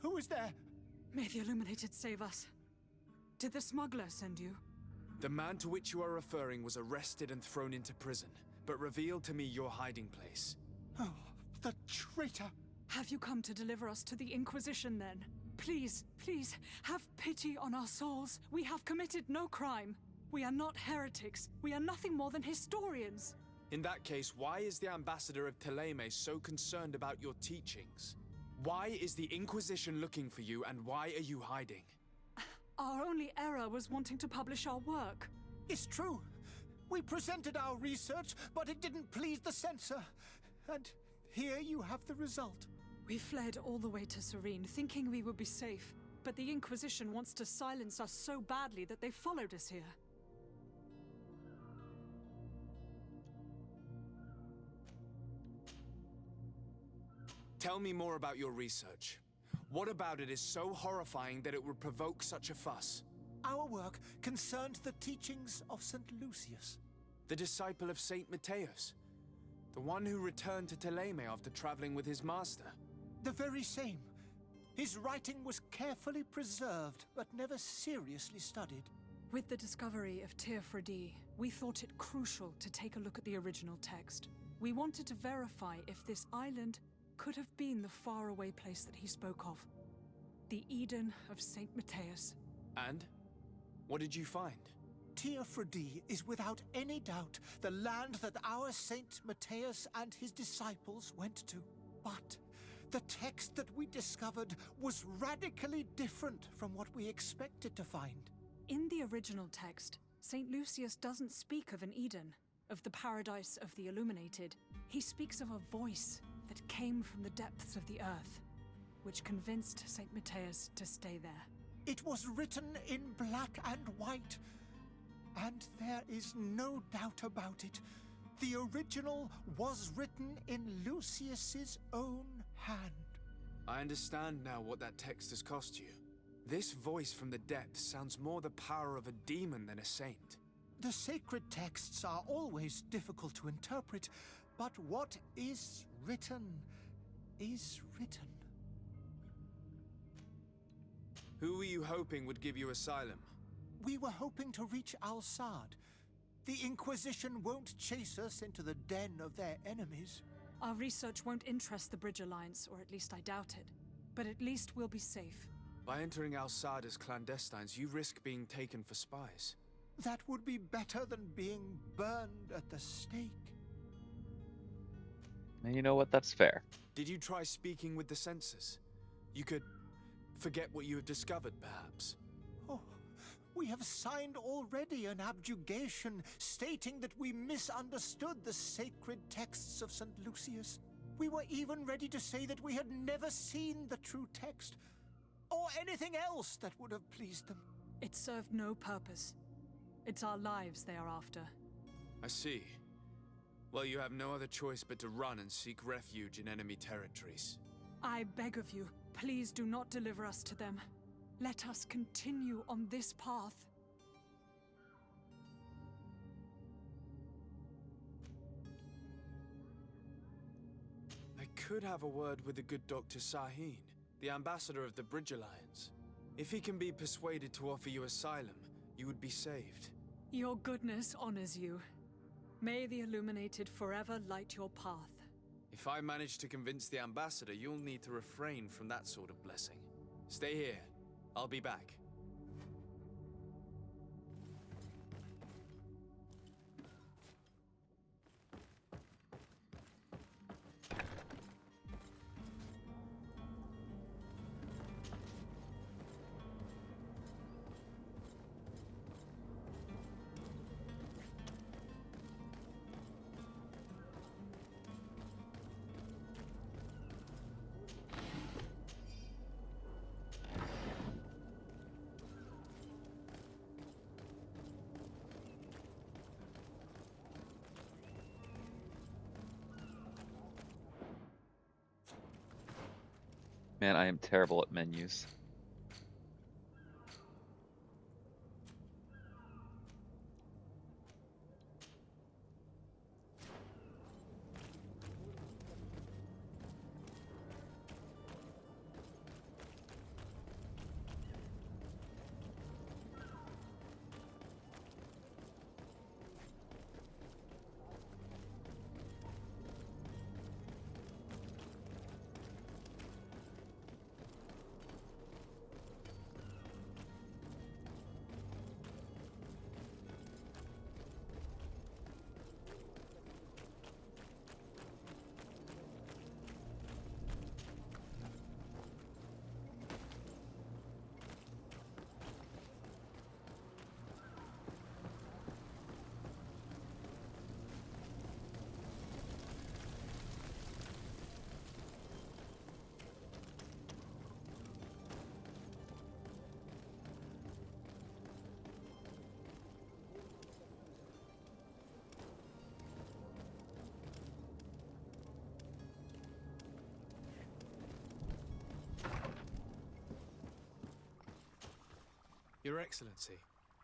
Who is there? May the Illuminated save us. Did the smuggler send you? The man to which you are referring was arrested and thrown into prison, but revealed to me your hiding place. Oh, the traitor! Have you come to deliver us to the Inquisition, then? Please, please, have pity on our souls. We have committed no crime. We are not heretics. We are nothing more than historians. In that case, why is the ambassador of Thélème so concerned about your teachings? Why is the Inquisition looking for you, and why are you hiding? Our only error was wanting to publish our work. It's true. We presented our research, but it didn't please the censor. And here you have the result. We fled all the way to Serene, thinking we would be safe. But the Inquisition wants to silence us so badly that they followed us here. Tell me more about your research. What about it is so horrifying that it would provoke such a fuss? Our work concerned the teachings of St. Lucius. The disciple of Saint Matthias. The one who returned to Thélème after traveling with his master. The very same. His writing was carefully preserved, but never seriously studied. With the discovery of Teofredi, we thought it crucial to take a look at the original text. We wanted to verify if this island could have been the faraway place that he spoke of. The Eden of Saint Matthias. And? What did you find? Teofredi is without any doubt the land that our Saint Matthias and his disciples went to. But the text that we discovered was radically different from what we expected to find. In the original text, Saint Lucius doesn't speak of an Eden, of the paradise of the Illuminated. He speaks of a voice that came from the depths of the earth, which convinced Saint Matthias to stay there. It was written in black and white, and there is no doubt about it. The original was written in Lucius's own hand. I understand now what that text has cost you. This voice from the depths sounds more the power of a demon than a saint. The sacred texts are always difficult to interpret, but what is written is written. Who were you hoping would give you asylum? We were hoping to reach Al-Sad. The Inquisition won't chase us into the den of their enemies. Our research won't interest the Bridge Alliance, or at least I doubt it. But at least we'll be safe. By entering Al-Sad as clandestines, you risk being taken for spies. That would be better than being burned at the stake. And you know what? That's fair. Did you try speaking with the censors? You could forget what you had discovered, perhaps. Oh, we have signed already an abjugation stating that we misunderstood the sacred texts of St. Lucius. We were even ready to say that we had never seen the true text, or anything else that would have pleased them. It served no purpose. It's our lives they are after. I see. Well, you have no other choice but to run and seek refuge in enemy territories. I beg of you, please do not deliver us to them. Let us continue on this path. I could have a word with the good Dr. Sahin, the ambassador of the Bridge Alliance. If he can be persuaded to offer you asylum, you would be saved. Your goodness honors you. May the Illuminated forever light your path. If I manage to convince the ambassador, you'll need to refrain from that sort of blessing. Stay here. I'll be back. Man, I am terrible at menus. Your Excellency.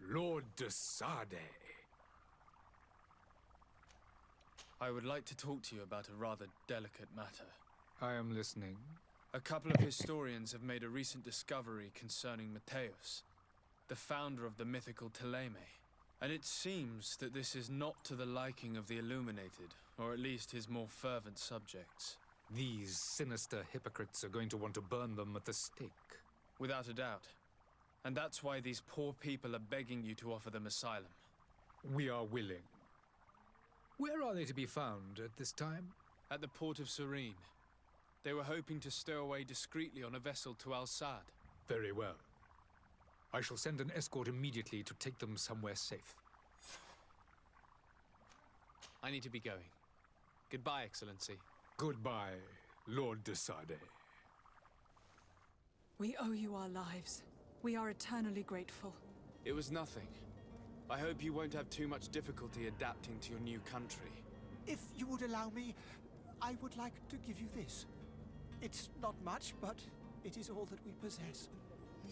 Lord de Sade. I would like to talk to you about a rather delicate matter. I am listening. A couple of historians have made a recent discovery concerning Mateus, the founder of the mythical Teleme. And it seems that this is not to the liking of the Illuminated, or at least his more fervent subjects. These sinister hypocrites are going to want to burn them at the stake. Without a doubt. And that's why these poor people are begging you to offer them asylum. We are willing. Where are they to be found at this time? At the port of Serene. They were hoping to stow away discreetly on a vessel to Al-Sad. Very well. I shall send an escort immediately to take them somewhere safe. I need to be going. Goodbye, Excellency. Goodbye, Lord de Sade. We owe you our lives. We are eternally grateful. It was nothing. I hope you won't have too much difficulty adapting to your new country. If you would allow me, I would like to give you this. It's not much, but it is all that we possess.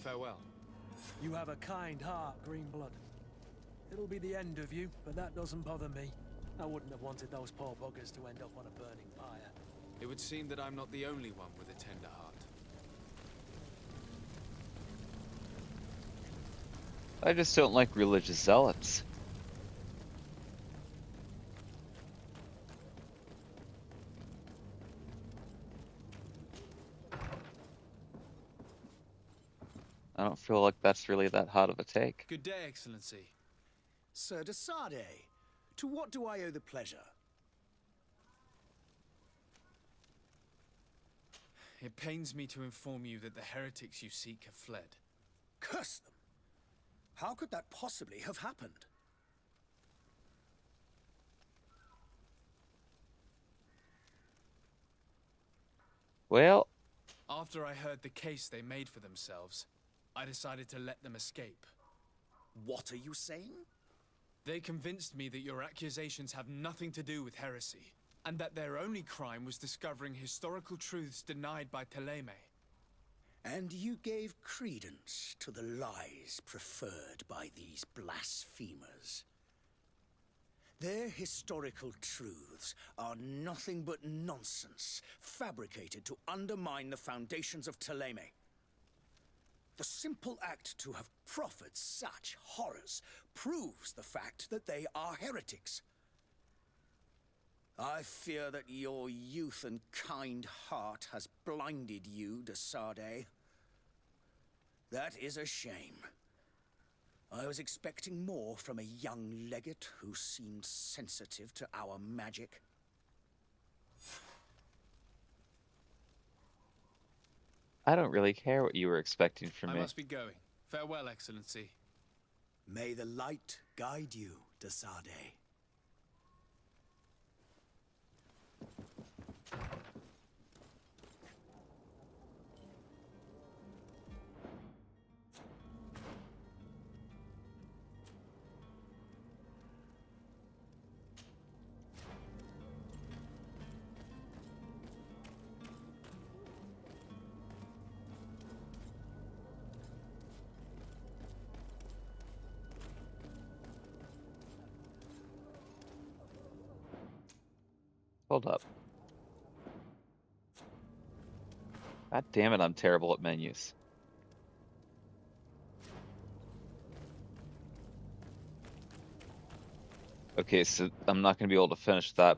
Farewell. You have a kind heart, Greenblood. It'll be the end of you, but that doesn't bother me. I wouldn't have wanted those poor buggers to end up on a burning pyre. It would seem that I'm not the only one with a tender heart. I just don't like religious zealots. I don't feel like that's really that hot of a take. Good day, Excellency. Sir de Sardet, to what do I owe the pleasure? It pains me to inform you that the heretics you seek have fled. Curse them! How could that possibly have happened? Well, After I heard the case they made for themselves, I decided to let them escape. What are you saying? They convinced me that your accusations have nothing to do with heresy, and that their only crime was discovering historical truths denied by Thélème. And you gave credence to the lies preferred by these blasphemers. Their historical truths are nothing but nonsense, fabricated to undermine the foundations of Thélème. The simple act to have proffered such horrors proves the fact that they are heretics. I fear that your youth and kind heart has blinded you, de Sardet. That is a shame. I was expecting more from a young legate who seemed sensitive to our magic. I don't really care what you were expecting from me. I must be going. Farewell, Excellency. May the light guide you, de Sardet. Hold up. God damn it, I'm terrible at menus. Okay, so I'm not going to be able to finish that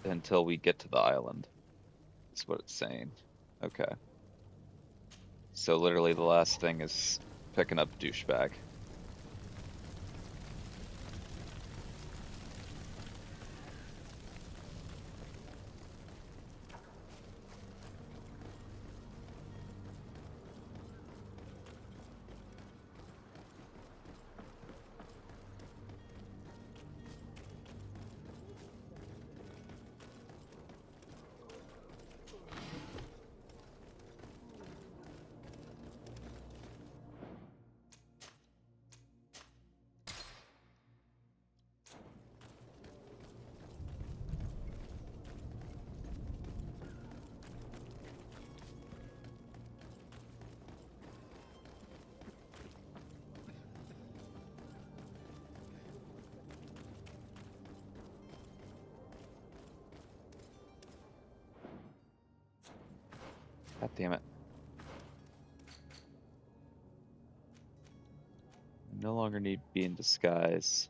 until we get to the island. That's what it's saying. Okay. So literally the last thing is picking up douchebag. God damn it. I no longer need to be in disguise.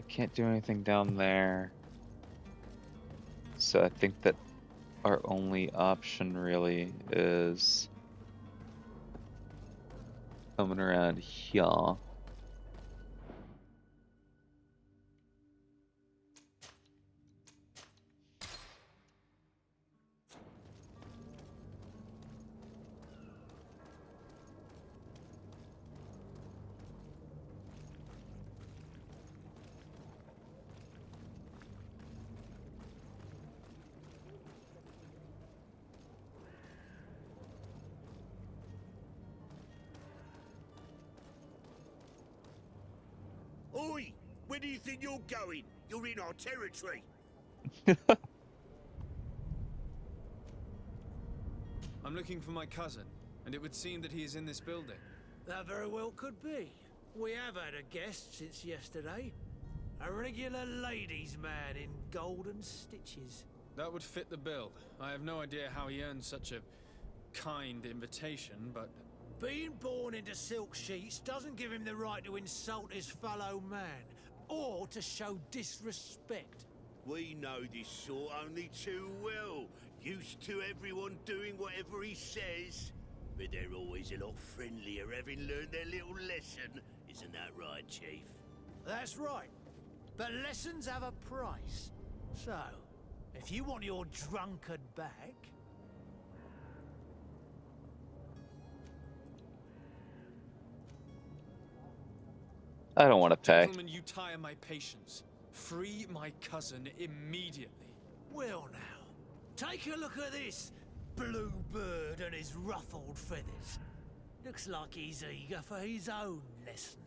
Can't do anything down there. So I think that our only option really is coming around here. Where do you think you're going? You're in our territory. I'm looking for my cousin, and it would seem that he is in this building. That very well could be. We have had a guest since yesterday. A regular ladies' man in golden stitches. That would fit the bill. I have no idea how he earned such a kind invitation, but... Being born into silk sheets doesn't give him the right to insult his fellow man, or to show disrespect. We know this sort only too well. Used to everyone doing whatever he says. But they're always a lot friendlier having learned their little lesson. Isn't that right, Chief? That's right. But lessons have a price. So, if you want your drunkard back... I don't want to pay. Gentlemen, you tire my patience. Free my cousin immediately. Well now, take a look at this blue bird and his ruffled feathers. Looks like he's eager for his own lesson.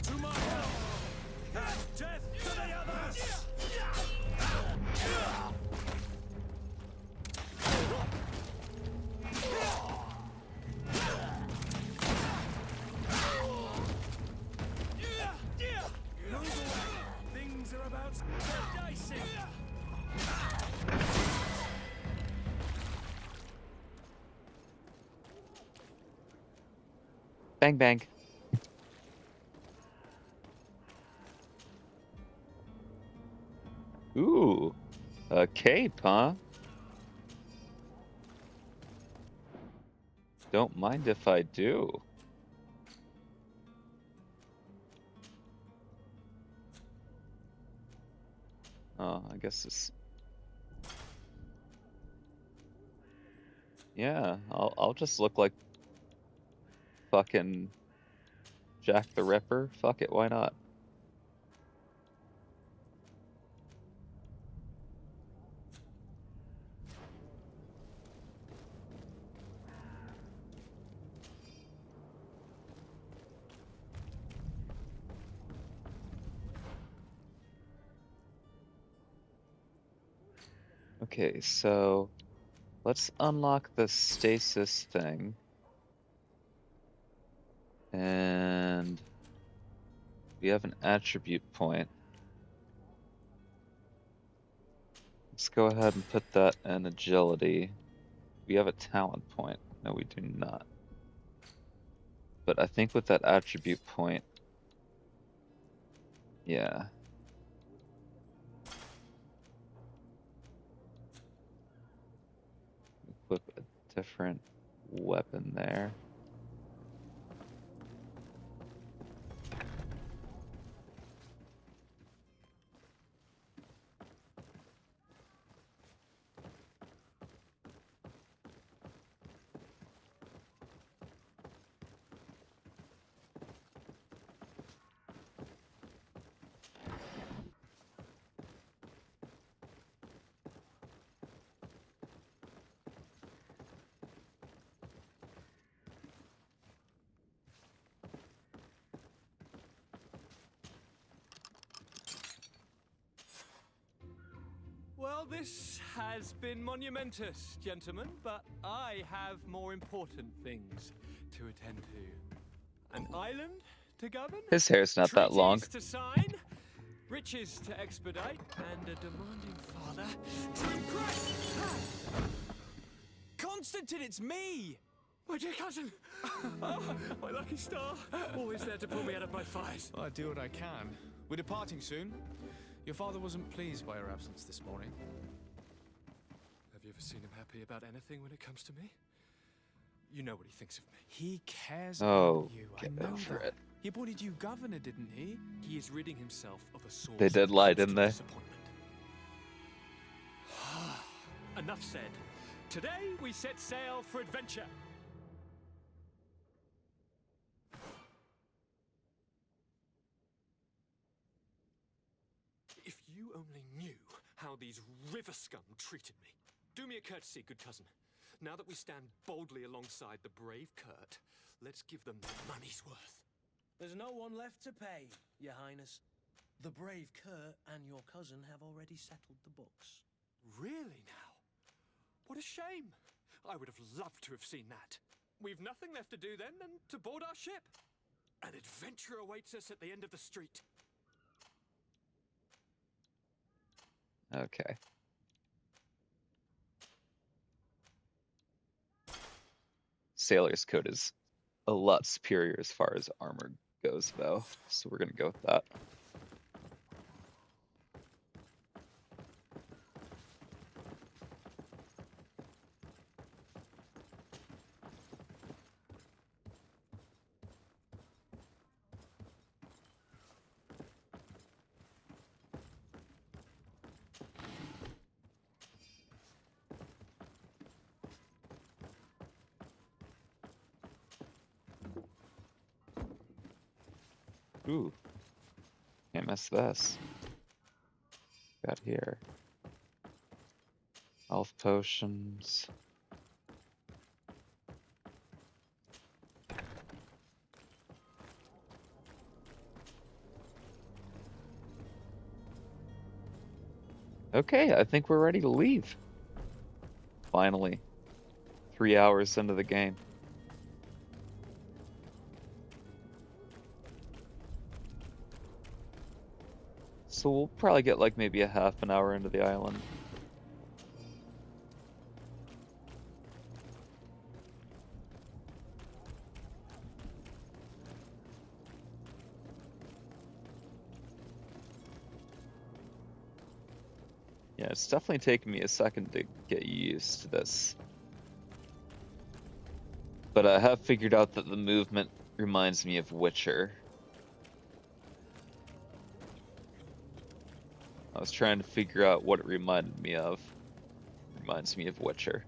To my help! And death to the others! Things are about to get dicey! Bang, bang. Ooh, a cape, huh? Don't mind if I do. Oh, I guess this... Yeah, I'll just look like fucking Jack the Ripper. Fuck it, why not? Okay, so let's unlock the stasis thing. And we have an attribute point. Let's go ahead and put that in agility. We have a talent point. No, we do not. But I think with that attribute point, yeah. Equip a different weapon there. Well, this has been monumentous, gentlemen, but I have more important things to attend to. An island to govern? His hair's not that long. Treaties to sign? Riches to expedite? And a demanding father to impress? Constantine, it's me! My dear cousin! Oh, my lucky star! Always there to pull me out of my fires. I do what I can. We're departing soon. Your father wasn't pleased by your absence this morning. Have you ever seen him happy about anything when it comes to me? You know what he thinks of me. He cares Oh, about you. I get know over that. it. He appointed you governor, didn't he? He is ridding himself of a source They did lie, didn't they? disappointment. Enough said. Today we set sail for adventure. If you only knew how these river scum treated me. Do me a courtesy, good cousin. Now that we stand boldly alongside the brave Kurt, let's give them their money's worth. There's no one left to pay, Your Highness. The brave Kurt and your cousin have already settled the books. Really now? What a shame. I would have loved to have seen that. We've nothing left to do then than to board our ship. An adventure awaits us at the end of the street. Okay. Sailor's coat is a lot superior as far as armor goes, though, so we're gonna go with that. Ooh. Can't miss this. Got here. Health potions. Okay, I think we're ready to leave. Finally. 3 hours into the game. So we'll probably get like maybe a half an hour into the island. Yeah, it's definitely taken me a second to get used to this. But I have figured out that the movement reminds me of Witcher. I was trying to figure out what it reminded me of. It reminds me of Witcher.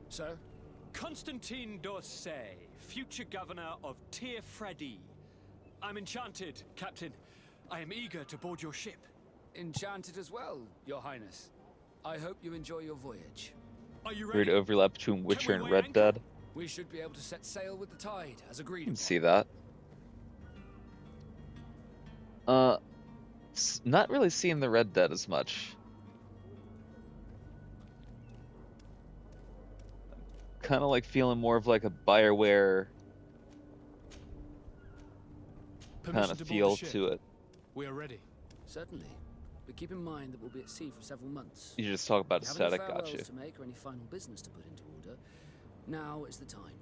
Sir? Constantine d'Orsay, future governor of Tir Fredi. I'm enchanted, Captain. I am eager to board your ship. Enchanted as well, Your Highness. I hope you enjoy your voyage. Are you Weird overlap between Witcher and Red Dead. We should be able to set sail with the tide, as agreed. You can see that. Not really seeing the Red Dead as much. Kind of like feeling more of like a BioWare kind of feel to it. We are ready. Certainly. But keep in mind that we'll be at sea for several months. You just talk about If you static, have any got you. farewells to make or any final business to put into order, now is the time.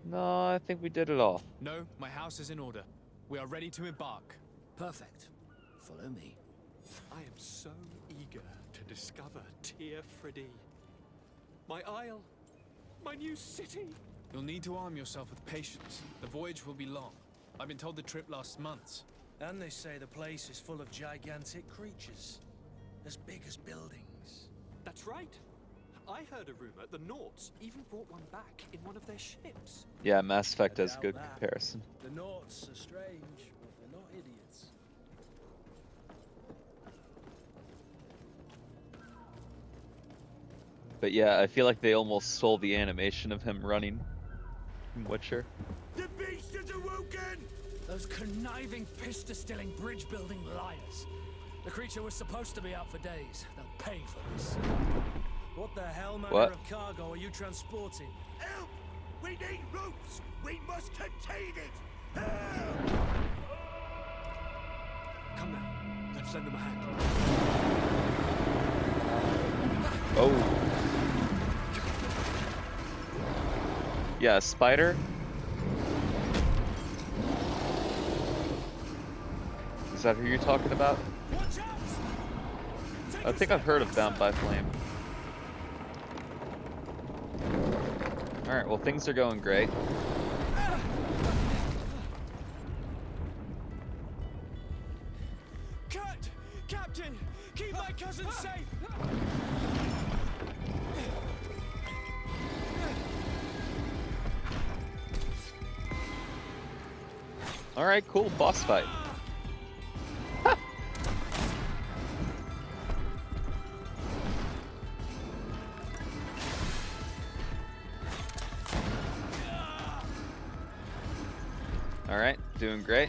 No, I think we did it all. No, my house is in order. We are ready to embark. Perfect. Follow me. I am so eager to discover Tir Fredi. My isle. My new city. You'll need to arm yourself with patience. The voyage will be long. I've been told the trip lasts months. And they say the place is full of gigantic creatures, as big as buildings. That's right. I heard a rumor the Nauts even brought one back in one of their ships. Yeah, Mass Effect I has a doubt good that. comparison. The Nauts are strange, but they're not idiots. But yeah, I feel like they almost stole the animation of him running from Witcher. The beast is awoken! Those conniving, pista-stealing, bridge-building liars. The creature was supposed to be out for days. They'll pay for this. What the hell manner What? of cargo are you transporting? Help! We need ropes! We must contain it! Help! Come now. Let's lend them a hand. Oh. Yeah, spider. Is that who you're talking about? I think I've heard of Bound by Flame. Alright, well things are going great. Kurt! Captain! Keep my cousin safe! Alright, cool. Boss fight. Alright, doing great.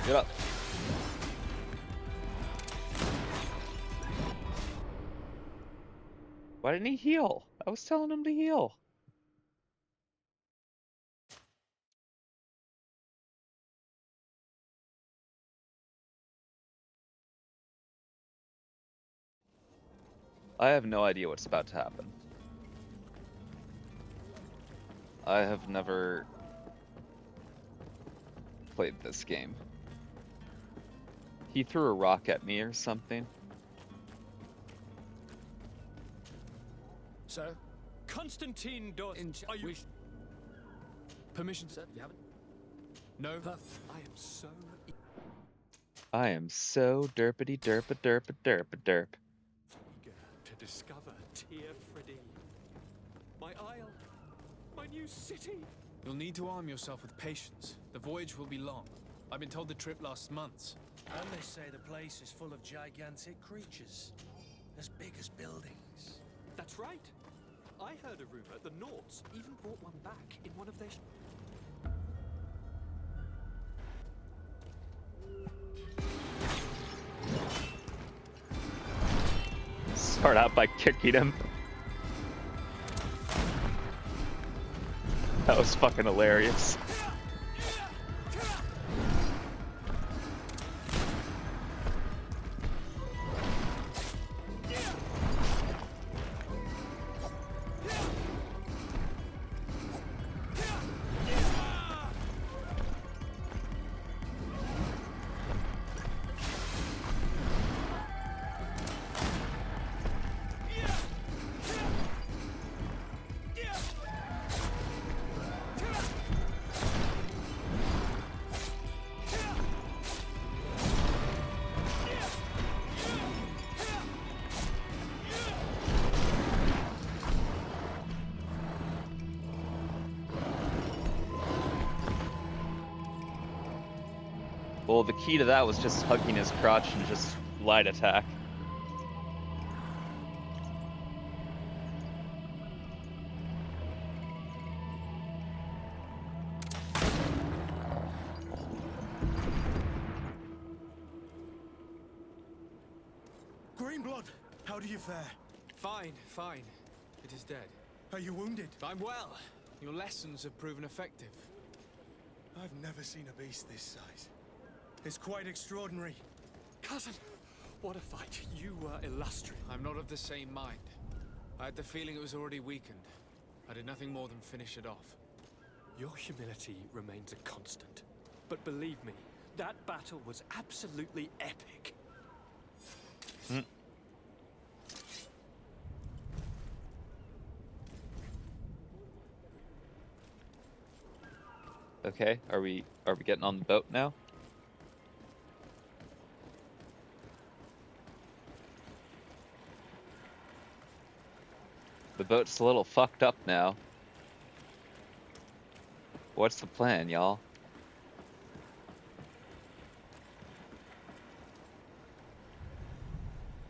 Get up. Why didn't he heal? I was telling him to heal. I have no idea what's about to happen. I have never played this game. He threw a rock at me or something. Sir? Constantine does... Are you... Permission, sir? You haven't? No? I am so... I am so derpity derpa derpa derpa derp. eager to discover Tear Freddy. My isle. My new city. You'll need to arm yourself with patience. The voyage will be long. I've been told the trip lasts months. And they say the place is full of gigantic creatures. As big as buildings. That's right. I heard a rumor the Nords even brought one back in one of their... Start out by kicking him. That was fucking hilarious. Well, the key to that was just hugging his crotch and just light attack. Greenblood, how do you fare? Fine, fine. It is dead. Are you wounded? I'm well. Your lessons have proven effective. I've never seen a beast this size. It's quite extraordinary. Cousin, what a fight. You were illustrious. I'm not of the same mind. I had the feeling it was already weakened. I did nothing more than finish it off. Your humility remains a constant. But believe me, that battle was absolutely epic. Okay, are we getting on the boat now? The boat's a little fucked up now. What's the plan, y'all?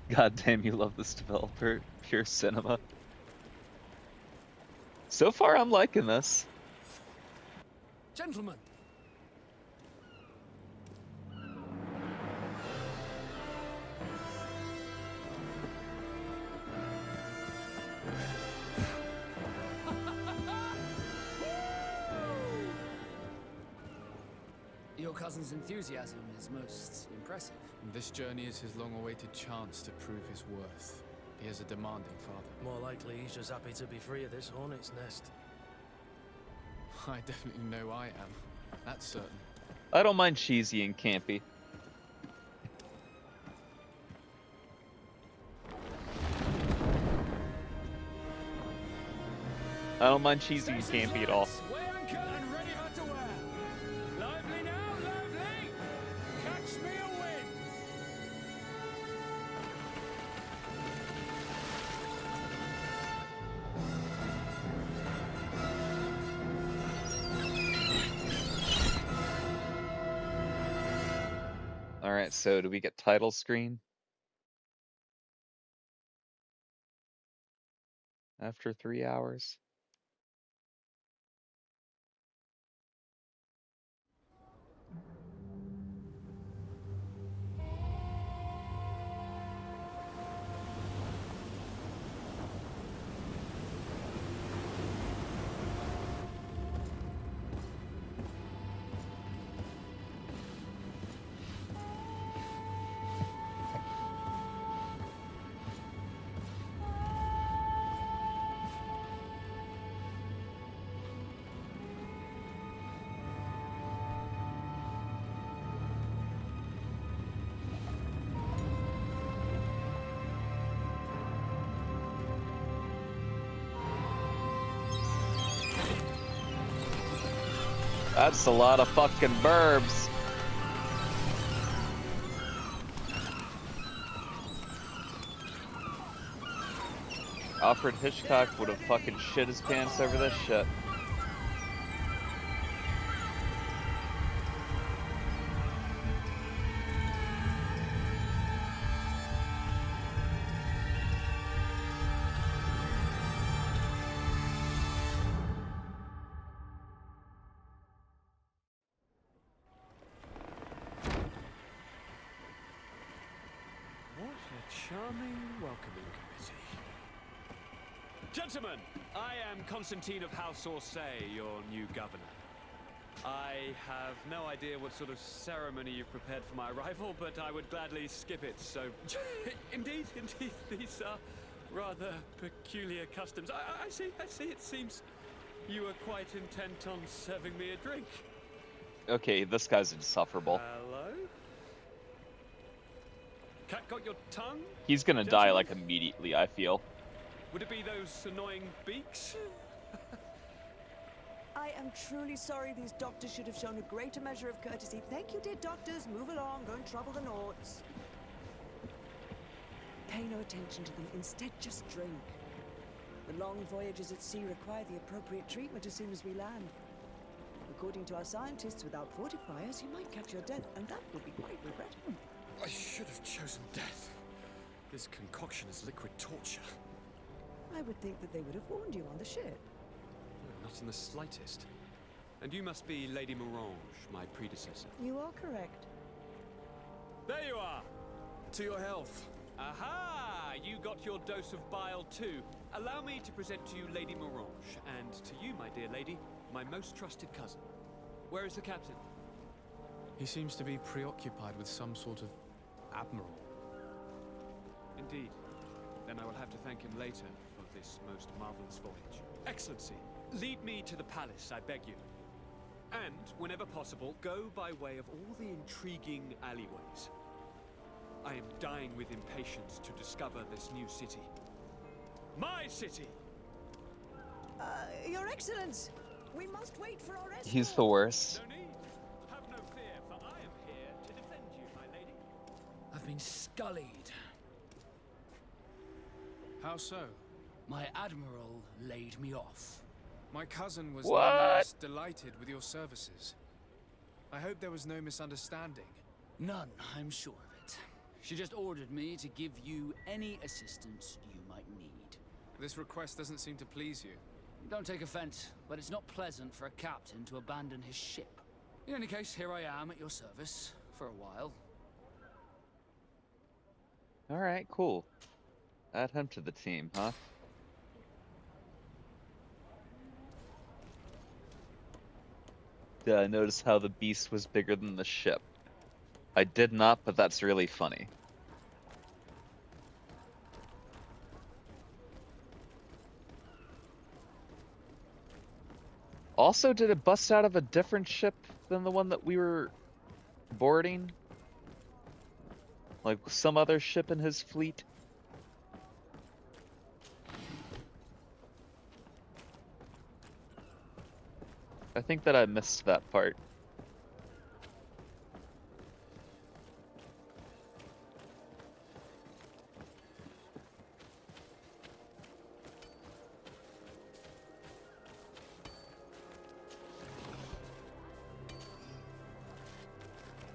God damn, you love this developer. Pure cinema. So far, I'm liking this. Gentlemen. Your cousin's enthusiasm is most impressive. This journey is his long-awaited chance to prove his worth. He is a demanding father. More likely he's just happy to be free of this hornet's nest. I definitely know I am. That's certain. I don't mind cheesy and campy. don't mind cheesy and campy at all. Weigh anchor and ready her to wear. Lively now, lively! Catch me a wind! Alright, so do we get title screen? After 3 hours? That's a lot of fucking burbs. Alfred Hitchcock would have fucking shit his pants over this shit. What a charming welcoming committee. Gentlemen, I am Constantine of House Orsay, your new governor. I have no idea what sort of ceremony you've prepared for my arrival, but I would gladly skip it, so... Indeed, these are rather peculiar customs. I see, it seems you are quite intent on serving me a drink. Okay, this guy's insufferable. Hello? Cat got your tongue? He's gonna die, like, immediately, I feel. Would it be those annoying beaks? I am truly sorry. These doctors should have shown a greater measure of courtesy. Thank you, dear doctors. Move along. Don't trouble the Nords. Pay no attention to them. Instead, just drink. The long voyages at sea require the appropriate treatment as soon as we land. According to our scientists, without fortifiers, you might catch your death, and that would be quite regrettable. I should have chosen death. This concoction is liquid torture. I would think that they would have warned you on the ship. Not in the slightest. And you must be Lady Morange, my predecessor. You are correct. There you are! To your health. Aha! You got your dose of bile too. Allow me to present to you Lady Morange, and to you, my dear lady, my most trusted cousin. Where is the captain? He seems to be preoccupied with some sort of admiral. Indeed. Then I will have to thank him later for this most marvelous voyage. Excellency, lead me to the palace, I beg you. And, whenever possible, go by way of all the intriguing alleyways. I am dying with impatience to discover this new city. My city! Your Excellence! We must wait for our escort. He's the worst. No need. Have no fear, for I am here to defend you, my lady. I've been scullied. How so? My admiral laid me off. My cousin was What? nonetheless delighted with your services. I hope there was no misunderstanding. None, I'm sure of it. She just ordered me to give you any assistance you might need. This request doesn't seem to please you. Don't take offense, but it's not pleasant for a captain to abandon his ship. In any case, here I am at your service for a while. Alright, cool. Add him to the team, huh? Did I notice how the beast was bigger than the ship? I did not, but that's really funny. Also, did it bust out of a different ship than the one that we were boarding? Like some other ship in his fleet? I think that I missed that part.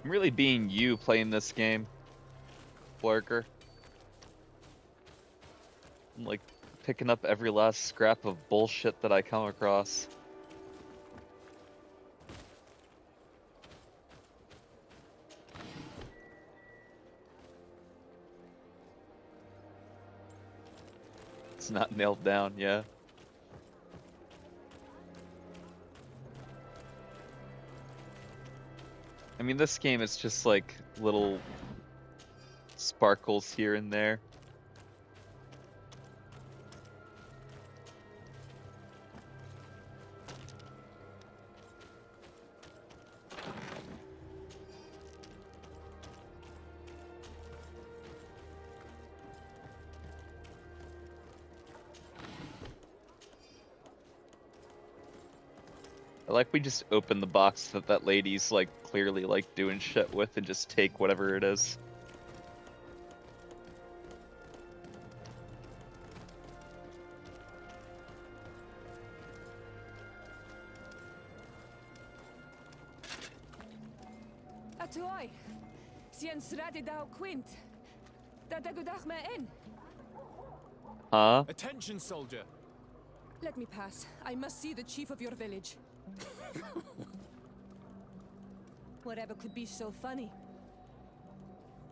I'm really being you playing this game, Lurker. I'm like picking up every last scrap of bullshit that I come across. It's not nailed down, yeah. I mean, this game is just like little sparkles here and there. I like we just open the box that lady's like clearly like doing shit with and just take whatever it is. Atoy, sien sradi dau quint. Dadagudach me in. Huh? Attention, soldier. Let me pass. I must see the chief of your village. Whatever could be so funny.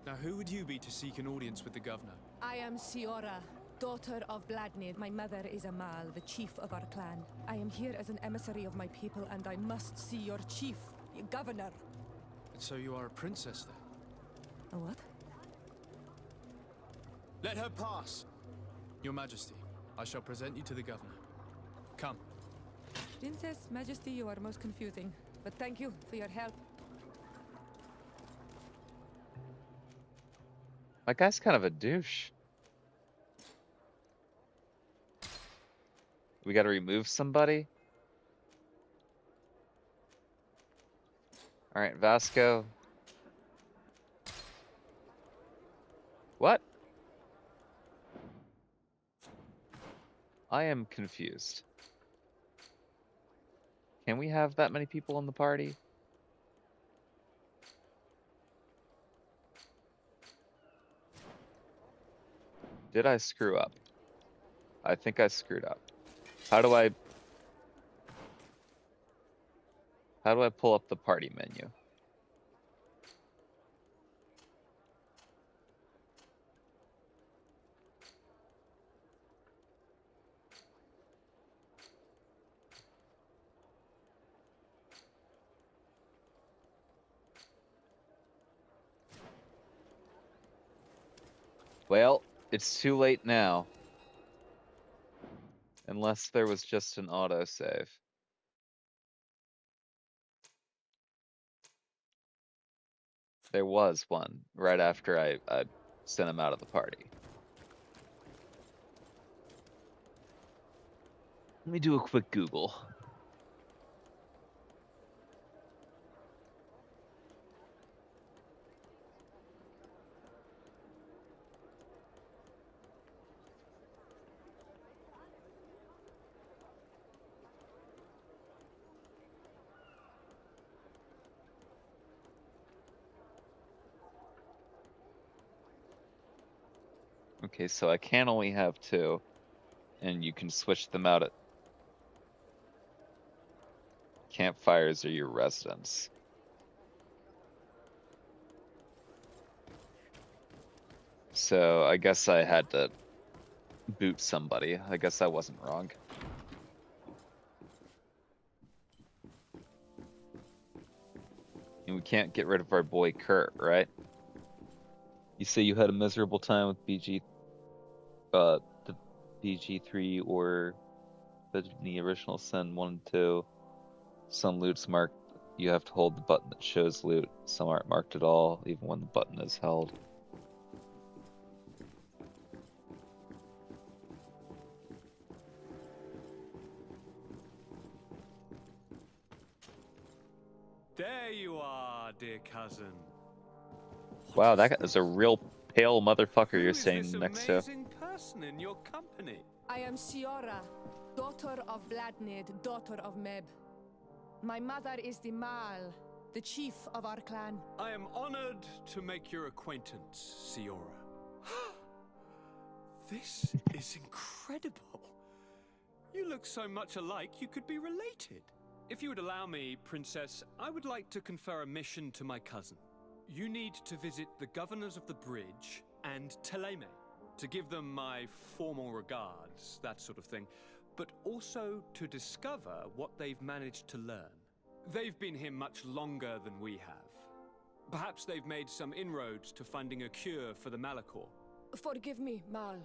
Now, who would you be to seek an audience with the governor? I am Siora, daughter of Bladnid. My mother is Amal, the chief of our clan. I am here as an emissary of my people, and I must see your chief, your governor. And so you are a princess, then? A what? Let her pass. Your Majesty, I shall present you to the governor. Come. Princess, Majesty, you are most confusing. But thank you for your help. That guy's kind of a douche. We gotta remove somebody? Alright, Vasco. What? I am confused. Can we have that many people in the party? Did I screw up? I think I screwed up. How do I pull up the party menu? Well, it's too late now. Unless there was just an autosave. There was one right after I sent him out of the party. Let me do a quick Google. Okay, so I can only have two, and you can switch them out at campfires or your residence. So I guess I had to boot somebody. I guess I wasn't wrong. And we can't get rid of our boy Kurt, right? You say you had a miserable time with the BG3 or the original Sin 1 and 2. Some loot's marked. You have to hold the button that shows loot. Some aren't marked at all, even when the button is held. There you are, dear cousin. Wow, that guy is a real pale motherfucker you're Who is saying this next to. amazing person in your company? I am Siora, daughter of Bladnid, daughter of Meb. My mother is the Mal, the chief of our clan. I am honored to make your acquaintance, Siora. This is incredible. You look so much alike you could be related. If you would allow me, Princess, I would like to confer a mission to my cousin. You need to visit the governors of the bridge and Teleme to give them my formal regards, that sort of thing, but also to discover what they've managed to learn. They've been here much longer than we have. Perhaps they've made some inroads to finding a cure for the Malachor. Forgive me, Mal,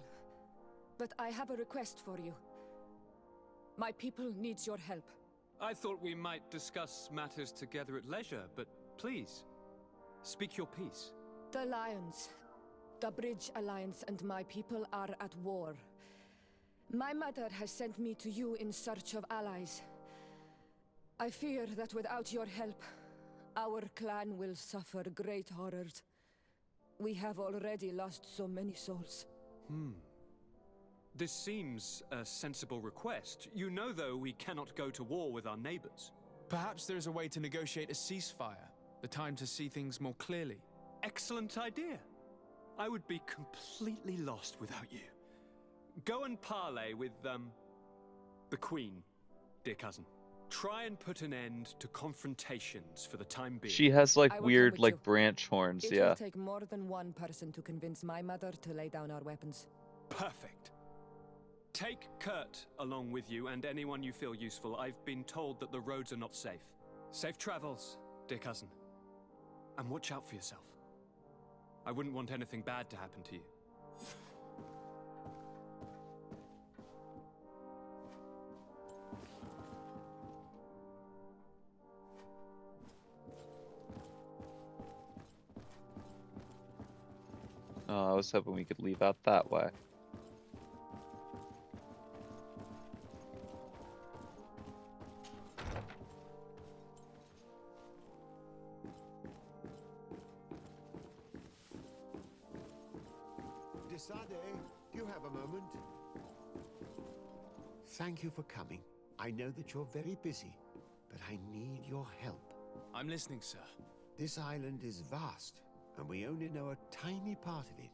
but I have a request for you. My people needs your help. I thought we might discuss matters together at leisure, but please, speak your piece. The Alliance, the Bridge Alliance and my people are at war. My mother has sent me to you in search of allies. I fear that without your help, our clan will suffer great horrors. We have already lost so many souls. This seems a sensible request. You know, though, we cannot go to war with our neighbors. Perhaps there is a way to negotiate a ceasefire. The time to see things more clearly. Excellent idea. I would be completely lost without you. Go and parley with, the Queen, dear cousin. Try and put an end to confrontations for the time being. She has I like will come weird with like you. branch horns, It yeah. will take more than one person to convince my mother to lay down our weapons. Perfect. Take Kurt along with you and anyone you feel useful. I've been told that the roads are not safe. Safe travels, dear cousin. And watch out for yourself. I wouldn't want anything bad to happen to you. Oh, I was hoping we could leave out that way. Desade, do you have a moment? Thank you for coming. I know that you're very busy, but I need your help. I'm listening, sir. This island is vast, and we only know a tiny part of it.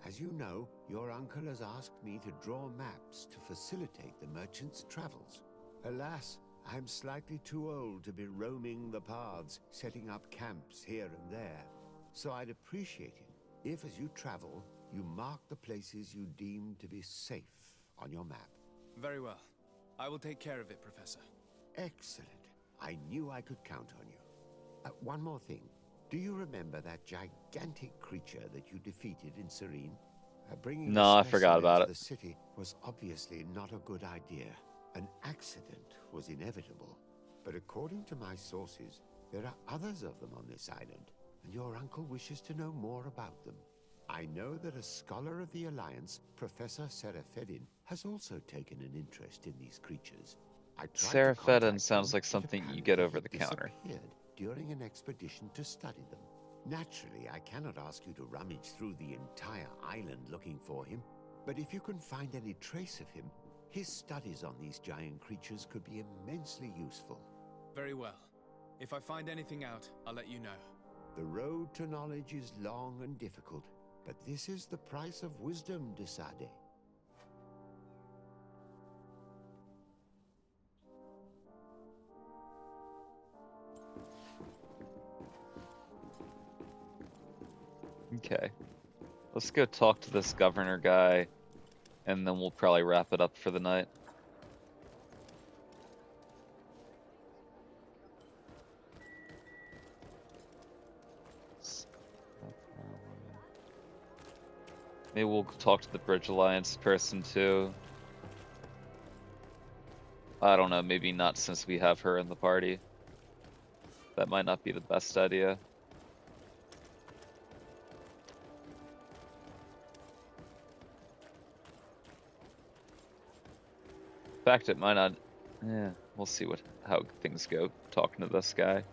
As you know, your uncle has asked me to draw maps to facilitate the merchant's travels. Alas, I'm slightly too old to be roaming the paths, setting up camps here and there. So I'd appreciate it if, as you travel, you mark the places you deem to be safe on your map. Very well. I will take care of it, Professor. Excellent. I knew I could count on you. One more thing. Do you remember that gigantic creature that you defeated in Serene? Bringing No, I forgot about to it. the city was obviously not a good idea. An accident was inevitable. But according to my sources, there are others of them on this island, and your uncle wishes to know more about them. I know that a scholar of the Alliance, Professor Serafedin, has also taken an interest in these creatures. Serafedin sounds like something you get over the counter. Disappeared during an expedition to study them. Naturally, I cannot ask you to rummage through the entire island looking for him, but if you can find any trace of him, his studies on these giant creatures could be immensely useful. Very well. If I find anything out, I'll let you know. The road to knowledge is long and difficult, but this is the price of wisdom, Desade. Okay. Let's go talk to this governor guy, and then we'll probably wrap it up for the night. Maybe we'll talk to the Bridge Alliance person too. I don't know, maybe not since we have her in the party. That might not be the best idea. In fact, it might not. Yeah, we'll see how things go talking to this guy.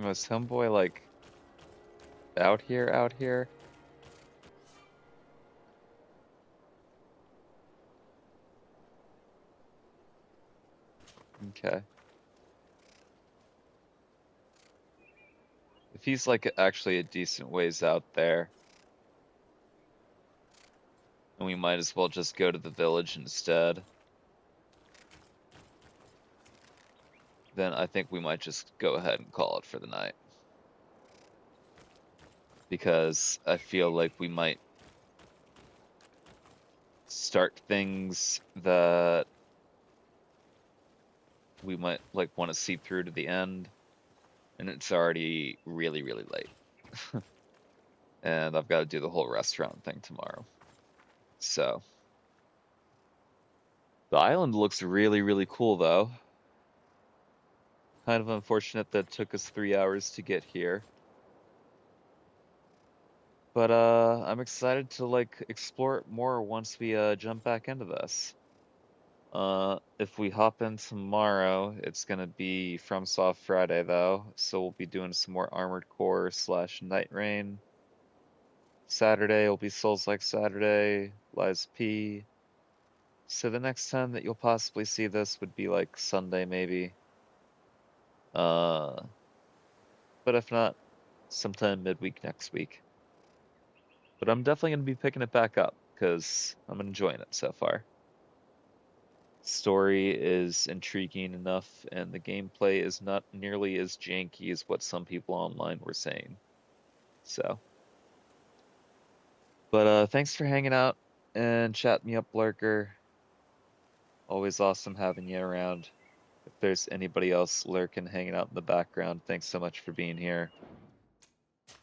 Was homeboy like out here? Okay. If he's like actually a decent ways out there, and we might as well just go to the village instead, then I think we might just go ahead and call it for the night. Because I feel like we might start things that we might like want to see through to the end, and it's already really, really late. And I've got to do the whole restaurant thing tomorrow. So the island looks really, really cool though. Kind of unfortunate that it took us 3 hours to get here. But I'm excited to like explore it more once we jump back into this. If we hop in tomorrow, it's gonna be FromSoft Friday though, so we'll be doing some more Armored Core / Night Rain. Saturday will be Souls-like Saturday, Lies P. So the next time that you'll possibly see this would be like Sunday maybe. But if not, sometime midweek next week. But I'm definitely gonna be picking it back up because I'm enjoying it so far. Story is intriguing enough, and the gameplay is not nearly as janky as what some people online were saying. So, but thanks for hanging out and chatting me up, Lurker. Always awesome having you around. If there's anybody else lurking, hanging out in the background, thanks so much for being here.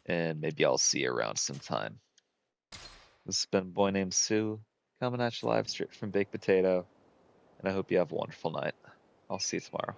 And maybe I'll see you around sometime. This has been a-boy-named-Sous, coming at you live straight from Baked Potato. And I hope you have a wonderful night. I'll see you tomorrow.